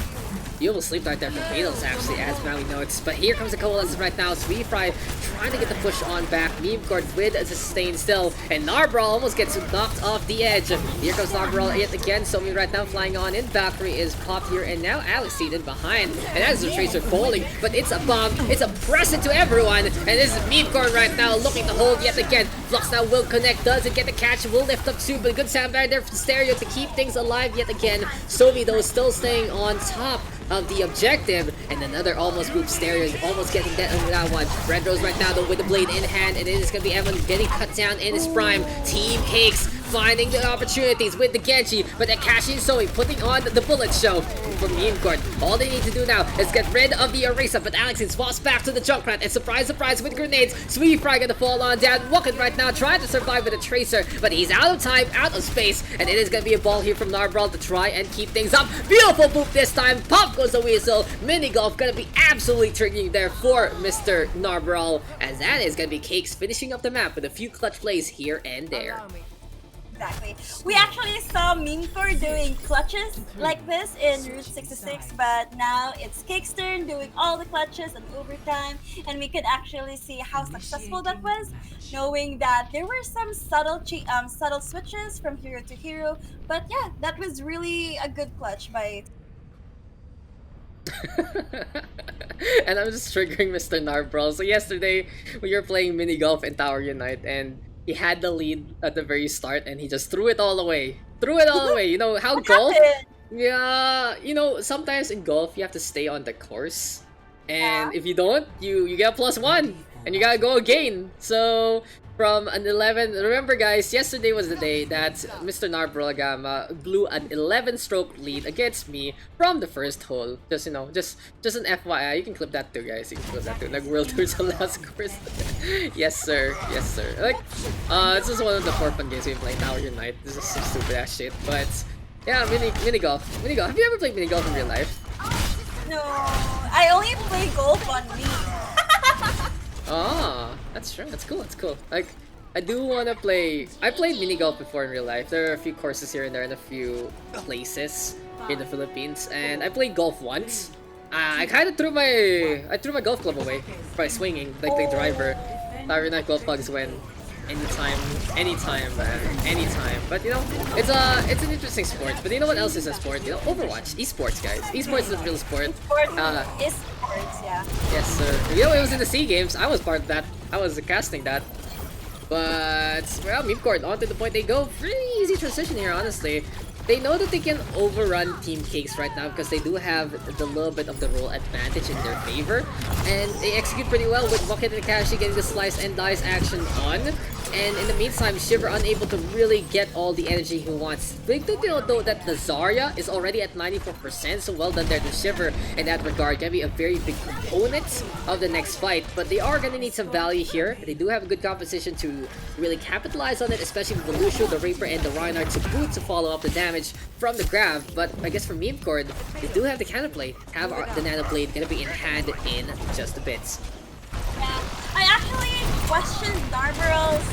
You almost sleep right there for Fatal's actually, as Maui notes. But here comes the coalescence right now. Sweet Fry trying to get the push on back. Memecord with a sustain still. And Narbrawl almost gets knocked off the edge. Here comes Narbrawl yet again. Somi right now flying on in. Valkyrie is popped here. And now Alex seated behind. And as the Tracer falling. But it's a bomb. It's a present to everyone. And this is Memecord right now looking to hold yet again. Flux now will connect. Doesn't get the catch. Will lift up too. But good soundbite there for Stereo to keep things alive yet again. Somi though still staying on top of the objective, and another almost group. Stereo is almost getting that one. Red Rose right now though with the blade in hand, and it is gonna be Evan getting cut down in his prime. Team Cakes finding the opportunities with the Genji, but Akashi and Zoe putting on the bullet show for Memecord. All they need to do now is get rid of the Eraser, but Alex swaps back to the Junkrat, and surprise with grenades. Sweet Fry gonna fall on down. Wucket right now trying to survive with a Tracer, but he's out of time, out of space, and it is gonna be a ball here from Narbrawl to try and keep things up. Beautiful boop this time. Pop goes the whistle. Mini golf gonna be absolutely triggering there for Mr. Narbrawl, as that is gonna be Cakes finishing up the map with a few clutch plays here and there. Exactly. We actually saw Memecord doing clutches like this in Route 66, but now it's Cake's turn doing all the clutches and overtime, and we could actually see how successful that was, knowing that there were some subtle switches from hero to hero, but yeah, that was really a good clutch by... And I'm just triggering Mr. Narbrawl. So yesterday, we were playing mini golf in Tower Unite, and he had the lead at the very start, and he just threw it all away. You know how golf? Yeah, you know, sometimes in golf, you have to stay on the course. And if you don't, you get a +1, and you gotta go again. So, from an 11, remember guys, yesterday was the day that Mr. Narbrawl Gama blew an 11-stroke lead against me from the first hole. Just, you know, just an FYI. You can clip that too, guys. You can clip that too. Nag-world tour sa last course. Yes, sir. Yes, sir. Like, this is one of the 4 fun games we play Tower Unite. This is some stupid ass shit. But, yeah, mini golf. Mini golf. Have you ever played mini golf in real life? No, I only play golf on me. Ah, that's true. That's cool. That's cool. Like, I do want to play... I played mini golf before in real life. There are a few courses here and there in a few places in the Philippines, and I played golf once. I kind of threw my golf club away by swinging like the driver. Tower Night golf clubs when anytime, man, anytime. But you know, it's an interesting sport. But you know what else is a sport? You know, Overwatch, esports, guys. Esports is a real sport. Sports is sports, yeah. Yes, sir. You know, it was in the SEA Games. I was part of that. I was casting that. But well, Memecord, on to the point they go. Pretty easy transition here, honestly. They know that they can overrun Team Cakes right now because they do have the little bit of the role advantage in their favor. And they execute pretty well with Bucket and Kashi getting the slice and dice action on. And in the meantime, Shiver unable to really get all the energy he wants. Big to know though that the Zarya is already at 94%, so well done there to Shiver in that regard. Gonna be a very big component of the next fight, but they are gonna need some value here. They do have a good composition to really capitalize on it, especially with the Lucio, the Reaper, and the Reinhardt to boot to follow up the damage from the grab. But I guess for Memecord, they do have the counterplay, have the Nano Blade gonna be in hand in just a bit. Yeah, I actually questioned Narbarel's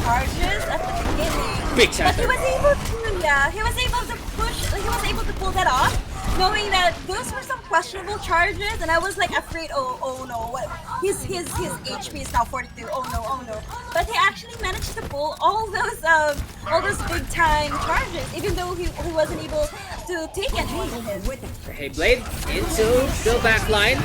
charges at the beginning, Big but shatter. he was able to, yeah, he was able to push, like, he was able to pull that off, knowing that those were some questionable charges, and I was like afraid, oh no, what? His HP is now 42. Oh no. But he actually managed to pull all those big time charges, even though he wasn't able to take anyone with him. Hey, Blade into the back line.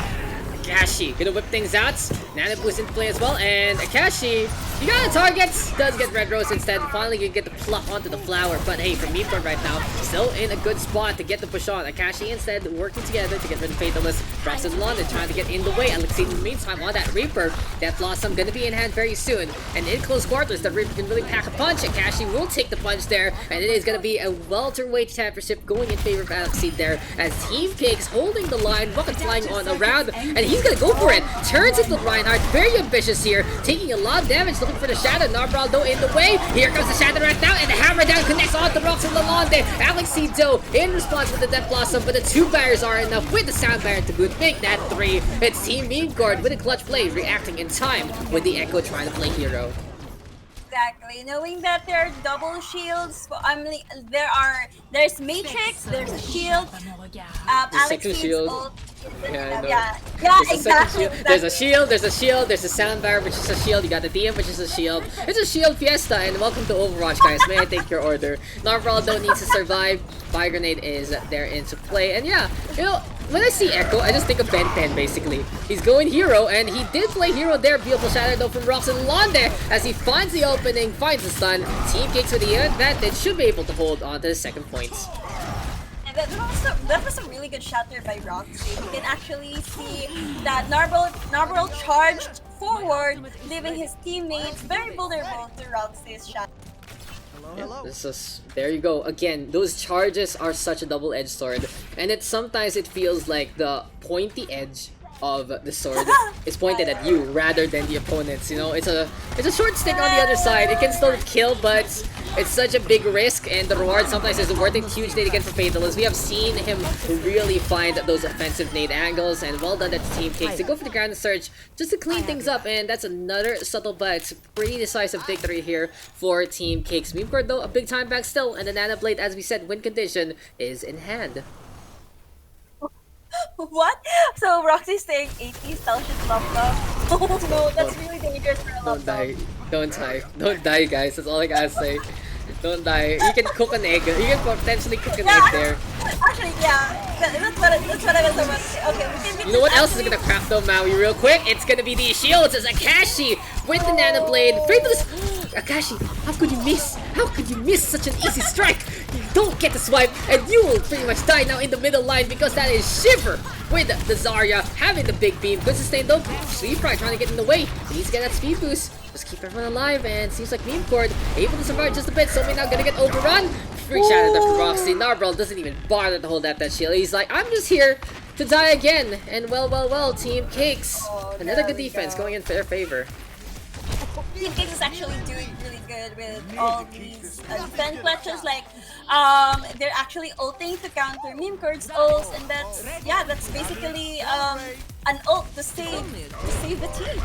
Akashi gonna whip things out. Nana Boost into play as well, and Akashi, you got a target, does get Red Rose instead. Finally gonna get the pluck onto the flower, but hey, for Memecord right now, still in a good spot to get the push on. Akashi instead working together to get rid of Fatalist. Drops in London, trying to get in the way. Alexei in the meantime on that Reaper. That Blossom gonna be in hand very soon, and in close quarters, the Reaper can really pack a punch. Akashi will take the punch there, and it is gonna be a welterweight championship going in favor of Alexei there, as Team Cakes holding the line, Bucket flying on around, and he's gonna go for it. Turns into Reinhardt, very ambitious here, taking a lot of damage, looking for the Shadow. Narbral though in the way. Here comes the Shadow right now, and the hammer down connects on the rocks of Lalonde. Alexei though in response with the Death Blossom, but the two barriers are enough with the Sound Barrier to boot. Make that 3. It's Team Memecord with a clutch play, reacting in time with the Echo trying to play hero. Exactly, knowing that there are double shields. There's Matrix, there's a shield. Second shield. Ult. Yeah, I know. Yeah, There's a second exactly. shield. There's a shield, there's a sound barrier, which is a shield, you got the DM, which is a shield. It's a shield fiesta, and welcome to Overwatch, guys. May I take your order? Narval though needs to survive. Fire Grenade is there into play, and yeah, you know, when I see Echo, I just think of Ben 10 basically. He's going hero, and he did play hero there. Beautiful shadow though from Rox and Londe as he finds the opening, finds the stun. Team Cakes with the advantage should be able to hold on to the second points. That was a really good shatter by Roxy. You can actually see that Narble charged forward, leaving his teammates very vulnerable to Roxy's shot. Yeah, there you go. Again, those charges are such a double-edged sword, and sometimes it feels like the pointy edge of the sword is pointed at you rather than the opponents. You know, it's a short stick on the other side. It can still kill, but it's such a big risk, and the reward sometimes isn't worth it. Huge nade again for Fatalist. We have seen him really find those offensive nade angles, and well done that Team Cakes to go for the ground search just to clean things up, and that's another subtle but pretty decisive victory here for Team Cakes. Memecord though, a big time back still, and the Nano Blade, as we said, win condition is in hand. What? So Roxy's saying 80 Celsius love. Oh no, that's really dangerous for a love. Don't die, guys. That's all I gotta say. Don't die. You can cook an egg. You can potentially cook an egg there. Actually, yeah. That's what I was about to say. Okay, you know what else is gonna craft though, Maui, real quick? It's gonna be these shields as Akashi with the Nano Blade. Fatalist! Akashi, how could you miss? How could you miss such an easy strike? You don't get the swipe, and you will pretty much die now in the middle line because that is Shiver with the Zarya having the big beam. Good sustain though. Sweet Pride trying to get in the way. He needs to get that speed boost. Just keep everyone alive, and seems like Memecord able to survive just a bit. So now gonna get overrun. Freak Shadow there for Roxy. Narbral doesn't even bother to hold up that shield. He's like, I'm just here to die again. And well, Team Cakes. Another good defense going in their favor. Team Cakes is actually doing really good with all these defense clutches. Like, they're actually ulting to counter Memecord's ults, and that's basically an ult to save the team.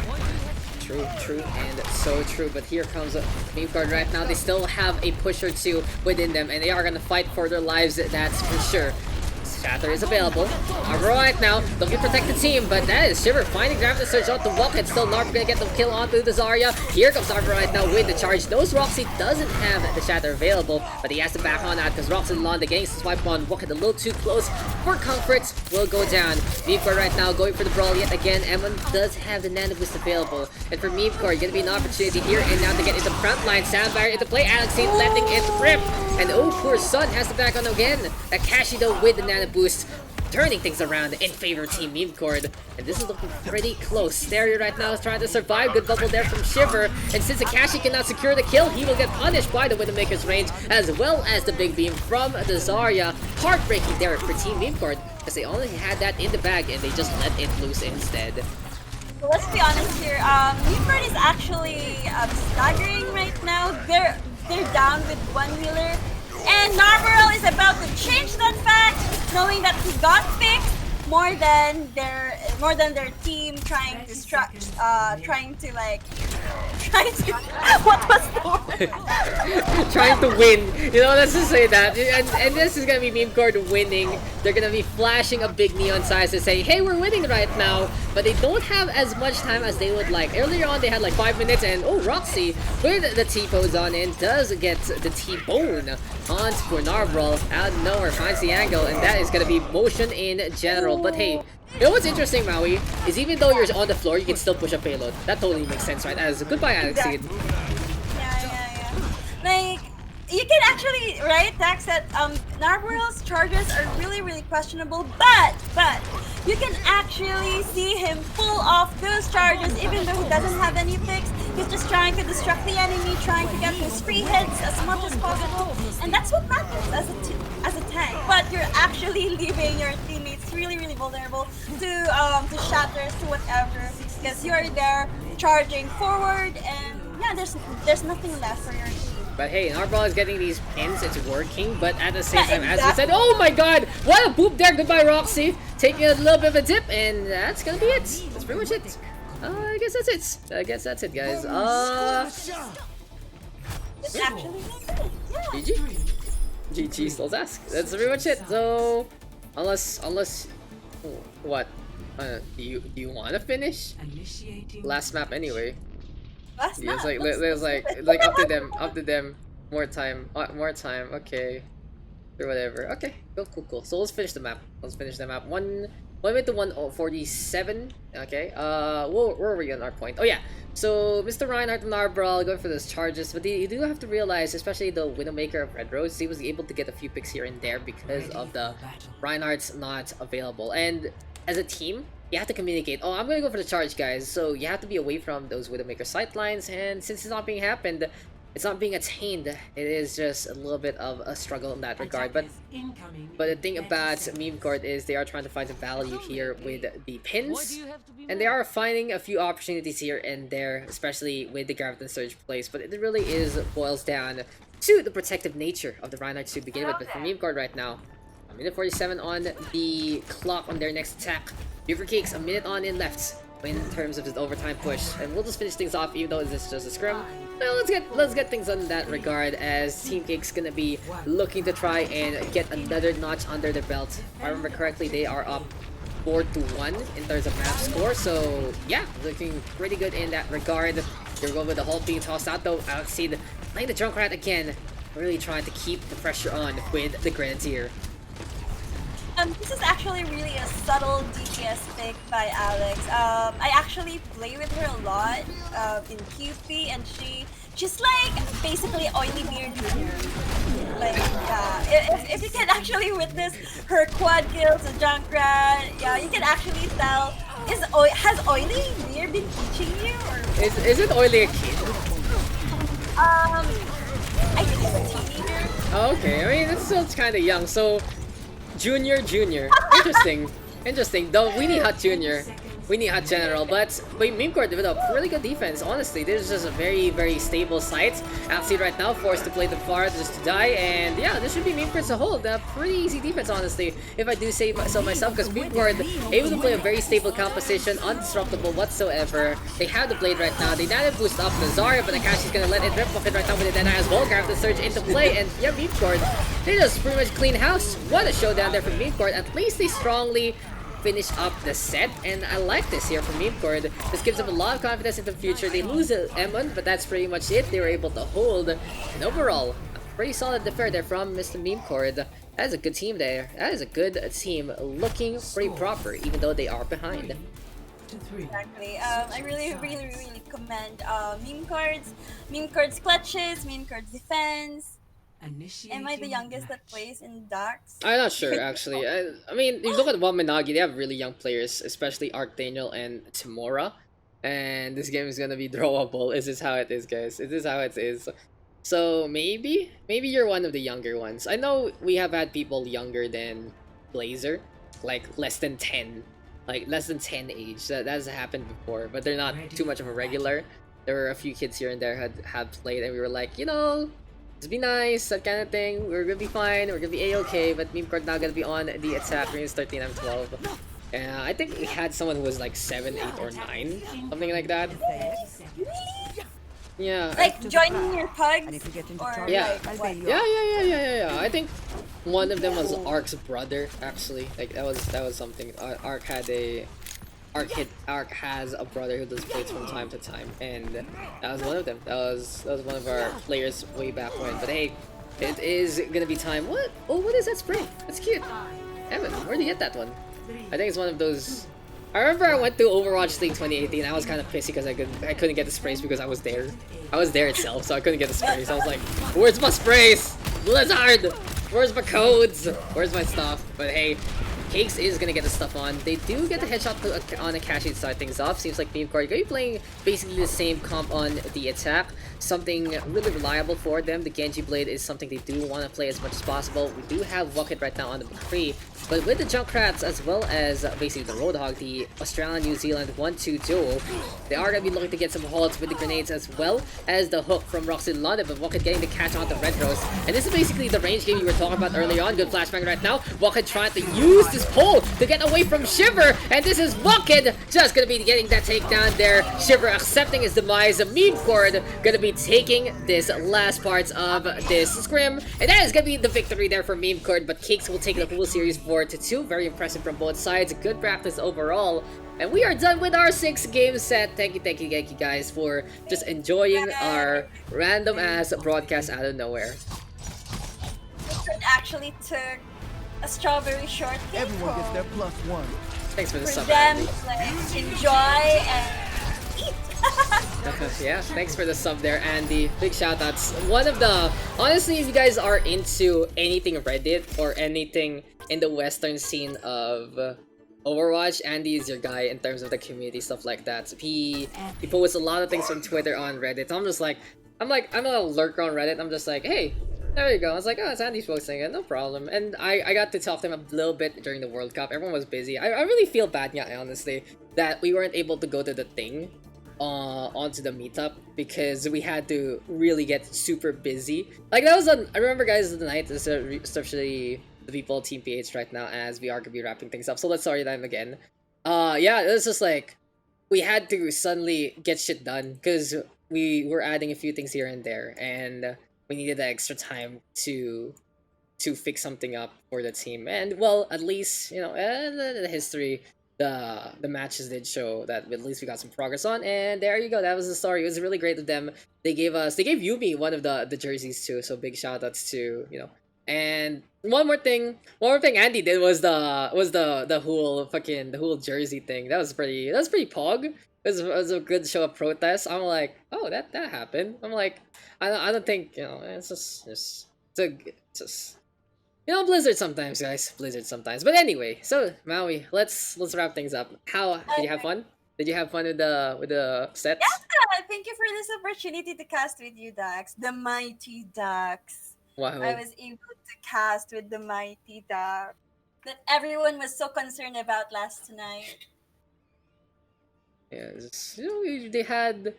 True, and so true. But here comes Memecord right now. They still have a push or two within them, and they are gonna fight for their lives, that's for sure. Shatter is available. Narva right now looking to protect the team, but that is Shiver finding Gravity Surge on the walk, and still Narva gonna get the kill onto the Zarya. Here comes Narva right now with the charge. Knows Roxy doesn't have the Shatter available, but he has to back on that because Roxy and Londa getting swipe on Rocket a little too close for comfort. Will go down. Memecord right now going for the brawl yet again. Emon does have the Nano Boost available, and for Memecord gonna be an opportunity here and now to get into front line. Sandfire into play. Alexine letting it rip, and oh, poor Sun has to back on again. Akashi though with the Nano Boost, turning things around in favor of Team Memecord. And this is looking pretty close. Stereo right now is trying to survive. Good bubble there from Shiver. And since Akashi cannot secure the kill, he will get punished by the Widowmaker's range, as well as the big beam from the Zarya. Heartbreaking there for Team Memecord, because they only had that in the bag and they just let it loose instead. Well, let's be honest here. Memecord is actually staggering right now. They're down with one healer. And Narvarel is about to change that fact, knowing that he got fixed more than their team trying to what was the word? Trying to win. You know, let's just say that. And this is gonna be Memecord winning. They're gonna be flashing a big neon sign to say, hey, we're winning right now. But they don't have as much time as they would like. Earlier on, they had like 5 minutes, and oh, Roxy with the T-pose on in does get the T-bone on for Narval. Out of nowhere finds the angle, and that is gonna be motion in general. But hey, you know what's interesting, Maui, is even though you're on the floor, you can still push a payload. That totally makes sense, right? As goodbye, Alexine. Yeah. Like, you can actually, right, Daks, that Narvarel's charges are really questionable, but you can actually see him pull off those charges even though he doesn't have any picks. He's just trying to distract the enemy, trying to get those free hits as much as possible, and that's what matters as a tank. But you're actually leaving your teammates really vulnerable to shatters, to whatever, because you're there charging forward, and yeah, there's nothing left for your team. But hey, Narval is getting these pins, it's working, but at the same time, as we said, oh my god, what a boop there, goodbye Roxy, taking a little bit of a dip, and that's gonna be it. That's pretty much it. I guess that's it. Guys. It's actually good. Yeah. GG. GG, still ask. That's pretty much it. So, unless, what? Do you want to finish? Last map anyway. Last Yeah, map. it's like up to them. More time. Okay. Or whatever. Okay. Cool. So let's finish the map. 1 minute to 1:47. Okay. Where were we on our point? Oh yeah. So Mr. Reinhardt and Narbrawl going for those charges, but you do have to realize, especially the Widowmaker of Red Rose, he was able to get a few picks here and there because of the Reinhardt's not available. And as a team, you have to communicate. Oh, I'm gonna go for the charge, guys. So you have to be away from those Widowmaker sightlines, and since it's not being attained, it is just a little bit of a struggle in that regard. But the thing about Memecord is they are trying to find the value here with the pins, and they are finding a few opportunities here and there, especially with the Graviton Surge plays. But it really boils down to the protective nature of the Reinhardt to begin with. But for Memecord right now, a minute 47 on the clock on their next attack. Mauiiicakes a minute on in left in terms of his overtime push, and we'll just finish things off even though this is just a scrim. Well, let's get things on that regard, as Team Cake's gonna be looking to try and get another notch under their belt. If I remember correctly, they are up 4-1 in terms of map score, so yeah, looking pretty good in that regard. They're going with the whole being tossed out though. Alexine playing the Junkrat again, really trying to keep the pressure on with the Grenadier. This is actually really a subtle DPS pick by Alex. I actually play with her a lot in QP, and she's like basically Oily Beard Junior. Like, if you can actually witness her quad kills, the Junkrat, yeah, you can actually tell. Has Oily Beard been teaching you, or is it Oily a kid? I think it's a teenager. Oh, okay, I mean it's still kind of young, so. Junior. Interesting. The Weenie Hut Junior. we need a general, but Memecord developed really good defense. Honestly, this is just a very, very stable site. Absolute right now, forced to play the far just to die, and yeah, this should be Memecord's a hold. A pretty easy defense, honestly, if I do say so myself, because Memecord able to play a very stable composition, undisruptible whatsoever. They have the blade right now. They now boost up the Zarya, but Akashi's gonna let it rip off it right now with the Dena as well. Grab the surge into play, and yeah, Memecord, they just pretty much clean house. What a showdown there from Memecord. At least they strongly finish up the set, and I like this here from Memecord. This gives them a lot of confidence in the future. They lose Emon, but that's pretty much it. They were able to hold, and overall, a pretty solid defense there from Mr. Memecord. That is a good team there. That is a good team, looking pretty proper, even though they are behind. Exactly. I really commend Memecord's clutches, Memecord's defense. Am I the youngest that plays in Daks? I'm not sure, actually. I mean, you look at Waminagi, they have really young players, especially Archdaniel and Timora. And this game is gonna be drawable. This is how it is, guys. This is how it is. So maybe you're one of the younger ones. I know we have had people younger than Blazer, like less than 10 age. That has happened before, but they're not too much of a regular. There were a few kids here and there had played, and we were like, you know, just be nice, that kind of thing. We're gonna be fine, we're gonna be a-okay, but Memecord now gonna be on the attack. We're 13, I'm 12. And I think we had someone who was like 7, 8, or 9, something like that. Yeah. Like joining your pugs? Or Yeah. like what? Yeah. I think one of them was Ark's brother, actually. Like that was something. Ark has a brother who does plays from time to time, and that was one of them. That was one of our players way back when. But hey, it is gonna be time. What? Oh, what is that spray? That's cute. Evan, where'd you get that one? I think it's one of those. I remember I went to Overwatch League 2018. I was kind of pissy because I couldn't get the sprays because I was there. I was there itself, so I couldn't get the sprays. I was like, where's my sprays? Blizzard! Where's my codes? Where's my stuff? But hey, Cakes is gonna get the stuff on. They do get the headshot on Akashi to start things off. Seems like Memecord are gonna be playing basically the same comp on the attack. Something really reliable for them. The Genji Blade is something they do want to play as much as possible. We do have Wucket right now on the McCree, but with the Junkrats as well as basically the Roadhog, the Australia-New Zealand 1-2 duo, they are gonna be looking to get some holds with the grenades as well as the hook from Roxy London, but Wucket getting the catch on the Red Rose. And this is basically the range game you were talking about earlier on. Good flashbang right now. Wucket trying to use this pole to get away from Shiver, and this is Wucket just gonna be getting that takedown there. Shiver accepting his demise. Memecord gonna be taking this last parts of this scrim, and that is gonna be the victory there for Memecord. But Cakes will take the whole series 4-2. Very impressive from both sides. Good practice overall. And we are done with our 6-game set. Thank you guys for just enjoying our random ass broadcast out of nowhere. Memecord actually took a strawberry shortcake. Everyone gets their +1. Thanks for the For sub, them Andy. to like enjoy and eat. Yeah, thanks for the sub there, Andy. Big shoutouts. One of the honestly, if you guys are into anything Reddit or anything in the Western scene of Overwatch, Andy is your guy in terms of the community stuff like that. So he posts a lot of things from Twitter on Reddit. I'm a lurker on Reddit. I'm just like, hey, there you go. I was like, oh, it's Andy's posting it, no problem. And I got to talk to him a little bit during the World Cup. Everyone was busy. I really feel bad, yeah, honestly, that we weren't able to go to the thing onto the meetup because we had to really get super busy. Like that was I remember, guys, the night is especially the people Team PH right now as we are gonna be wrapping things up. So let's sorry them again. Yeah, it was just like we had to suddenly get shit done because we were adding a few things here and there, and we needed the extra time to fix something up for the team. And well, at least, you know, the history, the matches did show that at least we got some progress on. And there you go, that was the story. It was really great of them. They gave Yumi one of the jerseys too, so big shout outs to, you know. And one more thing Andy did was the whole jersey thing. That was pretty pog. It was a good show of protest. I'm like, oh, that happened. I'm like, I don't think, you know, it's just you know, Blizzard sometimes, guys. Blizzard sometimes. But anyway, so Maui, let's wrap things up. How did you have fun? Did you have fun with the sets? Yeah, thank you for this opportunity to cast with you, Daks. The mighty Daks. Wow. I was able to cast with the mighty Daks that everyone was so concerned about last night. Yeah, they had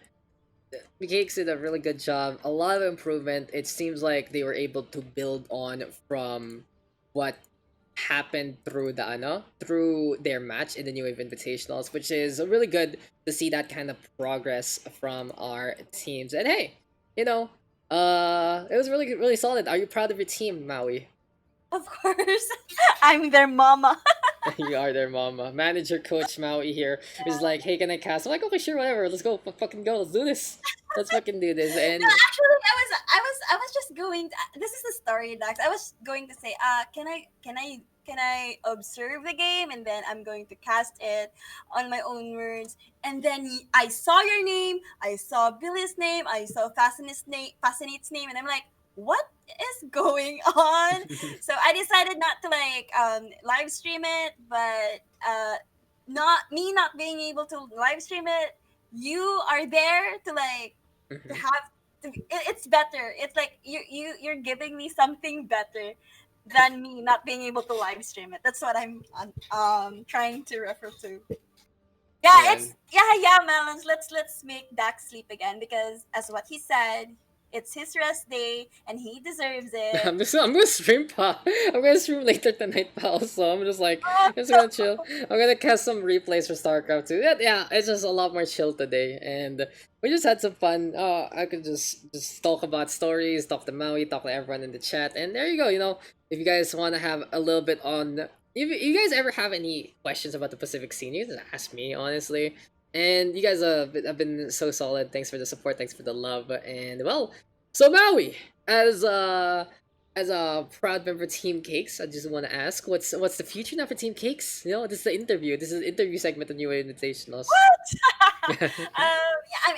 the Cakes did a really good job. A lot of improvement. It seems like they were able to build on from what happened through through their match in the New Wave Invitationals, which is really good to see that kind of progress from our teams. And hey, you know, it was really solid. Are you proud of your team, Maui? Of course, I'm their mama. You are their mama. Manager coach Maui here is like, hey, can I cast? I'm like, okay, sure, whatever. Let's go. Fucking go. Let's do this. Let's fucking do this. And No, actually, I was just going. This is the story, Dax. I was going to say, can I observe the game and then I'm going to cast it on my own words. And then I saw your name, I saw Billy's name, I saw Fascinate's name, and I'm like, what is going on? So I decided not to like live stream it, but not being able to live stream it, you are there to like to have it's better. It's like you're giving me something better than me not being able to live stream it. That's what I'm trying to refer to. Yeah, yeah, it's Melons. Let's make Dax sleep again because as what he said, it's his rest day and he deserves it. I'm gonna stream pa. I'm gonna stream later tonight, pal. So I'm just like, I'm just gonna chill. I'm gonna cast some replays for StarCraft 2. Yeah, it's just a lot more chill today, and we just had some fun. I could just talk about stories, talk to Maui, talk to everyone in the chat, and there you go. If you guys want to have a little bit on, if you guys ever have any questions about the Pacific scene, you can just ask me, honestly. And you guys have been so solid. Thanks for the support. Thanks for the love. And well, so Maui, as a proud member of Team Cakes, I just want to ask, what's the future now for Team Cakes? This is the interview. This is an interview segment of New Wave Invitationals. What? Yeah,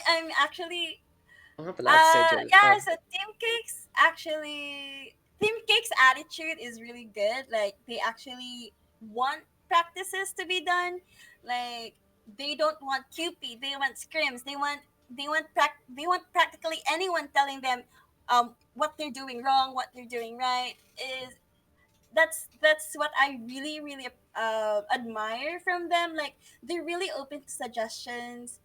I'm actually. I'm not allowed to say Joe. Yeah. So Team Cake's attitude is really good. Like they actually want practices to be done. Like they don't want QP. They want scrims. They want practically anyone telling them what they're doing wrong, what they're doing right. Is that's what I really admire from them. Like they're really open to suggestions.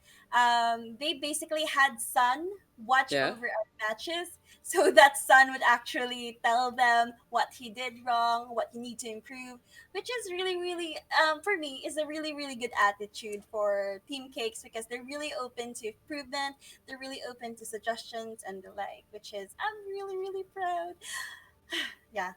They basically had Sun watch Yeah. over our matches, so that Sun would actually tell them what he did wrong, what he need to improve, which is really for me is a really good attitude for Team Cakes because they're really open to improvement. They're really open to suggestions and the like, which is I'm really proud. Yeah.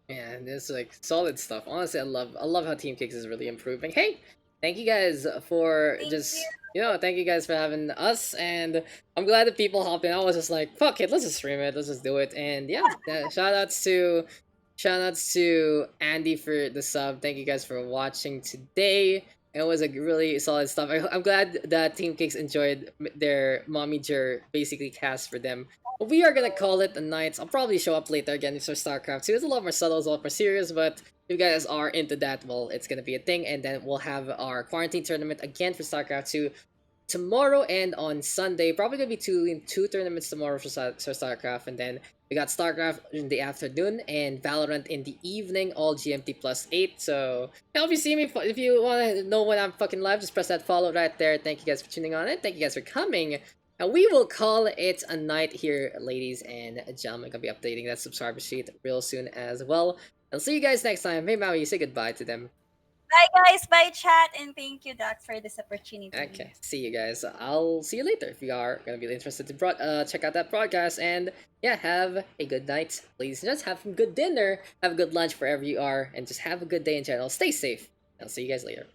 Yeah, it's like solid stuff. Honestly, I love how Team Cakes is really improving. Hey, thank you guys for Thank just you. thank you guys for having us, and I'm glad that people hopped in. I was just like, fuck it, let's just stream it, let's just do it, and yeah, shout outs to Andy for the sub. Thank you guys for watching today. It was a really solid stuff. I'm glad that Team Cakes enjoyed their Mommy Jer basically cast for them. But we are gonna call it a night. I'll probably show up later again for StarCraft 2. It's a lot more subtle, it's a lot more serious, but if you guys are into that, well, it's gonna be a thing. And then we'll have our quarantine tournament again for StarCraft 2 tomorrow and on Sunday. Probably gonna be two tournaments tomorrow for StarCraft, and then we got StarCraft in the afternoon and Valorant in the evening, all GMT +8. So yeah, if you see me, if you want to know when I'm fucking live, just press that follow right there. Thank you guys for tuning on in. Thank you guys for coming. And we will call it a night here, ladies and gentlemen. Gonna be updating that subscriber sheet real soon as well. I'll see you guys next time. Hey Maui, you say goodbye to them. Bye guys, bye chat, and thank you, Doc, for this opportunity. Okay, see you guys. I'll see you later if you are gonna be interested to check out that broadcast. And yeah, have a good night, ladies and gents. Have some good dinner, have a good lunch wherever you are, and just have a good day in general. Stay safe. I'll see you guys later.